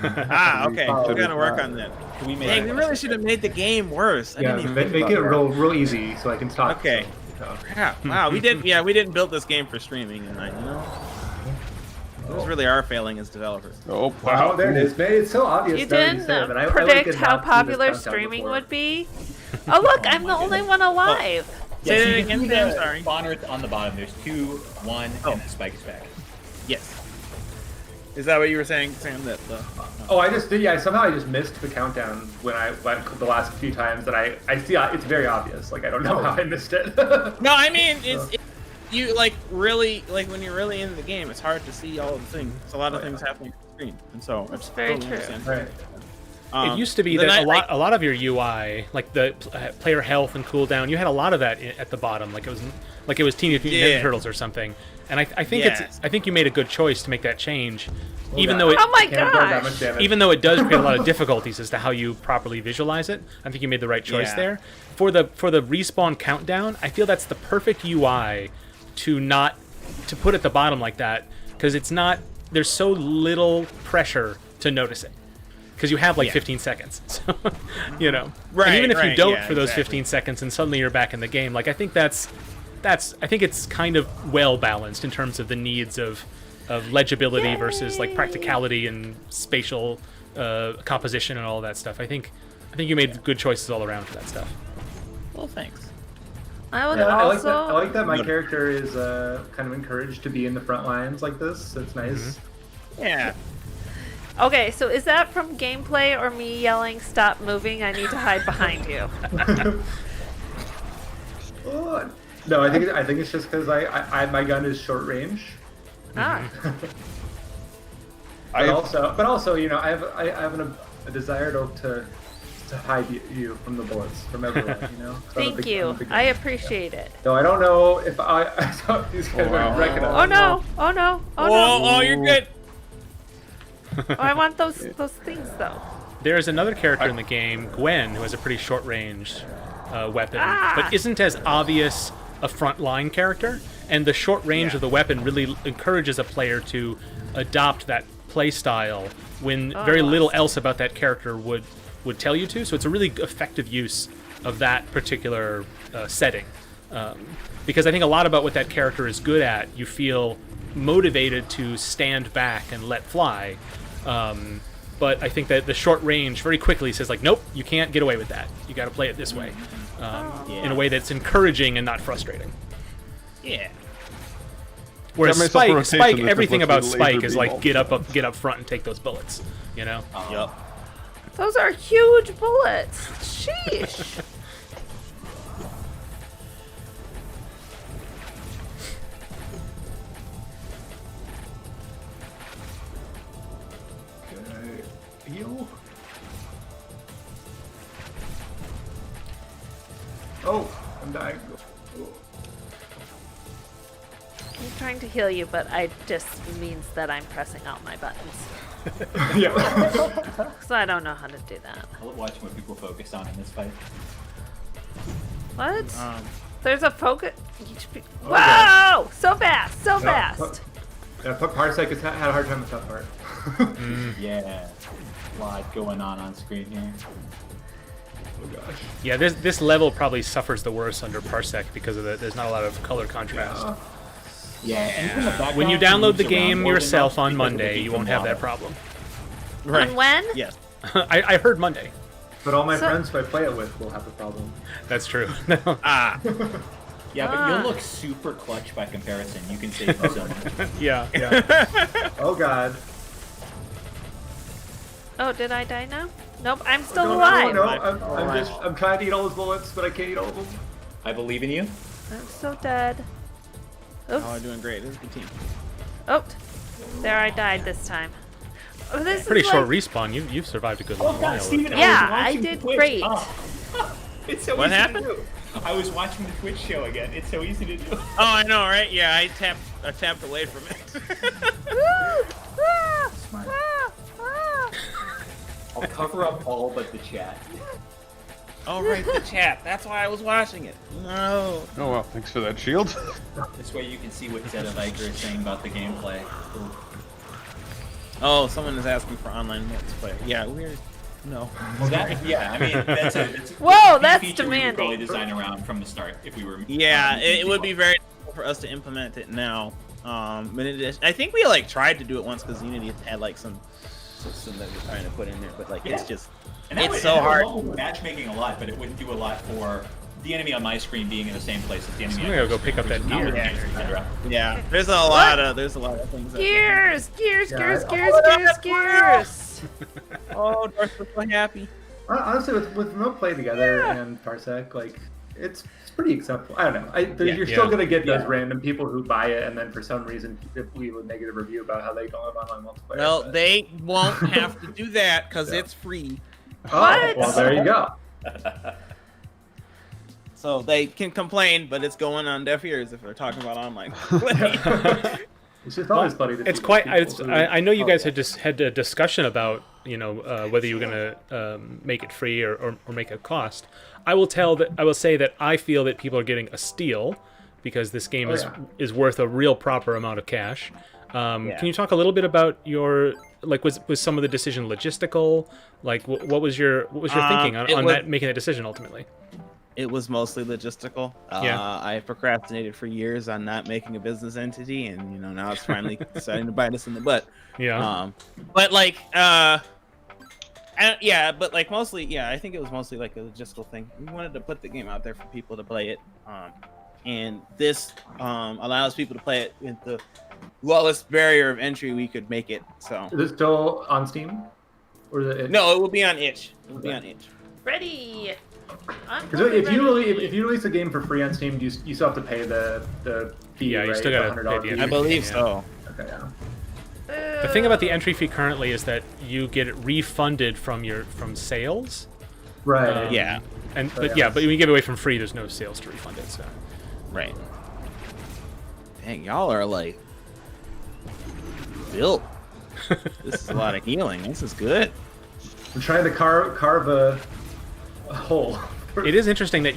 S8: Okay. We're gonna work on that.
S3: We
S8: Hey, we really should have made the game worse. I
S9: Yeah,
S8: didn't even
S9: make it real easy so I can talk.
S8: Okay.
S9: So.
S8: Crap. Wow, we didn't build this game for streaming, and it was really our failing as developers.
S4: Oh,
S9: Wow, there it is, man. It's so obvious.
S2: You
S9: though,
S2: didn't
S9: said, but I
S2: predict
S9: did
S2: how
S9: not see this
S2: popular
S9: countdown
S2: streaming
S9: before.
S2: would be. Oh look, I'm the only one alive.
S8: Say
S3: so
S8: that
S3: you can
S8: again,
S3: see
S8: Sam,
S3: the
S8: sorry.
S3: spawner on the bottom. There's 2, 1, and then Spike is back.
S8: Yes. Is that what you were saying, Sam? That
S9: Oh, I just did. Yeah, somehow I just missed the countdown when I went the last few times, and I see it's very obvious. Like I don't know how I missed it.
S8: No, I mean you really when you're really in the game, it's hard to see all of the things. It's a lot of things happening on the screen, and so
S2: That's very true.
S9: Right.
S1: It used to be that a lot of your UI, like the player health and cooldown, you had a lot of that at the bottom, like it was Teenage Mutant Ninja Turtles or something. And I think I think you made a good choice to make that change, even though
S2: Oh my gosh!
S1: even though it does create a lot of difficulties as to how you properly visualize it. I think you made the right choice there. For the respawn countdown, I feel that's the perfect UI to put at the bottom like that, because there's so little pressure to notice it. Because you have 15 seconds, so,
S8: Right,
S1: and even if you don't for those
S8: exactly.
S1: 15 seconds, and suddenly you're back in the game, I think I think it's kind of well balanced in terms of the needs of legibility versus practicality and spatial composition and all that stuff. I think you made good choices all around for that stuff.
S8: Well, thanks.
S2: I would
S9: I
S2: also.
S9: like that my character is kind of encouraged to be in the front lines like this. It's nice.
S8: Yeah.
S2: Okay, so is that from gameplay or me yelling, "Stop moving! I need to hide behind you"?
S9: Oh, no, I think it's just because my gun is short range.
S2: Ah.
S9: But also, I have a desire to hide you from the bullets, from everyone.
S2: Thank you. I appreciate it.
S9: No, I don't know if I thought these guys would recognize.
S2: Oh no! Oh no! Oh no!
S8: Oh, you're good.
S2: Oh, I want those things though.
S1: There is another character in the game, Gwen, who has a pretty short-range weapon,
S2: Ah!
S1: but isn't as obvious a front-line character. And the short range of the weapon really encourages a player to adopt that play style when very little else about that character would tell you to. So it's a really effective use of that particular setting. Because I think a lot about what that character is good at, you feel motivated to stand back and let fly. But I think that the short range very quickly says, nope, you can't get away with that. You got to play it this way, in a way that's encouraging and not frustrating.
S8: Yeah.
S1: Whereas
S4: Got myself a rotation
S1: Spike,
S4: that
S1: everything
S4: just lets
S1: about
S4: me laser
S1: Spike is
S4: beam
S1: get up front and take those bullets.
S8: Yep.
S2: Those are huge bullets. Sheesh.
S9: Heal. Oh, I'm dying.
S2: I'm trying to heal you, but it just means that I'm pressing out my buttons.
S9: Yeah.
S2: So I don't know how to do that.
S3: I'll watch what people focus on in this fight.
S2: What? There's a focus.
S9: Okay.
S2: Whoa! So fast, so
S9: No,
S2: fast.
S9: Parsec has had a hard time with that part.
S3: Yeah. A lot going on screen here.
S9: Oh gosh.
S1: Yeah, this level probably suffers the worst under Parsec because of there's not a lot of color contrast.
S3: Yeah. And even the background
S1: When you download the
S3: moves around
S1: game
S3: more than
S1: yourself
S3: most
S1: on
S3: because of the
S1: Monday,
S3: deep
S1: you won't have that
S3: water.
S1: problem.
S8: Right.
S2: On when?
S8: Yes.
S1: I heard Monday.
S9: But all my
S2: So-
S9: friends who I play it with will have the problem.
S1: That's true.
S8: Ah.
S3: Yeah, but
S2: Ah.
S3: you'll look super clutch by comparison. You can save so much.
S1: yeah.
S9: Oh god.
S2: Oh, did I die now? Nope, I'm still
S9: No,
S2: alive.
S9: no, I'm trying to eat all his bullets, but I can't eat all of them.
S3: I believe in you.
S2: I'm so dead. Oops.
S8: Oh, doing great. This is a good team.
S2: Oh, there I died this time. Oh, this
S1: Pretty
S2: is
S1: short
S2: like...
S1: respawn. You've survived a good
S3: Oh
S1: long while.
S3: god, Steven,
S2: Yeah,
S3: I
S2: I
S3: was watching
S2: did
S3: Twitch.
S2: great.
S3: Oh. It's so
S8: What
S3: easy
S8: happened?
S3: to do. I was watching the Twitch show again. It's so easy to do.
S8: Oh, I know, right? Yeah, I tapped away from it.
S2: Ah,
S3: Smart.
S2: ah, ah.
S3: I'll cover up all but the chat.
S8: Oh, right, the chat. That's why I was watching it. No.
S4: Oh well, thanks for that shield.
S3: This way you can see what Zeta Viker is saying about the gameplay. Ooh.
S8: Oh, someone is asking for online multiplayer. Yeah, weird. No.
S3: Well, yeah, I mean, that's a
S2: Whoa,
S3: key
S2: that's
S3: feature we would probably
S2: demanding.
S3: design around from the start if we were.
S8: Yeah, it would be very difficult for us to implement it now. But it is, I think we like tried to do it once because Unity had like some system that we were trying to put in there, but like it's just
S3: And that
S8: it's
S3: would,
S8: so
S3: and that would
S8: hard.
S3: help with matchmaking a lot, but it wouldn't do a lot for the enemy on my screen being in the same place as the enemy.
S1: I'm
S3: on
S1: gonna
S3: your
S1: go
S3: screen,
S1: pick up
S3: which
S1: that
S3: is not
S1: gear.
S3: what games are about.
S8: Yeah, there's a lot of things. That
S2: Gears, gears,
S9: Yeah,
S2: gears,
S9: I-
S2: gears, gears, gears.
S8: Oh, Darth was so happy.
S9: Honestly, with remote play together and Parsec, like it's pretty acceptable. I don't know. You're still gonna get those random people who buy it, and then for some reason leave a negative review about how they don't have online multiplayer.
S8: Well,
S9: but-
S8: they won't have to do that because it's free.
S9: Oh,
S2: What?
S9: well, there you go.
S8: So they can complain, but it's going on deaf ears if they're talking about online play.
S9: It's just always funny to
S1: It's
S9: see
S1: quite.
S9: people who-
S1: I know you
S9: oh,
S1: guys
S9: yeah.
S1: had just had a discussion about whether you were gonna make it free or make it cost. I will say that I feel that people are getting a steal because this game is worth a real proper amount of cash. Can you talk a little bit about your was some of the decision logistical? Like what was your thinking on making that decision ultimately?
S8: It was mostly logistical. I procrastinated for years on not making a business entity, and now it's finally starting to bite us in the butt.
S1: Yeah.
S8: But mostly, I think it was mostly like a logistical thing. We wanted to put the game out there for people to play it, and this allows people to play it with the lowest barrier of entry we could make it. So
S9: Is it still on Steam? Or is it?
S8: no, it will be on itch. It will be on itch.
S2: Ready. I'm
S9: Because
S2: totally
S9: if you
S2: ready.
S9: if you release a game for free on Steam, you still have to pay the fee.
S1: Yeah, you
S9: right?
S1: still
S9: The
S1: gotta
S9: $100
S1: pay the
S9: fee.
S8: I believe
S1: Yeah.
S8: so.
S9: Okay, yeah.
S1: The thing about the entry fee currently is that you get it refunded from
S9: Right.
S1: sales.
S8: Yeah.
S1: But when you give it away from free, there's no sales to refund it. So
S8: Right. Dang, y'all are like built. This is a lot of healing. This is good.
S9: I'm trying to carve a hole.
S1: it is interesting that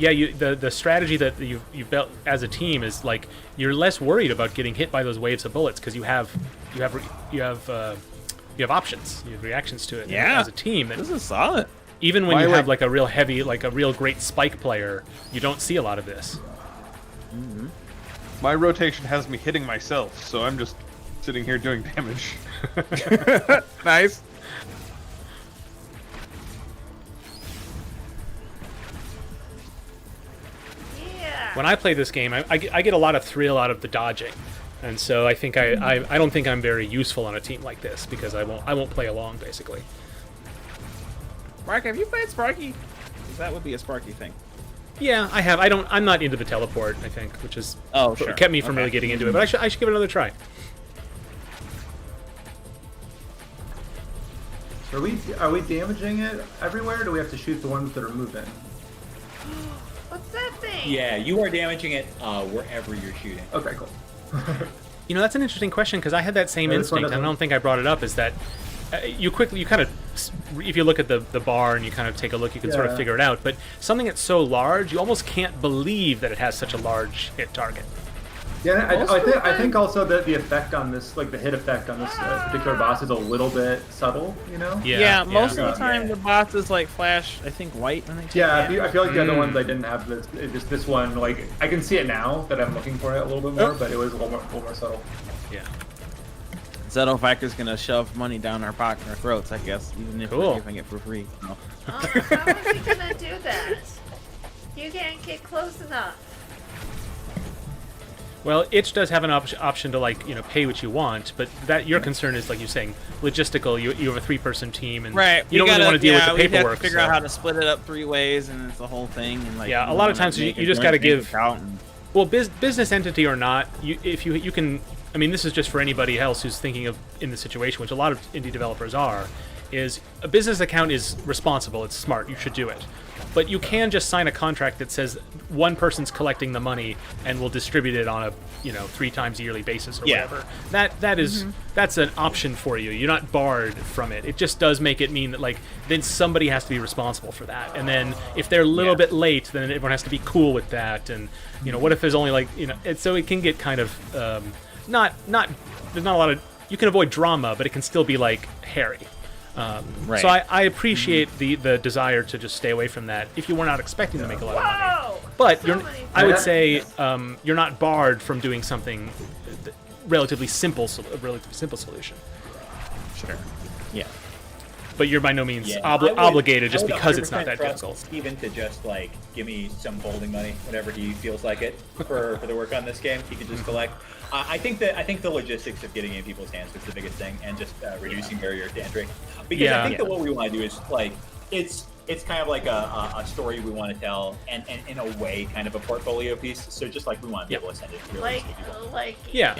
S1: the strategy that you've built as a team is like you're less worried about getting hit by those waves of bullets because you have options, you have reactions to it.
S8: Yeah.
S1: As a team,
S8: This is solid.
S1: even when
S4: My
S1: you have
S4: leg-
S1: like a real heavy, like a real great spike player, you don't see a lot of this.
S4: My rotation has me hitting myself, so I'm just sitting here doing damage.
S8: Nice.
S2: Yeah.
S1: When I play this game, I get a lot of thrill out of the dodging, and so I think I don't think I'm very useful on a team like this because I won't play along basically.
S8: Mark, have you played Sparky? 'Cause that would be a Sparky thing.
S1: Yeah, I have. I'm not into the teleport. I think, which is
S8: Sure.
S1: kept me from
S8: Okay.
S1: really getting into it. But I should give it another try.
S9: Are we damaging it everywhere? Or do we have to shoot the ones that are moving?
S2: What's that thing?
S3: Yeah, you are damaging it wherever you're shooting.
S9: Okay, cool.
S1: That's an interesting question because I had that same
S9: Yeah, this one
S1: instinct. I
S9: doesn't-
S1: don't think I brought it up. Is that you kind of, if you look at the bar and you kind of take a look, you can sort of figure it out. But something that's so large, you almost can't believe that it has such a large hit target.
S9: Yeah, I think also that the effect on this, like the hit effect on this particular boss, is a little bit subtle. You know?
S8: Yeah. Most of the time, the bosses like flash, I think, white when they take damage.
S9: I feel like the other ones I didn't have this. Just this one, like I can see it now that I'm looking for it a little bit more, but it was a little more subtle.
S1: Yeah.
S8: Zeto Factor's gonna shove money down our pocket, our throats, I guess, even if we're giving it for free. No.
S2: Oh, how is he gonna do that? You can't get close enough.
S1: Well, itch does have an option to pay what you want, but that your concern is, like you're saying, logistical. You have a 3-person team, and you don't really want to deal with the paperwork.
S8: We have to figure out how to split it up 3 ways, and it's the whole thing. And
S1: a lot of times you just got to give. Well, business entity or not, if you can. I mean, this is just for anybody else who's thinking of in the situation, which a lot of indie developers are. Is a business account is responsible. It's smart. You should do it. But you can just sign a contract that says one person's collecting the money and will distribute it on a 3 times yearly basis or whatever. That's an option for you. You're not barred from it. It just does make it mean that then somebody has to be responsible for that. And then if they're a little bit late, then everyone has to be cool with that. And what if there's only so it can get kind of there's not a lot of, you can avoid drama, but it can still be hairy. So I appreciate the desire to just stay away from that if you were not expecting to make a lot of money. But I would say you're not barred from doing something relatively simple solution.
S8: Sure. Yeah.
S1: But you're by no means obligated just because it's not that difficult.
S3: Steven to just give me some bowling money whenever he feels like it for the work on this game. He could just collect. I think the logistics of getting it in people's hands is the biggest thing, and just reducing barrier to entry. Because I think that what we want to do is it's kind of like a story we want to tell, and in a way kind of a portfolio piece. So just we want to be able to send it to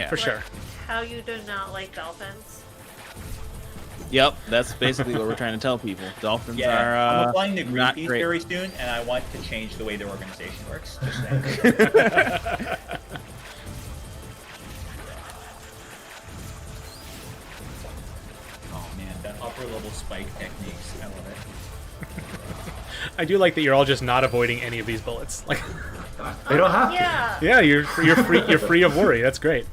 S1: for sure.
S2: How you do not like dolphins?
S8: Yep, that's basically what we're trying to tell people. Dolphins are
S3: I'm applying the green piece
S8: great.
S3: very soon, and I want to change the way their organization works. Just saying. Oh man, that upper level spike techniques, I love it.
S1: I do like that you're all just not avoiding any of these bullets.
S9: They don't have to.
S1: Yeah, you're free of worry. That's great.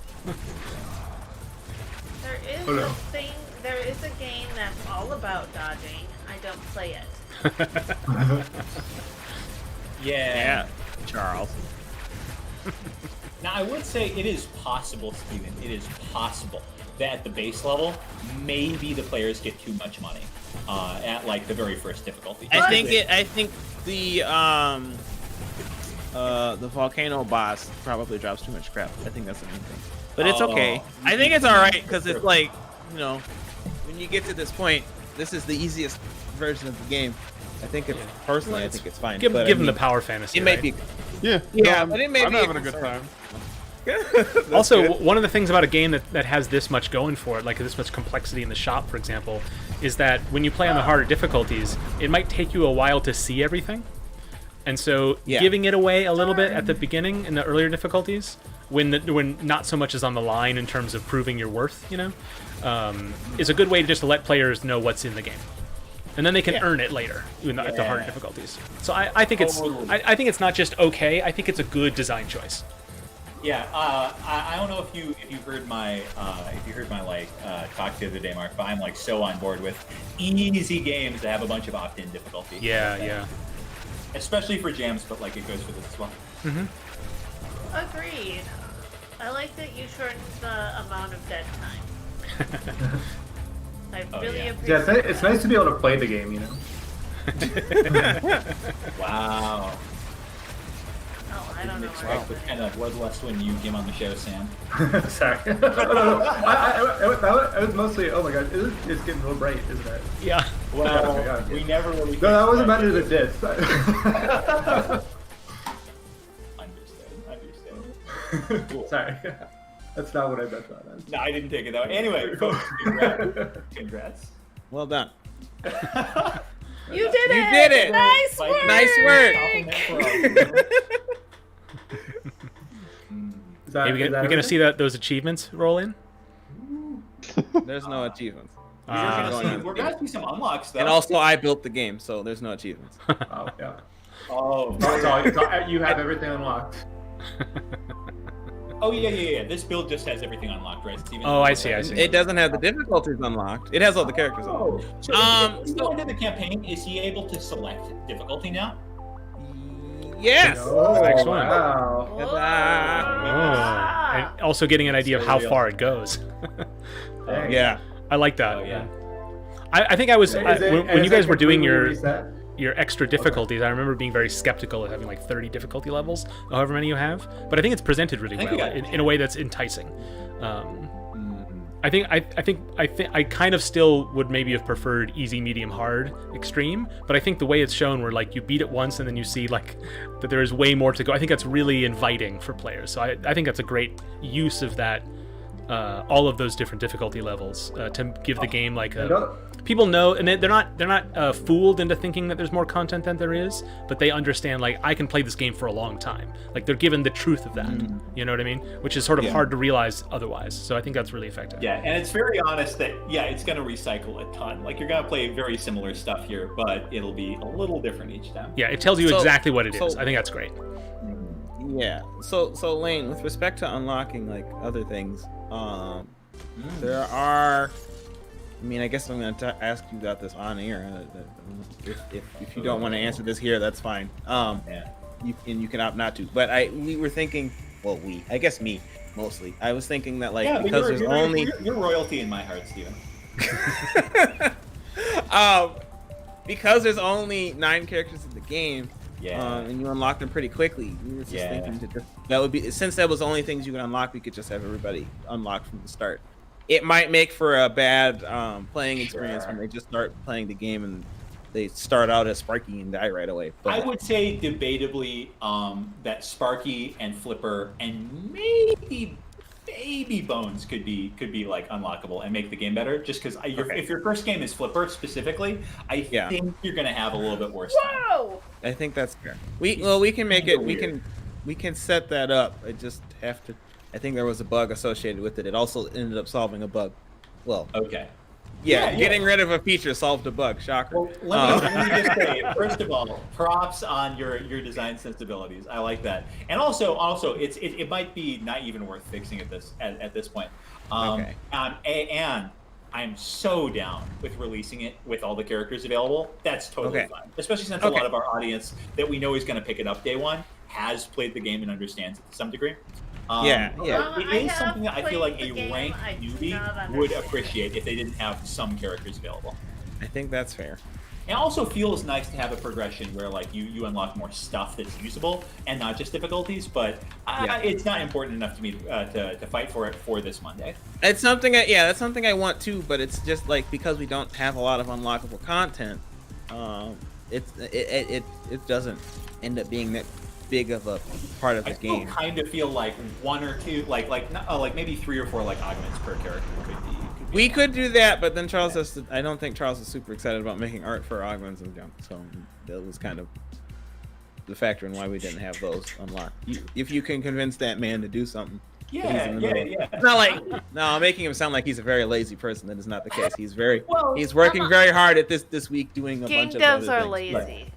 S2: There is a game that's all about dodging. I don't play it.
S3: Yeah,
S8: Charles.
S3: Now I would say it is possible, Steven. It is possible that at the base level, maybe the players get too much money at the very first difficulty.
S8: I think the volcano boss probably drops too much crap. I think that's the main thing. But it's okay. I think it's all right because it's when you get to this point, this is the easiest version of the game. I think it's personally, I think it's fine.
S1: Give them the power fantasy.
S8: It might be.
S4: Yeah.
S8: But it may
S4: I'm
S8: be
S4: having a good time.
S1: Also, one of the things about a game that has this much going for it, this much complexity in the shop, for example, is that when you play on the harder difficulties, it might take you a while to see everything. And so giving it away a little bit at the beginning in the earlier difficulties, when not so much is on the line in terms of proving your worth, is a good way just to let players know what's in the game. And then they can earn it later at the harder difficulties. So I think I think it's not just okay, I think it's a good design choice.
S3: Yeah, I don't know if you heard my talk the other day, Mark, but I'm so on board with easy games that have a bunch of opt-in difficulty.
S1: Yeah.
S3: Especially for jams, but it goes for this as well.
S1: Mm-hmm.
S2: Agreed. I like that you shortened the amount of dead time. I really appreciate
S9: Yeah, it's nice to be able to play the game,
S3: Wow.
S2: Oh, I don't know.
S3: What kind of bloodlust when you came on the show, Sam?
S9: Sorry. I was mostly, oh my god, it's getting real bright, isn't it?
S1: Yeah.
S3: Well, we never really...
S9: No, that wasn't meant as a diss.
S3: Understood. Cool.
S9: Sorry. That's not what I meant by that.
S3: No, I didn't take it that way. Anyway, folks, congrats.
S8: Well done.
S2: You did it!
S8: You did it!
S2: Nice work!
S8: Nice work!
S1: We're going to see those achievements roll in?
S8: There's no achievements.
S3: We're gonna see some unlocks though.
S8: And also, I built the game, so there's no achievements.
S9: Oh yeah.
S3: Oh,
S9: you have everything unlocked.
S3: Oh yeah. This build just has everything unlocked, right, Steven?
S1: Oh, I see.
S8: It doesn't have the difficulties unlocked. It has all the characters unlocked.
S3: So if you go into the campaign, is he able to select difficulty now?
S8: Yes.
S9: Oh,
S1: Next one.
S9: wow.
S1: Oh. And also getting an idea of how far it goes.
S9: Dang.
S8: Yeah.
S1: I like that.
S3: Oh, yeah.
S1: I think I was when you guys were doing your
S9: reset?
S1: extra difficulties. I remember being very skeptical of having like 30 difficulty levels, however many you have. But I think it's presented really well in a way that's enticing. I kind of still would maybe have preferred easy, medium, hard, extreme. But I think the way it's shown, where like you beat it once and then you see like that there is way more to go. I think that's really inviting for players. So I think that's a great use of that. All of those different difficulty levels to give the game like people know, and they're not fooled into thinking that there's more content than there is, but they understand like I can play this game for a long time. Like they're given the truth of that. You know what I mean? Which is sort of hard to realize otherwise. So I think that's really effective.
S3: Yeah, and it's very honest that it's going to recycle a ton. Like you're going to play very similar stuff here, but it'll be a little different each time.
S1: Yeah, it tells you exactly what it is. I think that's great.
S8: Yeah. So Lane, with respect to unlocking like other things, there are. I mean, I guess I'm going to ask you about this on air. If you don't want to answer this here, that's fine. You can opt not to. But we were thinking. Well, I guess me mostly. I was thinking that like because there's only
S3: you're royalty in my heart, Steven.
S8: Because there's only 9 characters in the game.
S3: Yeah.
S8: And you unlock them pretty quickly. We were just thinking that would be, since that was the only things you could unlock, we could just have everybody unlock from the start. It might make for a bad playing experience when they just start playing the game and they start out as Sparky and die right away. But
S3: I would say debatably that Sparky and Flipper and maybe Baby Bones could be like unlockable and make the game better. Just because if your first game is Flipper specifically, I think you're gonna have a little bit worse time.
S8: I think that's fair. We can make it. We can set that up. I just have to. I think there was a bug associated with it. It also ended up solving a bug. Well,
S3: okay.
S8: Yeah, getting rid of a feature solved a bug. Shocker.
S3: Well, let me just say, first of all, props on your design sensibilities. I like that. And also, it might be not even worth fixing at this point.
S8: Okay.
S3: And I'm so down with releasing it with all the characters available. That's totally fine. Especially since a lot of our audience that we know is going to pick it up day one has played the game and understands it to some degree. It is something that I feel like a ranked newbie would appreciate if they didn't have some characters available.
S8: I think that's fair.
S3: It also feels nice to have a progression where like you unlock more stuff that's usable and not just difficulties, but it's not important enough to me to fight for it for this Monday.
S8: It's something that's something I want too, but it's just like because we don't have a lot of unlockable content, it doesn't end up being that big of a part of the game.
S3: I kind of feel like one or two, like maybe 3 or 4 like augments per character could be.
S8: We could do that, but then Charles has to. I don't think Charles is super excited about making art for augments and jump, so that was kind of the factor in why we didn't have those unlocked. If you can convince that man to do something.
S3: Yeah.
S8: It's not like I'm making him sound like he's a very lazy person. That is not the case. He's working very hard at this week doing a bunch of other things.
S2: Game devs are lazy.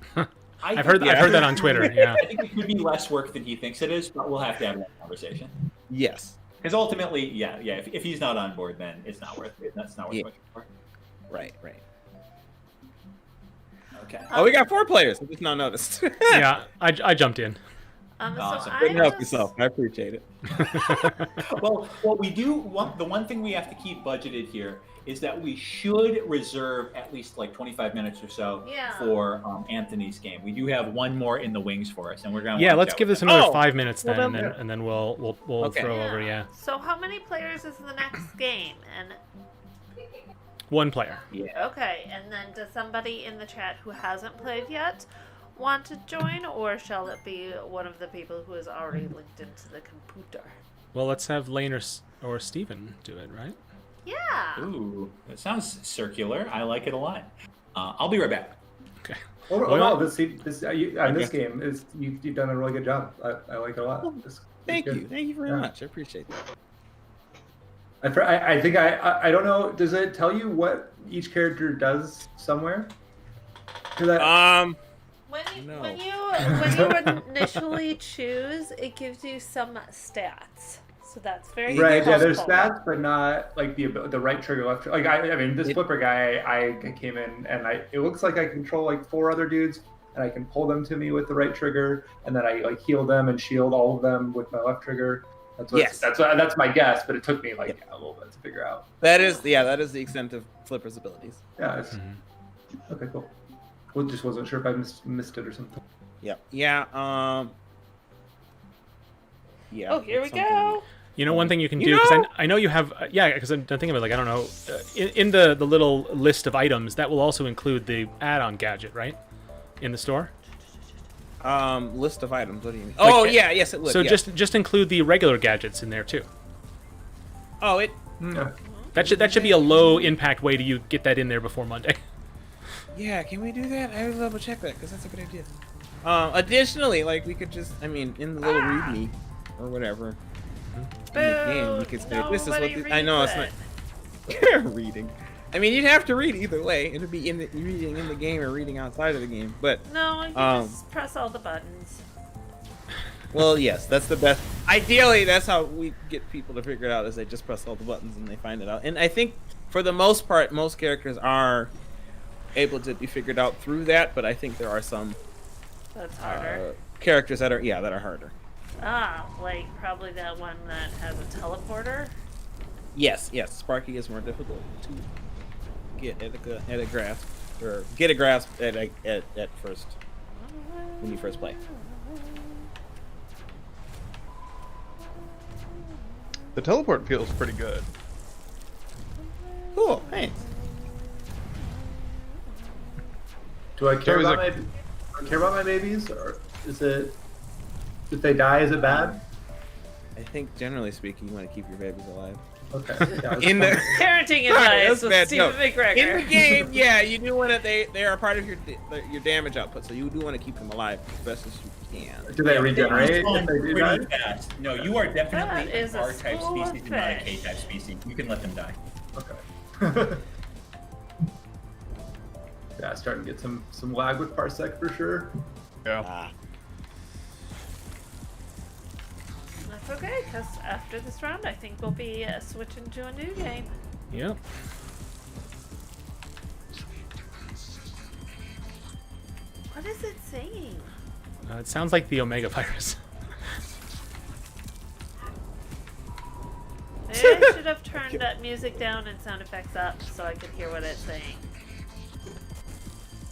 S1: I've heard that on Twitter. Yeah.
S3: I think it could be less work than he thinks it is, but we'll have to have that conversation.
S8: Yes.
S3: Because ultimately, if he's not on board, then it's not worth it. That's not worth it for.
S8: Right.
S3: Okay.
S8: Oh, we got 4 players. I just not noticed.
S1: Yeah, I jumped in.
S3: Awesome.
S8: Couldn't help yourself. I appreciate it.
S3: Well, we do. The one thing we have to keep budgeted here is that we should reserve at least like 25 minutes or so for Anthony's game. We do have one more in the wings for us, and we're gonna.
S1: Yeah, let's give this another 5 minutes then, and then we'll throw over. Yeah.
S2: So how many players is the next game? And
S1: 1 player.
S3: Yeah.
S2: Okay, and then does somebody in the chat who hasn't played yet want to join, or shall it be one of the people who is already linked into the computer?
S1: Well, let's have Lane or Steven do it, right?
S2: Yeah.
S3: Ooh, that sounds circular. I like it a lot. I'll be right back.
S1: Okay.
S9: This game is you've done a really good job. I like it a lot.
S8: Thank you very much. I appreciate that.
S9: I think I don't know. Does it tell you what each character does somewhere?
S2: When you initially choose, it gives you some stats. So that's very
S9: right.
S2: helpful.
S9: Yeah, there's stats, but not like the right trigger, left trigger. Like I mean, this flipper guy, I came in and it looks like I control like 4 other dudes, and I can pull them to me with the right trigger, and then I like heal them and shield all of them with my left trigger. That's my guess, but it took me like a little bit to figure out.
S8: That is the extent of Flipper's abilities.
S9: Yeah. Okay, cool. Well, just wasn't sure if I missed it or something.
S8: Yeah.
S2: Oh, here we go.
S1: You know, one thing you can do, because I know you have, because I'm thinking about, like, I don't know, in the little list of items, that will also include the add-on gadget, right? In the store?
S8: List of items, what do you mean? Like, yes, it would.
S1: So just include the regular gadgets in there, too.
S8: Oh, it...
S9: Yeah.
S1: That should be a low-impact way to you get that in there before Monday.
S8: Yeah, can we do that? I will double check that, because that's a good idea. Additionally, like, we could just, I mean, in the little readme, or whatever... In the game, you could say, this is what I know, it's not reading. I mean, you'd have to read either way. It'd be reading in the game or reading outside of the game. But
S2: no, you just press all the buttons.
S8: Well, yes, that's the best. Ideally, that's how we get people to figure it out: is they just press all the buttons and they find it out. And I think, for the most part, most characters are able to be figured out through that. But I think there are some
S2: that's harder
S8: characters that are harder.
S2: Like probably that one that has a teleporter.
S8: Yes. Sparky is more difficult to get at a grasp, or get a grasp at first when you first play.
S4: The teleport feels pretty good.
S8: Cool, thanks.
S9: Do I care about my babies, or is it? If they die, is it bad?
S8: I think generally speaking, you want to keep your babies alive.
S9: Okay.
S8: In the
S2: parenting advice with Stephen McGregor.
S8: In the game, yeah, you do want to. They are part of your damage output, so you do want to keep them alive as best as you can.
S9: Do they regenerate? If they do die?
S3: Fast. No, you are definitely
S2: That is
S3: an
S2: a
S3: R-type
S2: school of
S3: species and not a
S2: fish.
S3: K-type species. You can let them die.
S9: Okay. Yeah, starting to get some lag with Parsec for sure.
S4: Yeah.
S2: That's okay, because after this round, I think we'll be switching to a new game.
S1: Yep.
S2: What is it saying?
S1: It sounds like the Omega virus.
S2: Maybe I should have turned that music down and sound effects up so I could hear what it's saying.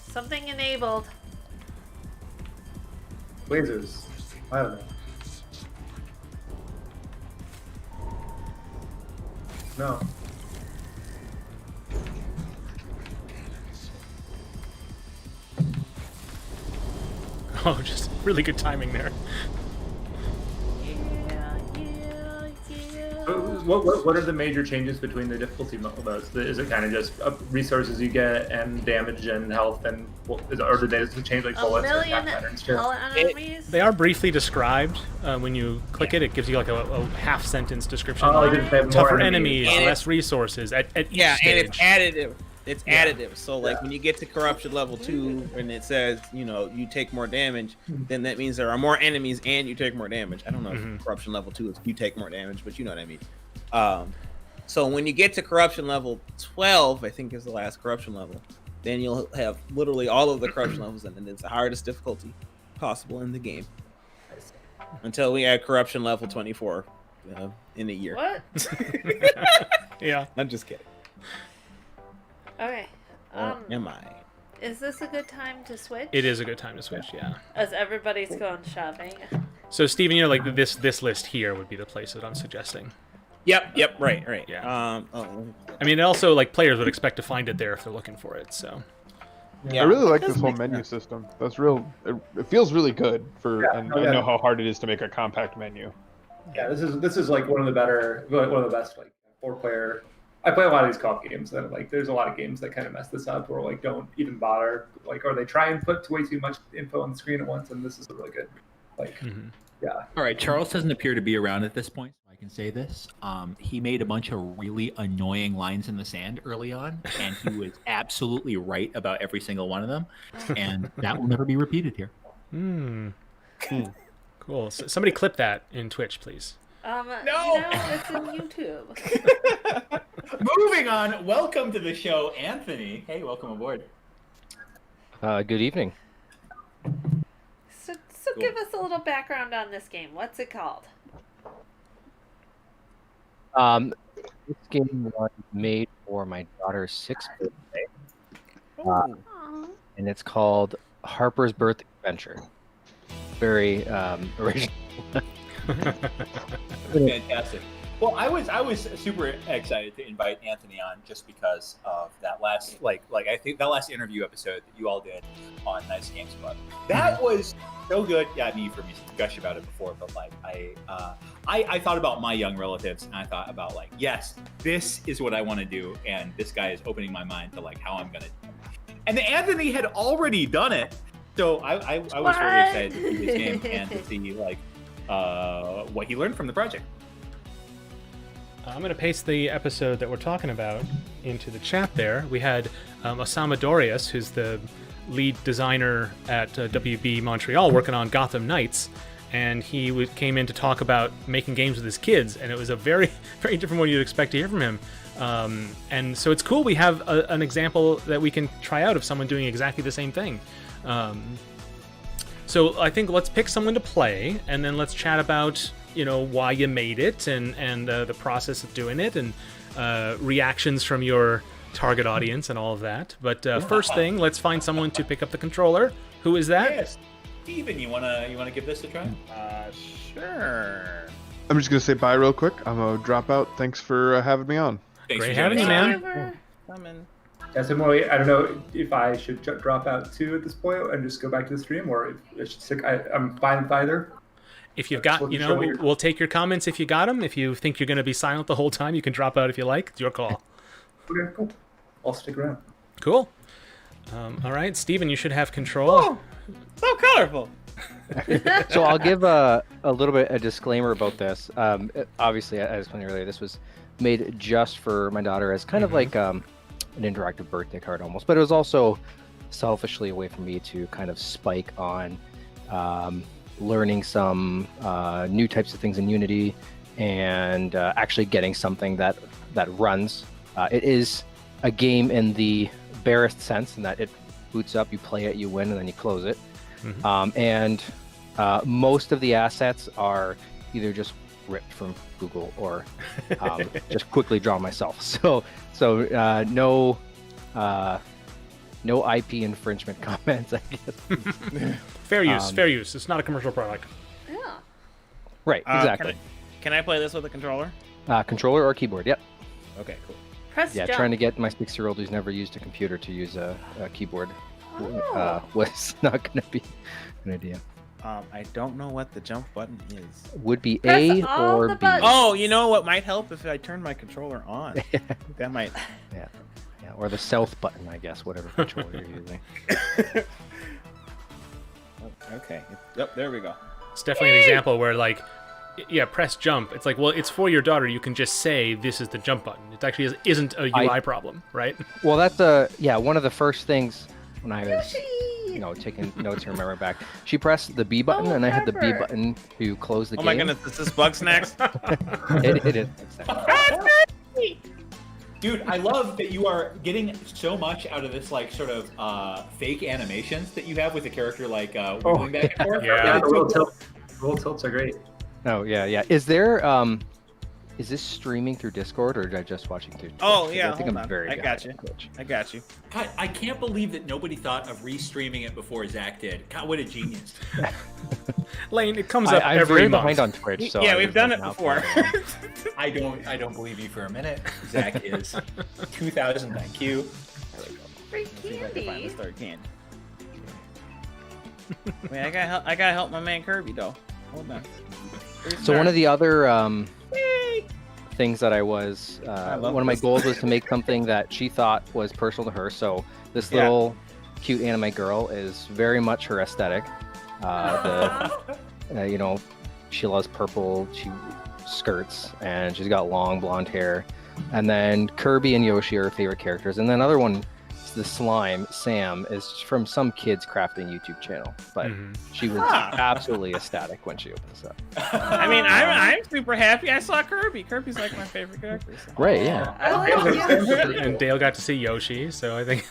S2: Something enabled.
S9: Lasers. I don't know. No.
S1: Oh, just really good timing there.
S9: What are the major changes between the difficulty modes? Is it kind of just resources you get and damage and health, and or do they change like bullets or attack patterns too?
S2: Enemies?
S1: They are briefly described. When you click it gives you like a half-sentence description.
S9: Oh, they have
S1: tougher
S9: more
S1: enemies, less resources at each stage.
S8: And it's additive. It's additive. So like when you get to corruption level 2 and it says, you take more damage, then that means there are more enemies and you take more damage. I don't know if corruption level 2 is you take more damage, but you know what I mean. So when you get to corruption level 12, I think is the last corruption level, then you'll have literally all of the corruption levels, and it's the hardest difficulty possible in the game. Until we add corruption level 24 in a year.
S2: What?
S1: Yeah.
S8: I'm just kidding.
S2: Okay.
S8: Am I?
S2: Is this a good time to switch?
S1: It is a good time to switch, yeah.
S2: As everybody's going shopping.
S1: So, Steven, like this list here would be the place that I'm suggesting.
S8: Yep, right.
S1: Yeah. I mean, also, like, players would expect to find it there if they're looking for it, so.
S4: Yeah. I really like this whole menu system. That's real. It feels really good and I know how hard it is to make a compact menu.
S9: Yeah, this is like one of the best like 4-player. I play a lot of these co-op games, and like there's a lot of games that kind of mess this up, or like don't even bother, like, or they try and put way too much info on the screen at once, and this is really good. Like, yeah.
S10: All right, Charles doesn't appear to be around at this point. So I can say this. He made a bunch of really annoying lines in the sand early on, and he was absolutely right about every single one of them, and that will never be repeated here.
S1: Cool. So somebody clip that in Twitch, please.
S3: No,
S2: it's in YouTube.
S3: Moving on. Welcome to the show, Anthony. Hey, welcome aboard.
S11: Good evening.
S2: So give us a little background on this game. What's it called?
S11: This game was made for my daughter's 6th birthday, and it's called Harper's Birthday Adventure. Very original.
S3: Fantastic. Well, I was super excited to invite Anthony on just because of that last I think that last interview episode that you all did on Nice Games Club. That was so good. Yeah, I mean, for me to gush about it before, but I thought about my young relatives, and I thought about yes, this is what I want to do, and this guy is opening my mind to how I'm gonna do it. And Anthony had already done it, so I was very excited to see this game and to see what he learned from the project.
S1: I'm going to paste the episode that we're talking about into the chat there. We had Osama Dorius, who's the lead designer at WB Montreal, working on Gotham Knights, and he came in to talk about making games with his kids, and it was a very, very different one you'd expect to hear from him. And so it's cool we have an example that we can try out of someone doing exactly the same thing. So I think let's pick someone to play, and then let's chat about why you made it and the process of doing it and reactions from your target audience and all of that. But first thing, let's find someone to pick up the controller. Who is that?
S3: Yes, Steven, you wanna give this a try?
S8: Sure.
S4: I'm just gonna say bye real quick. I'm gonna drop out. Thanks for having me on.
S3: Thanks
S1: Great
S3: for
S1: having you,
S3: joining us.
S1: man.
S8: Coming.
S9: Yes, I'm really, I don't know if I should drop out too at this point and just go back to the stream, or I'm fine with either.
S1: If you've got, we'll take your comments if you got them. If you think you're going to be silent the whole time, you can drop out if you like. It's your call.
S9: Okay, cool. I'll stick around.
S1: Cool. All right, Steven, you should have control.
S8: Oh, so colorful.
S11: So I'll give a little bit a disclaimer about this. Obviously, as I explained earlier, this was made just for my daughter as kind of like an interactive birthday card almost, but it was also selfishly a way for me to kind of spike on learning some new types of things in Unity and actually getting something that runs. It is a game in the barest sense in that it boots up, you play it, you win, and then you close it. And most of the assets are either just ripped from Google or just quickly drawn myself. So no IP infringement comments, I guess.
S1: Fair use. It's not a commercial product.
S2: Yeah.
S11: Right, exactly.
S8: Can I play this with a controller?
S11: Controller or keyboard, yep.
S8: Okay, cool.
S2: Press jump.
S11: Trying to get my 6-year-old who's never used a computer to use a keyboard was not going to be an idea.
S8: I don't know what the jump button is.
S11: Would be
S2: Press
S11: A
S2: all
S11: or
S2: the
S11: B.
S2: buttons.
S8: Oh, you know what might help if I turn my controller on. That might.
S11: Yeah, or the south button, I guess, whatever controller you're using.
S8: Okay. Yep, there we go.
S1: It's definitely an example where press jump. It's like, well, it's for your daughter. You can just say this is the jump button. It actually isn't a UI problem, right?
S11: Well, that's one of the first things when I was taking notes here, remember back. She pressed the B button, and I had the B
S2: Harper.
S11: button to close the game.
S8: Oh my goodness, is this Bug Snacks?
S11: It is.
S3: Dude, I love that you are getting so much out of this sort of fake animations that you have with a character wiggling back and forth.
S1: Yeah.
S9: The roll tilts are great.
S11: Oh yeah. Is there is this streaming through Discord or did I just watching through Twitch?
S8: Oh yeah,
S11: I think
S8: hold
S11: I'm
S8: on.
S11: very
S8: I
S11: good
S8: got
S11: at
S8: you.
S11: Twitch.
S8: I got you.
S3: God, I can't believe that nobody thought of restreaming it before Zach did. God, what a genius.
S1: Lane, it comes up
S11: I'm
S1: every
S11: very
S1: month.
S11: behind on Twitch, so
S8: Yeah,
S11: I
S8: we've
S11: was
S8: done it
S11: looking out
S8: before.
S11: for it.
S3: I don't believe you for a minute. Zach is 2,000 IQ.
S2: Free
S8: See if I can find
S2: candy.
S8: this third candy. Wait, I gotta help my man Kirby though. Hold on.
S11: So one of the other things that I was
S8: love
S11: one of my
S8: this.
S11: goals was to make something that she thought was personal to her. So this little cute anime girl is very much her aesthetic. She loves purple. skirts, and she's got long blonde hair. And then Kirby and Yoshi are her favorite characters. And then another one, the slime, Sam, is from some kid's crafting YouTube channel. But she was absolutely ecstatic when she opened this up.
S8: I mean, I'm super happy I saw Kirby. Kirby's like my favorite character. So.
S11: Great, yeah.
S1: And Dale got to see Yoshi, so I think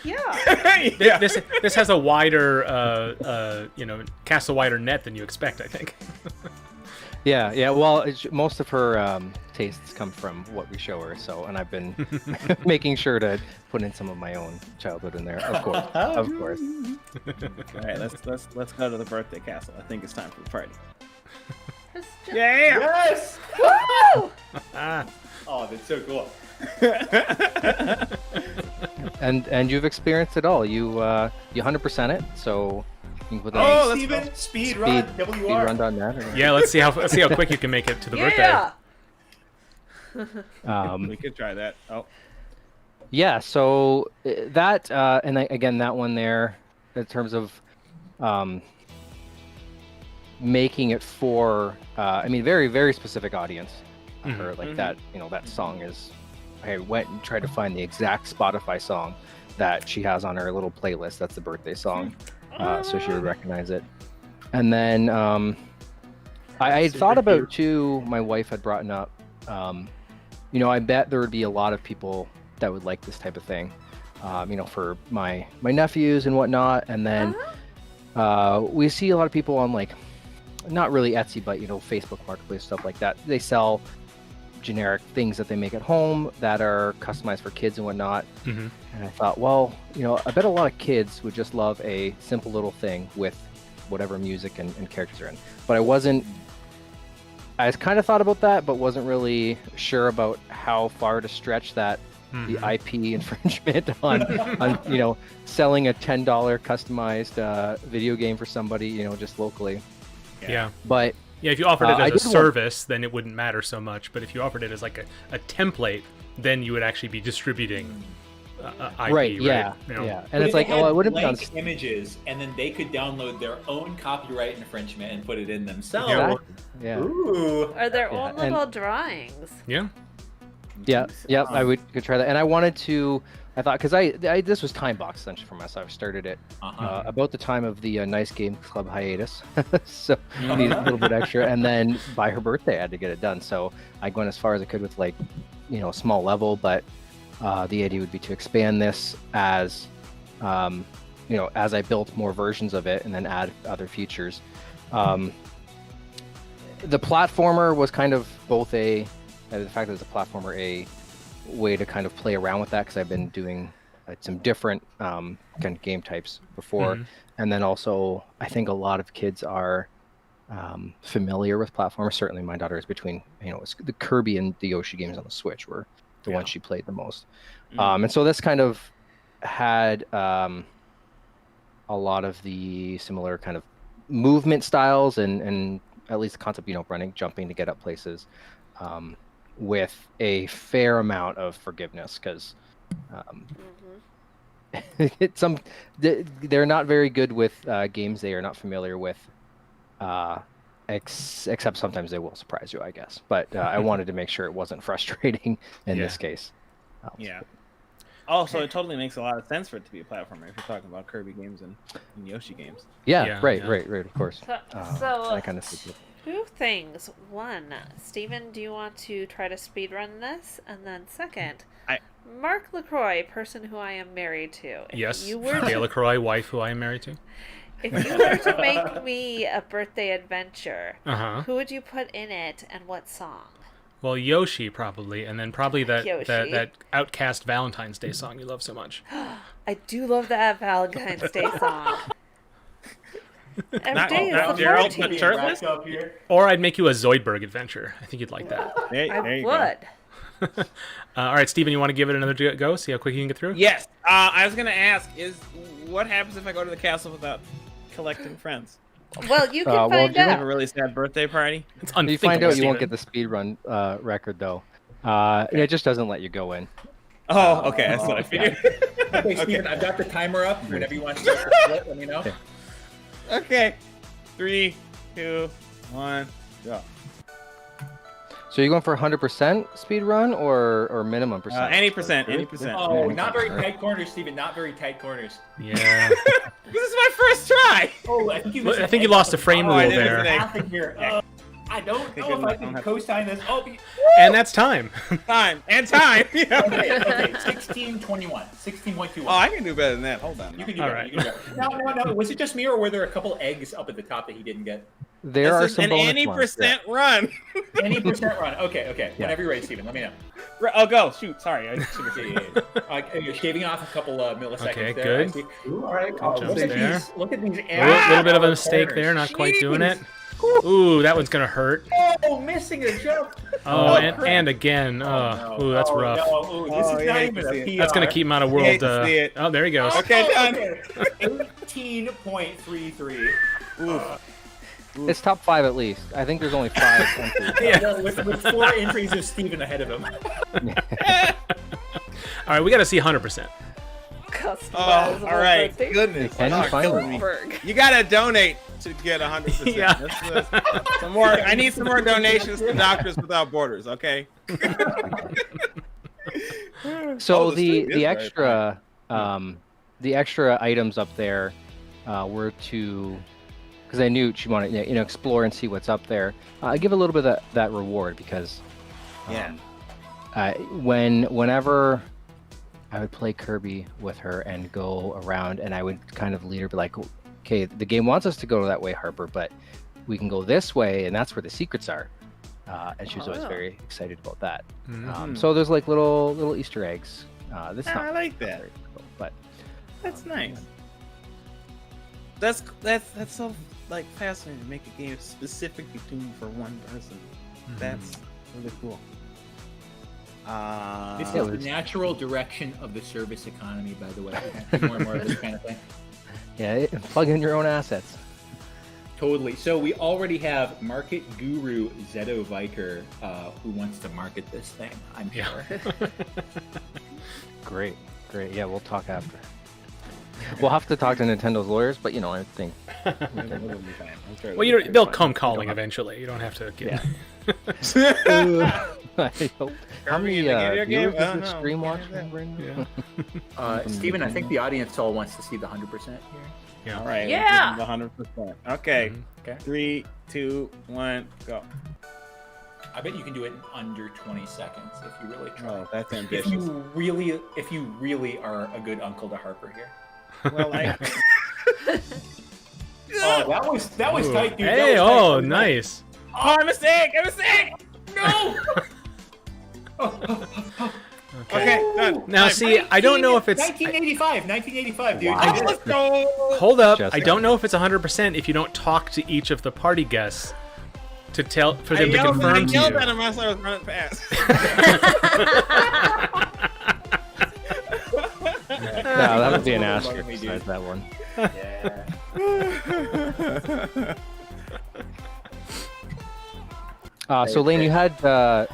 S8: Yeah.
S1: this has a wider, casts a wider net than you expect, I think.
S11: Yeah. Well, most of her tastes come from what we show her. So, and I've been making sure to put in some of my own childhood in there. Of course.
S8: All right, let's go to the birthday castle. I think it's time for the party.
S3: Yeah! Yes!
S2: Woo!
S3: Oh, that's so cool.
S11: And you've experienced it all. You 100% it. So.
S3: Steven, speed run, WR.
S11: Speedrun.net.
S1: Yeah, let's see how quick you can make it to the birthday.
S8: We could try that. Oh.
S11: Yeah, so that and again that one there, in terms of making it for very, very specific audience. Or like that, that song is. I went and tried to find the exact Spotify song that she has on her little playlist. That's the birthday song. So she would recognize it. And then I had thought about too, my wife had brought up, I bet there would be a lot of people that would like this type of thing, for my nephews and whatnot. And then we see a lot of people on not really Etsy, but, Facebook Marketplace, stuff like that. They sell generic things that they make at home that are customized for kids and whatnot. And I thought, well, I bet a lot of kids would just love a simple little thing with whatever music and characters are in. But I kind of thought about that, but wasn't really sure about how far to stretch that the IP infringement on selling a $10 customized video game for somebody, just locally.
S1: Yeah.
S11: But
S1: yeah, if you offered it as a service, then it wouldn't matter so much. But if you offered it as like a template, then you would actually be distributing IP,
S11: right? Yeah. And it's like, it wouldn't be on
S10: images, and then they could download their own copyright infringement and put it in themselves.
S11: Exactly. Yeah.
S10: Ooh.
S2: Or their own little drawings.
S1: Yeah.
S11: Yeah. Could try that. And I wanted to. I thought, because I this was time box essentially for myself. I started it about the time of the Nice Games Club hiatus, so I needed a little bit extra. And then by her birthday, I had to get it done. So I went as far as I could with a small level. But the idea would be to expand this as, as I built more versions of it, and then add other features. The platformer was kind of both the fact that it's a platformer, a way to kind of play around with that, because I've been doing some different kind of game types before. And then also I think a lot of kids are familiar with platformers. Certainly my daughter is between it's the Kirby and the Yoshi games on the Switch were the ones she played the most. And so this kind of had a lot of the similar kind of movement styles and at least the concept, running, jumping to get up places, with a fair amount of forgiveness, because they're not very good with games they are not familiar with, except sometimes they will surprise you, I guess. But I wanted to make sure it wasn't frustrating in this case.
S8: Also, it totally makes a lot of sense for it to be a platformer if you're talking about Kirby games and Yoshi games.
S11: Right, of course.
S2: So
S11: I kind of think
S2: two things. One, Steven, do you want to try to speedrun this? And then second, Mark LaCroix, person who I am married to.
S1: Yes, Dale LaCroix, wife who I am married to.
S2: If you were to make me a birthday adventure, who would you put in it and what song?
S1: Well, Yoshi probably, and then probably that
S2: Yoshi.
S1: that Outcast Valentine's Day song you love so much.
S2: I do love that Valentine's Day song.
S8: Not
S2: Gerald,
S8: but shirtless?
S1: Or I'd make you a Zoidberg adventure. I think you'd like that.
S8: There you
S2: would.
S8: Go.
S1: All right, Steven, you want to give it another go? See how quick you can get through?
S8: Yes. I was going to ask, what happens if I go to the castle without collecting friends?
S2: Well, you can find
S8: Have
S2: out.
S8: a really sad birthday party?
S1: It's
S11: you find out, you won't get the speedrun record, though. It just doesn't let you go in.
S8: Oh, okay. That's what I figured.
S10: Okay, Steven, I've got the timer up. Whenever you want to start the split, let me know.
S8: Okay. 3, 2, 1, go.
S11: So you're going for 100% speed run or minimum percent?
S8: Any percent.
S3: Oh, not very tight corners, Steven. Not very tight corners.
S1: Yeah.
S8: This is my first try.
S3: Oh, I think you
S1: lost a frame rule there.
S3: I don't know if I can co-sign this. Oh,
S1: and that's time.
S8: Time.
S3: Okay, 16:21. 16.21.
S8: Oh, I can do better than that. Hold on.
S3: You can do better. You can do better. No. Was it just me, or were there a couple eggs up at the top that he didn't get?
S11: There are
S8: This is
S11: some
S8: an
S11: bonus
S8: any
S11: ones,
S8: percent run.
S3: Any percent run. Okay.
S11: Yeah.
S3: Whenever you're ready, Steven, let me know.
S8: Oh, go. Shoot. Sorry. I should have
S3: You're shaving off a couple milliseconds
S1: Okay,
S3: there.
S1: good.
S3: Ooh, all right.
S1: Jumps there.
S3: Look at these.
S1: A little bit of a mistake there, not quite doing it. Ooh, that one's gonna hurt.
S3: Oh, missing a jump.
S1: Oh, and again.
S3: No.
S1: Ooh, that's rough.
S3: No. Ooh, this is not even a PR.
S1: That's gonna keep him out of world.
S8: hate to see it.
S1: Oh, there he goes.
S8: Okay, done.
S3: 18.33.
S11: It's top 5 at least. I think there's only 5 entries.
S3: Well, with 4 entries of Steven ahead of him.
S1: All right, we got to see 100%.
S8: Oh, all right. Goodness.
S11: Can you finally?
S8: me. You gotta donate to get 100%.
S1: Yeah.
S8: Some more. I need some more donations to Doctors Without Borders. Okay.
S11: So
S8: Oh, the
S11: the extra items up there were to, because I knew she wanted explore and see what's up there. I give a little bit of that reward because whenever I would play Kirby with her and go around, and I would kind of lead her, be like, okay, the game wants us to go that way, Harper, but we can go this way, and that's where the secrets are. And she was always very excited about that. So there's like little Easter eggs. I
S8: like that.
S11: Very cool, but
S8: That's nice. That's so like fascinating to make a game specifically tuned for one person. That's really cool.
S10: This is the natural direction of the service economy, by the way. More and more of this kind of thing.
S11: Yeah, plug in your own assets.
S10: Totally. So we already have market guru Zeto Viker who wants to market this thing, I'm sure.
S11: Great. Yeah, we'll talk after. We'll have to talk to Nintendo's lawyers, but I think.
S1: Well, they'll come calling eventually. You don't have to get.
S11: I hope. How many viewers does this stream watch right now?
S10: Steven, I think the audience all wants to see the 100% here.
S1: Yeah.
S8: All right.
S2: Yeah.
S8: 100%. Okay.
S10: Okay.
S8: 3, 2, 1, go.
S3: I bet you can do it in under 20 seconds if you really try.
S8: Oh, that's
S3: If
S8: ambitious.
S3: you really are a good uncle to Harper here.
S8: Well,
S3: Oh, that was tight, dude.
S1: Hey,
S3: That was tight.
S1: nice.
S8: Oh, a mistake!
S3: No!
S8: Okay, done.
S1: Now, see, I don't know if it's.
S3: 1985, dude.
S11: Wow.
S8: Let's go.
S1: Hold up.
S11: Just-
S1: I don't know if it's 100% if you don't talk to each of the party guests for them to confirm
S8: I
S1: to
S8: yelled
S1: you.
S8: at him as I was running fast.
S11: No, that would be an asterisk besides that one. So Lane, you had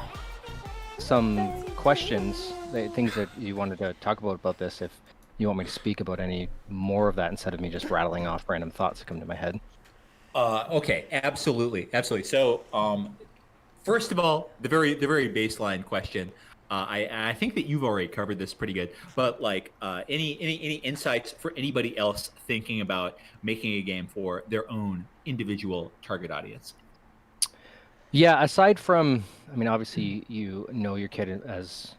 S11: some questions, things that you wanted to talk about this. If you want me to speak about any more of that instead of me just rattling off random thoughts that come to my head.
S10: Okay, absolutely. So, first of all, the very baseline question. I think that you've already covered this pretty good, but like any insights for anybody else thinking about making a game for their own individual target audience?
S11: Yeah, aside from, obviously you know your kid as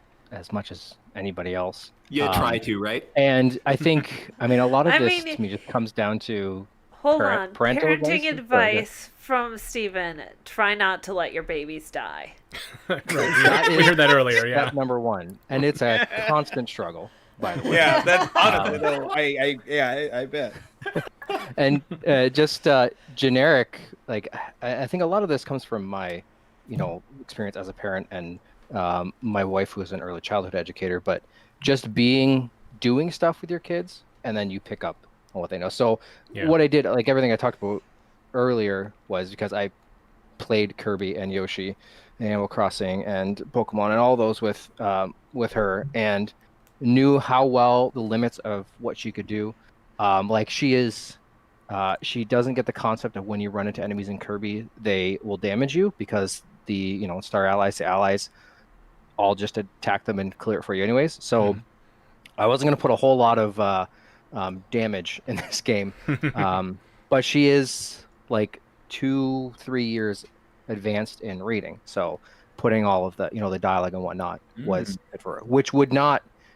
S11: much as anybody else.
S10: Yeah, try to, right?
S11: And I think, a lot of this to me just comes down to
S2: Hold on.
S11: parental
S2: Parenting
S11: advice?
S2: advice from Steven. Try not to let your babies die.
S1: We heard that earlier, yeah.
S11: Step number one. And it's a constant struggle, by the way.
S8: Yeah, that's honestly though. I bet.
S11: And just generic, like I think a lot of this comes from my, experience as a parent and my wife who was an early childhood educator, but just doing stuff with your kids and then you pick up on what they know. So what I did, like everything I talked about earlier, was because I played Kirby and Yoshi and Animal Crossing and Pokemon and all those with her, and knew how well the limits of what she could do. Like she doesn't get the concept of when you run into enemies in Kirby, they will damage you because the star allies to allies, all just attack them and clear it for you anyways. So I wasn't going to put a whole lot of damage in this game, but she is like 2-3 years advanced in reading, so putting all of the the dialogue and whatnot was good for her, which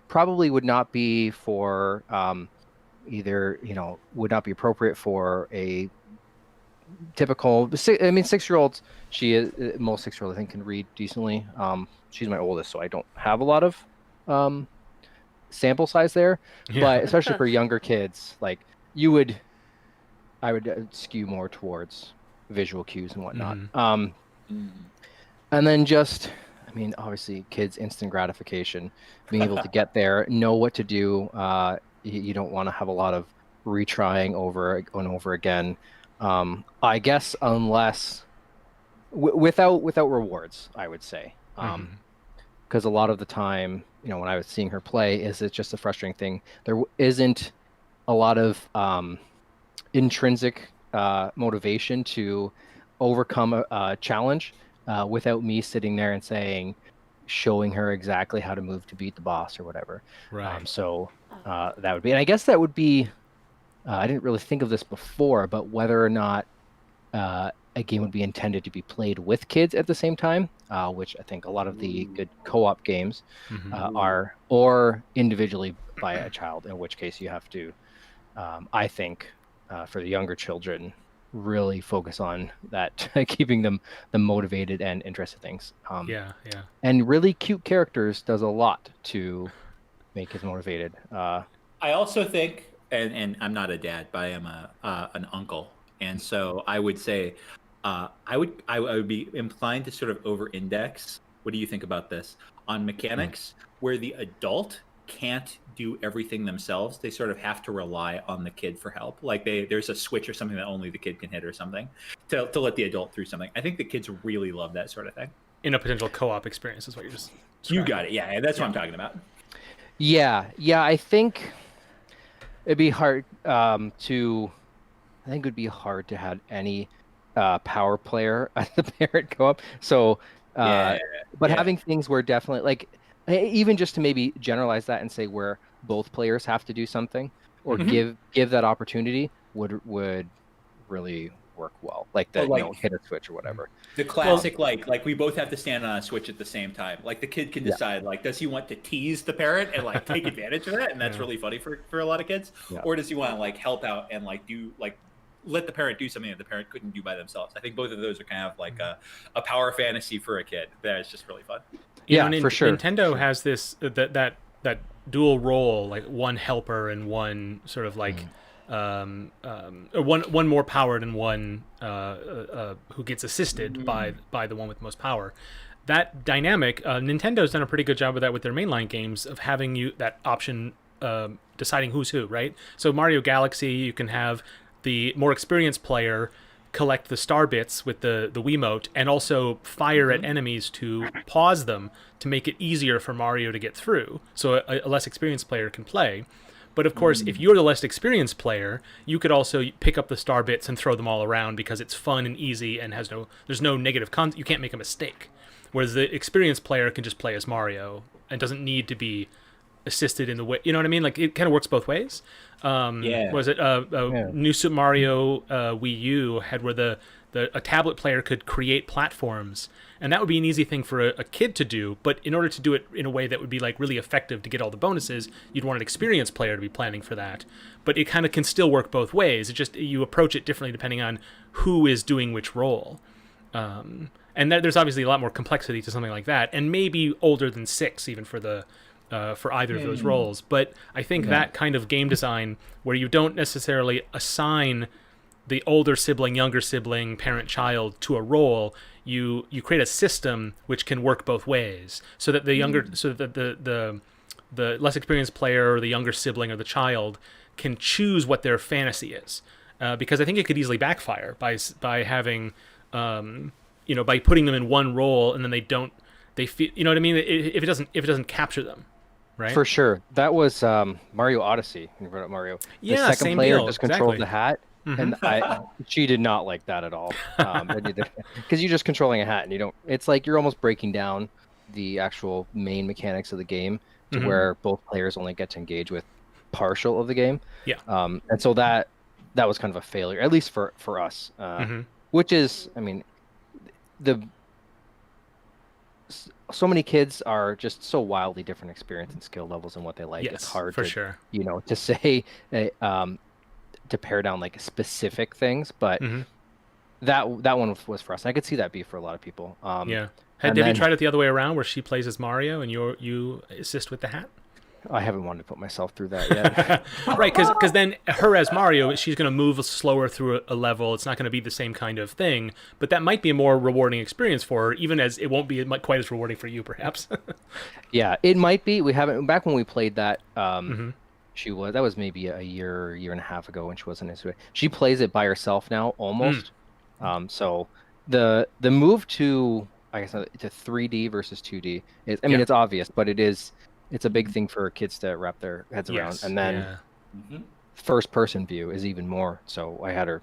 S11: probably would not be for either would not be appropriate for a typical 6-year-olds. She is most 6-year-olds I think can read decently. She's my oldest, so I don't have a lot of sample size there, but especially for younger kids, like I would skew more towards visual cues and whatnot. And then just, obviously kids instant gratification, being able to get there, know what to do. You don't want to have a lot of retrying over and over again. I guess unless without rewards, I would say. Because a lot of the time, when I was seeing her play, it's just a frustrating thing. There isn't a lot of intrinsic motivation to overcome a challenge without me sitting there and showing her exactly how to move to beat the boss or whatever.
S1: Right.
S11: So that would be, and I guess that would be, I didn't really think of this before, but whether or not a game would be intended to be played with kids at the same time, which I think a lot of the good co-op games are, or individually by a child, in which case you have to, I think, for the younger children, really focus on that, keeping them motivated and interested in things. And really cute characters does a lot to make kids motivated.
S10: I also think, and I'm not a dad, but I am an uncle, and so I would say, I would be inclined to sort of over-index. What do you think about this? On mechanics where the adult can't do everything themselves, they sort of have to rely on the kid for help. Like there's a switch or something that only the kid can hit or something to let the adult through something. I think the kids really love that sort of thing.
S1: In a potential co-op experience is what you're just describing.
S10: You got it. Yeah, that's what I'm talking about.
S11: Yeah, I think it'd be hard to have any power player as the parent co-op. So having things where definitely, like, even just to maybe generalize that and say where both players have to do something or give that opportunity would really work well. Like that, hit a switch or whatever.
S10: The classic, like we both have to stand on a switch at the same time. Like the kid can decide, like, does he want to tease the parent and like take advantage of that, and that's really funny for a lot of kids, or does he want to like help out and like do like let the parent do something that the parent couldn't do by themselves? I think both of those are kind of like a power fantasy for a kid that is just really fun.
S11: For sure.
S1: Nintendo has this that dual role, like one helper and one sort of like one more powered and one who gets assisted by the one with most power. That dynamic, Nintendo's done a pretty good job of that with their mainline games, of having you that option deciding who's who, right? So Mario Galaxy, you can have the more experienced player collect the star bits with the Wiimote and also fire at enemies to pause them to make it easier for Mario to get through, so a less experienced player can play. But of course, if you're the less experienced player, you could also pick up the star bits and throw them all around because it's fun and easy and there's no negative you can't make a mistake. Whereas the experienced player can just play as Mario and doesn't need to be assisted in the way, you know what I mean? Like it kind of works both ways. Was it New Super Mario Wii U had where a tablet player could create platforms, and that would be an easy thing for a kid to do, but in order to do it in a way that would be like really effective to get all the bonuses, you'd want an experienced player to be planning for that. But it kind of can still work both ways. It just, you approach it differently depending on who is doing which role. And there's obviously a lot more complexity to something like that, and maybe older than 6 even for either of those roles. But I think that kind of game design where you don't necessarily assign the older sibling, younger sibling, parent, child to a role, you create a system which can work both ways, so that the younger, so that the less experienced player or the younger sibling or the child can choose what their fantasy is, because I think it could easily backfire by having by putting them in one role and then they feel, you know what I mean, if it doesn't capture them. Right?
S11: For sure. That was Mario Odyssey. When you brought up Mario.
S1: Yeah,
S11: the second
S1: same
S11: player
S1: deal.
S11: just controlled
S1: Exactly.
S11: the hat. And she did not like that at all. Because you're just controlling a hat, and you don't. It's like you're almost breaking down the actual main mechanics of the game to where both players only get to engage with partial of the game.
S1: Yeah.
S11: And so that was kind of a failure, at least for us. Which is, I mean, so many kids are just so wildly different experience and skill levels and what they like.
S1: Yes,
S11: it's hard
S1: for
S11: to,
S1: sure.
S11: to say, to pare down like specific things, but that one was for us. And I could see that be for a lot of people.
S1: Yeah. Have you tried it the other way around, where she plays as Mario and you assist with the hat?
S11: I haven't wanted to put myself through that yet.
S1: Right, because then her as Mario, she's going to move slower through a level. It's not going to be the same kind of thing, but that might be a more rewarding experience for her, even as it won't be quite as rewarding for you, perhaps.
S11: Yeah, it might be. We haven't. Back when we played that, that was maybe a year and a half ago when she wasn't into it. She plays it by herself now, almost. So the move to, I guess, to 3D versus 2D is, I mean, it's obvious, but it's a big thing for kids to wrap their heads around. And then first person view is even more. So I had her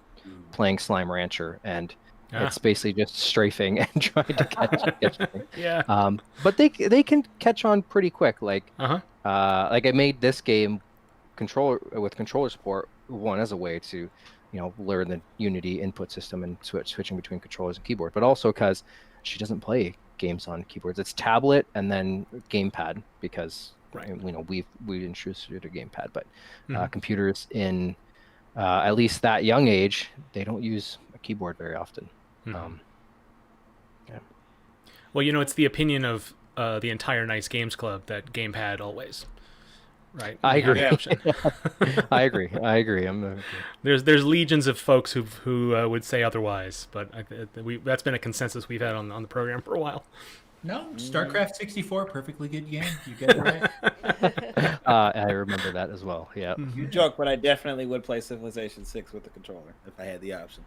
S11: playing Slime Rancher, and it's basically just strafing and trying to catch things. But they can catch on pretty quick. Like I made this game with controller support one as a way to learn the Unity input system and switching between controllers and keyboard, but also because she doesn't play games on keyboards. It's tablet and then gamepad, because we introduced her to gamepad, but computers in at least that young age, they don't use a keyboard very often.
S1: Well, it's the opinion of the entire Nice Games Club that gamepad always. Right.
S11: I agree. I agree.
S1: There's legions of folks who would say otherwise, but that's been a consensus we've had on the program for a while.
S10: No, StarCraft 64, perfectly good game. You get it right.
S11: I remember that as well. Yeah.
S8: You joke, but I definitely would play Civilization 6 with the controller if I had the option.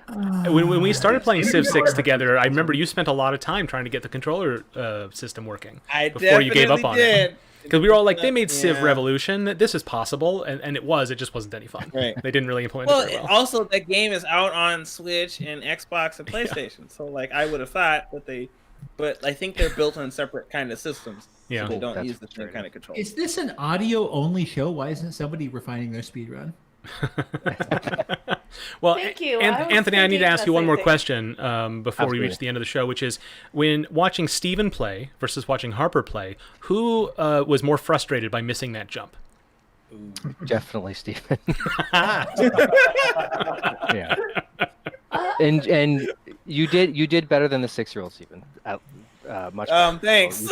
S1: When we started playing Civ 6 together, I remember you spent a lot of time trying to get the controller system working before you gave up on it. Because we were all like, they made Civ Revolution. This is possible, and it was. It just wasn't any fun. Right. They didn't really implement it very well.
S8: Also, that game is out on Switch and Xbox and PlayStation. So, I would have thought that but I think they're built on separate kind of systems.
S1: Yeah,
S8: so they don't use the same kind of control.
S10: Is this an audio-only show? Why isn't somebody refining their speed run?
S1: Well,
S2: thank you.
S1: Anthony, I need to ask you one more question before we reach the end of the show, which is, when watching Steven play versus watching Harper play, who was more frustrated by missing that jump?
S11: Definitely Steven. Yeah. And you did better than the 6-year-old Steven. Much better.
S8: Thanks.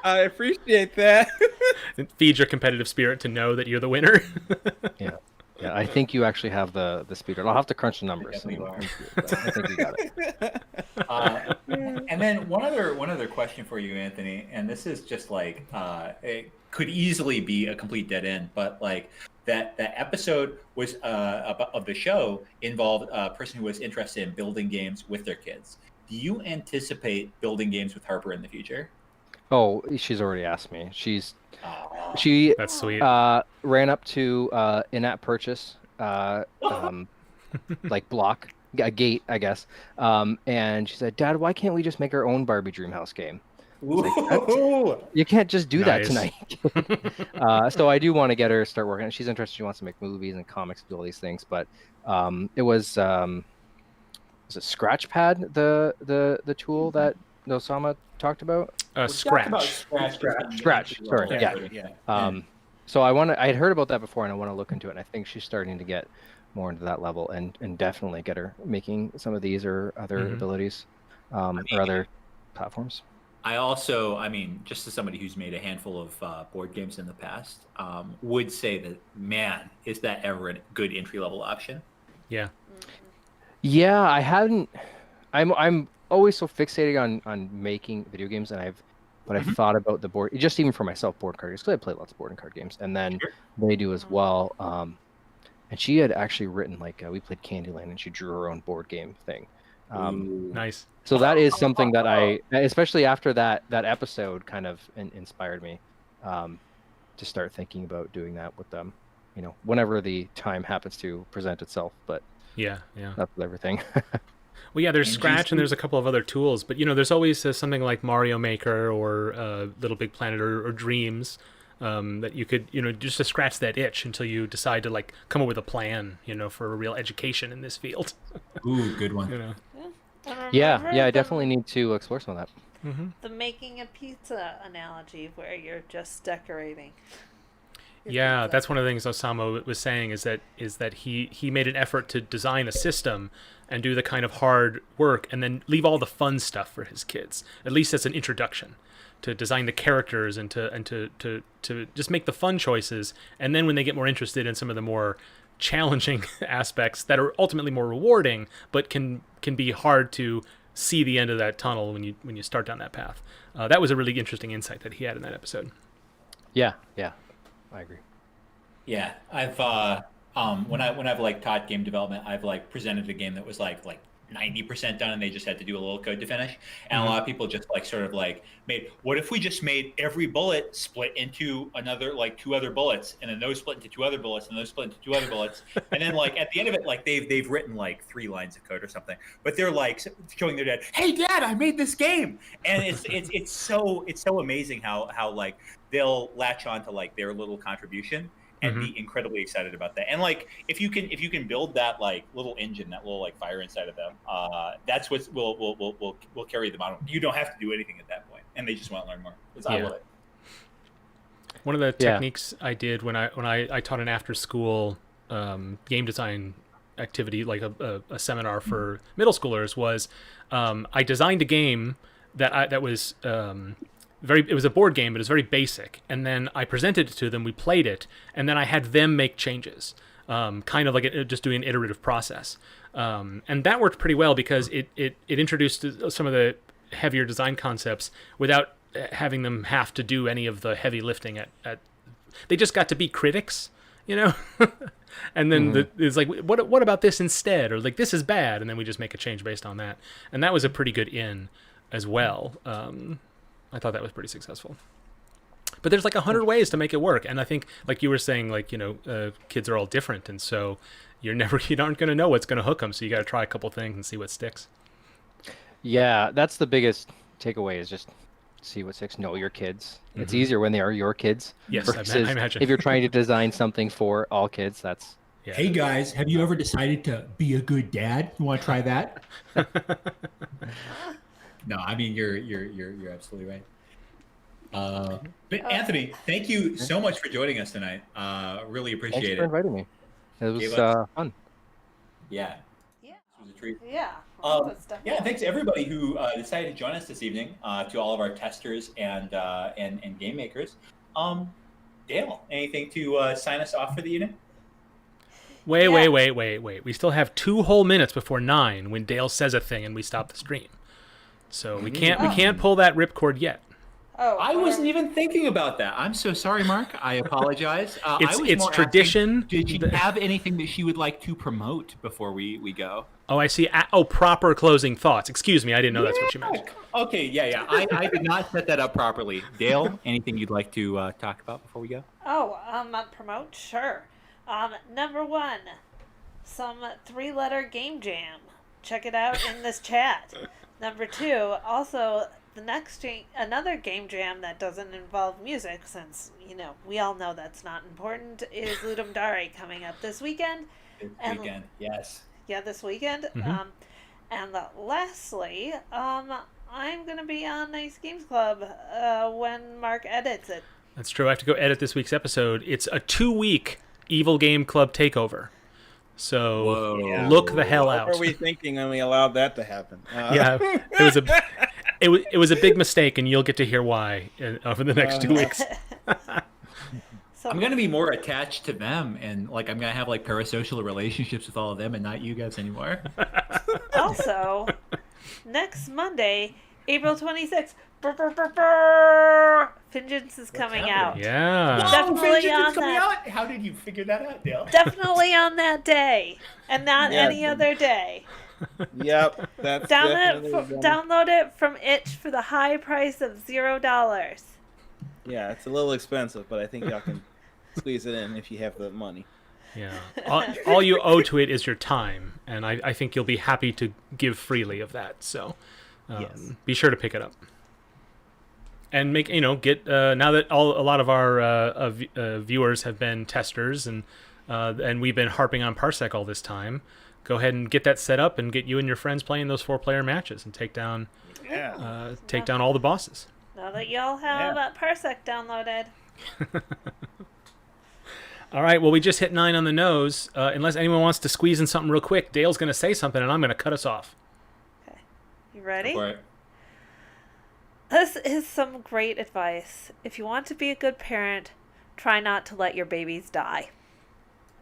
S8: I appreciate that.
S1: It feeds your competitive spirit to know that you're the winner.
S11: Yeah, I think you actually have the speed run. I'll have to crunch the numbers. I think you got it.
S10: And then one other question for you, Anthony, and this is just it could easily be a complete dead end, but that episode was of the show involved a person who was interested in building games with their kids. Do you anticipate building games with Harper in the future?
S11: Oh, she's already asked me. She
S1: that's sweet.
S11: Ran up to in-app purchase, block a gate, I guess, and she said, "Dad, why can't we just make our own Barbie Dreamhouse game?" You can't just do that tonight. So I do want to get her to start working. She's interested. She wants to make movies and comics and do all these things. But it was it Scratchpad, the tool that Nosama talked about?
S1: Scratch.
S11: Sorry. Yeah. So I had heard about that before, and I want to look into it. And I think she's starting to get more into that level, and definitely get her making some of these or other abilities or other platforms.
S10: I mean, just as somebody who's made a handful of board games in the past, would say that, man, is that ever a good entry-level option?
S1: Yeah.
S11: Yeah, I haven't. I'm always so fixated on making video games, and I've thought about the board, just even for myself, board card games, because I play lots of board and card games, and then they do as well. And she had actually written we played Candyland, and she drew her own board game thing.
S1: Nice.
S11: So that is something that especially after that episode, kind of inspired me to start thinking about doing that with them. whenever the time happens to present itself. But
S1: yeah,
S11: that's with everything.
S1: Well, yeah, there's Scratch and there's a couple of other tools, but there's always something like Mario Maker or Little Big Planet or Dreams that you could, just to scratch that itch until you decide to come up with a plan, for a real education in this field.
S10: Ooh, good one.
S11: Yeah, I definitely need to explore some of that.
S1: Mm-hmm.
S2: The making a pizza analogy where you're just decorating.
S1: Yeah, that's one of the things Osama was saying is that he made an effort to design a system and do the kind of hard work and then leave all the fun stuff for his kids, at least as an introduction, to design the characters and to just make the fun choices. And then when they get more interested in some of the more challenging aspects that are ultimately more rewarding, but can be hard to see the end of that tunnel when you start down that path. That was a really interesting insight that he had in that episode.
S11: Yeah, I agree.
S10: Yeah, I've when I've taught game development, I've presented a game that was like 90% done and they just had to do a little code to finish. And a lot of people just made, what if we just made every bullet split into another, two other bullets, and then those split into two other bullets, and those split into two other bullets. And then at the end of it, they've written 3 lines of code or something, but they're showing their dad, hey dad, I made this game. And it's so amazing how they'll latch on to their little contribution and be incredibly excited about that. And if you can build that little engine, that little fire inside of them, that's what will carry them on. You don't have to do anything at that point, and they just want to learn more. I love it.
S1: One of the techniques I did when I taught an after school game design activity, a seminar for middle schoolers, was I designed a game that was it was a board game, but it was very basic. And then I presented it to them, we played it, and then I had them make changes, kind of just doing an iterative process. And that worked pretty well because it introduced some of the heavier design concepts without having them have to do any of the heavy lifting they just got to be critics, and then it's what about this instead? Or this is bad. And then we just make a change based on that. And that was a pretty good in as well. I thought that was pretty successful. But there's 100 ways to make it work. And I think, you were saying, kids are all different. And so you aren't going to know what's going to hook them. So you got to try a couple things and see what sticks.
S11: Yeah, that's the biggest takeaway, is just see what sticks. Know your kids. Mm-hmm. It's easier when they are your kids.
S1: Yes, I imagine.
S11: If you're trying to design something for all kids, that's...
S10: Yeah. Hey guys, have you ever decided to be a good dad? You want to try that? No, I mean you're absolutely right. But Anthony, thank you so much for joining us tonight. Really appreciate it.
S11: Thanks for inviting me. It was fun.
S10: Yeah. This was a treat.
S2: Yeah.
S10: Yeah. Thanks to everybody who decided to join us this evening. To all of our testers and game makers. Dale, anything to sign us off for the evening?
S1: Wait. We still have 2 whole minutes before 9 when Dale says a thing and we stop the stream. So we can't pull that ripcord yet.
S2: Oh,
S10: I wasn't even thinking about that. I'm so sorry, Mark. I apologize.
S1: It's tradition.
S10: Asking, did she have anything that she would like to promote before we go?
S1: Oh, I see. Proper closing thoughts. Excuse me, I didn't know that's what you meant.
S10: Okay, yeah. I did not set that up properly. Dale, anything you'd like to talk about before we go?
S2: Oh, promote? Sure. Number 1, some 3-letter game jam. Check it out in this chat. Number 2, also another game jam that doesn't involve music, since we all know that's not important, is Ludum Dare coming up this weekend.
S10: Yes.
S2: Yeah, this weekend.
S1: Mm-hmm.
S2: And lastly, I'm gonna be on Nice Games Club when Mark edits it.
S1: That's true. I have to go edit this week's episode. It's a 2-week Evil Game Club takeover. So look the hell out.
S8: What were we thinking when we allowed that to happen?
S1: Yeah, it was a big mistake, and you'll get to hear why over the next 2 weeks.
S2: So,
S10: I'm gonna be more attached to them, and I'm gonna have parasocial relationships with all of them, and not you guys anymore.
S2: Also, next Monday, April 26th, Fingeance is coming out.
S1: Yeah.
S2: Definitely on
S10: coming
S2: that.
S10: out? How did you figure that out, Dale?
S2: Definitely on that day, and not any other day.
S8: Yep. That's
S2: download it from itch for the high price of $0.
S8: Yeah, it's a little expensive, but I think y'all can squeeze it in if you have the money.
S1: Yeah. All you owe to it is your time, and I think you'll be happy to give freely of that. So
S6: Yes.
S1: be sure to pick it up. And make get now that a lot of our viewers have been testers and we've been harping on Parsec all this time, go ahead and get that set up and get you and your friends playing those 4-player matches and take down all the bosses.
S2: Now that y'all have Parsec downloaded.
S1: All right, well, we just hit 9 on the nose. Unless anyone wants to squeeze in something real quick, Dale's going to say something, and I'm going to cut us off.
S2: Okay. You ready?
S3: Go for it.
S2: This is some great advice. If you want to be a good parent, try not to let your babies die.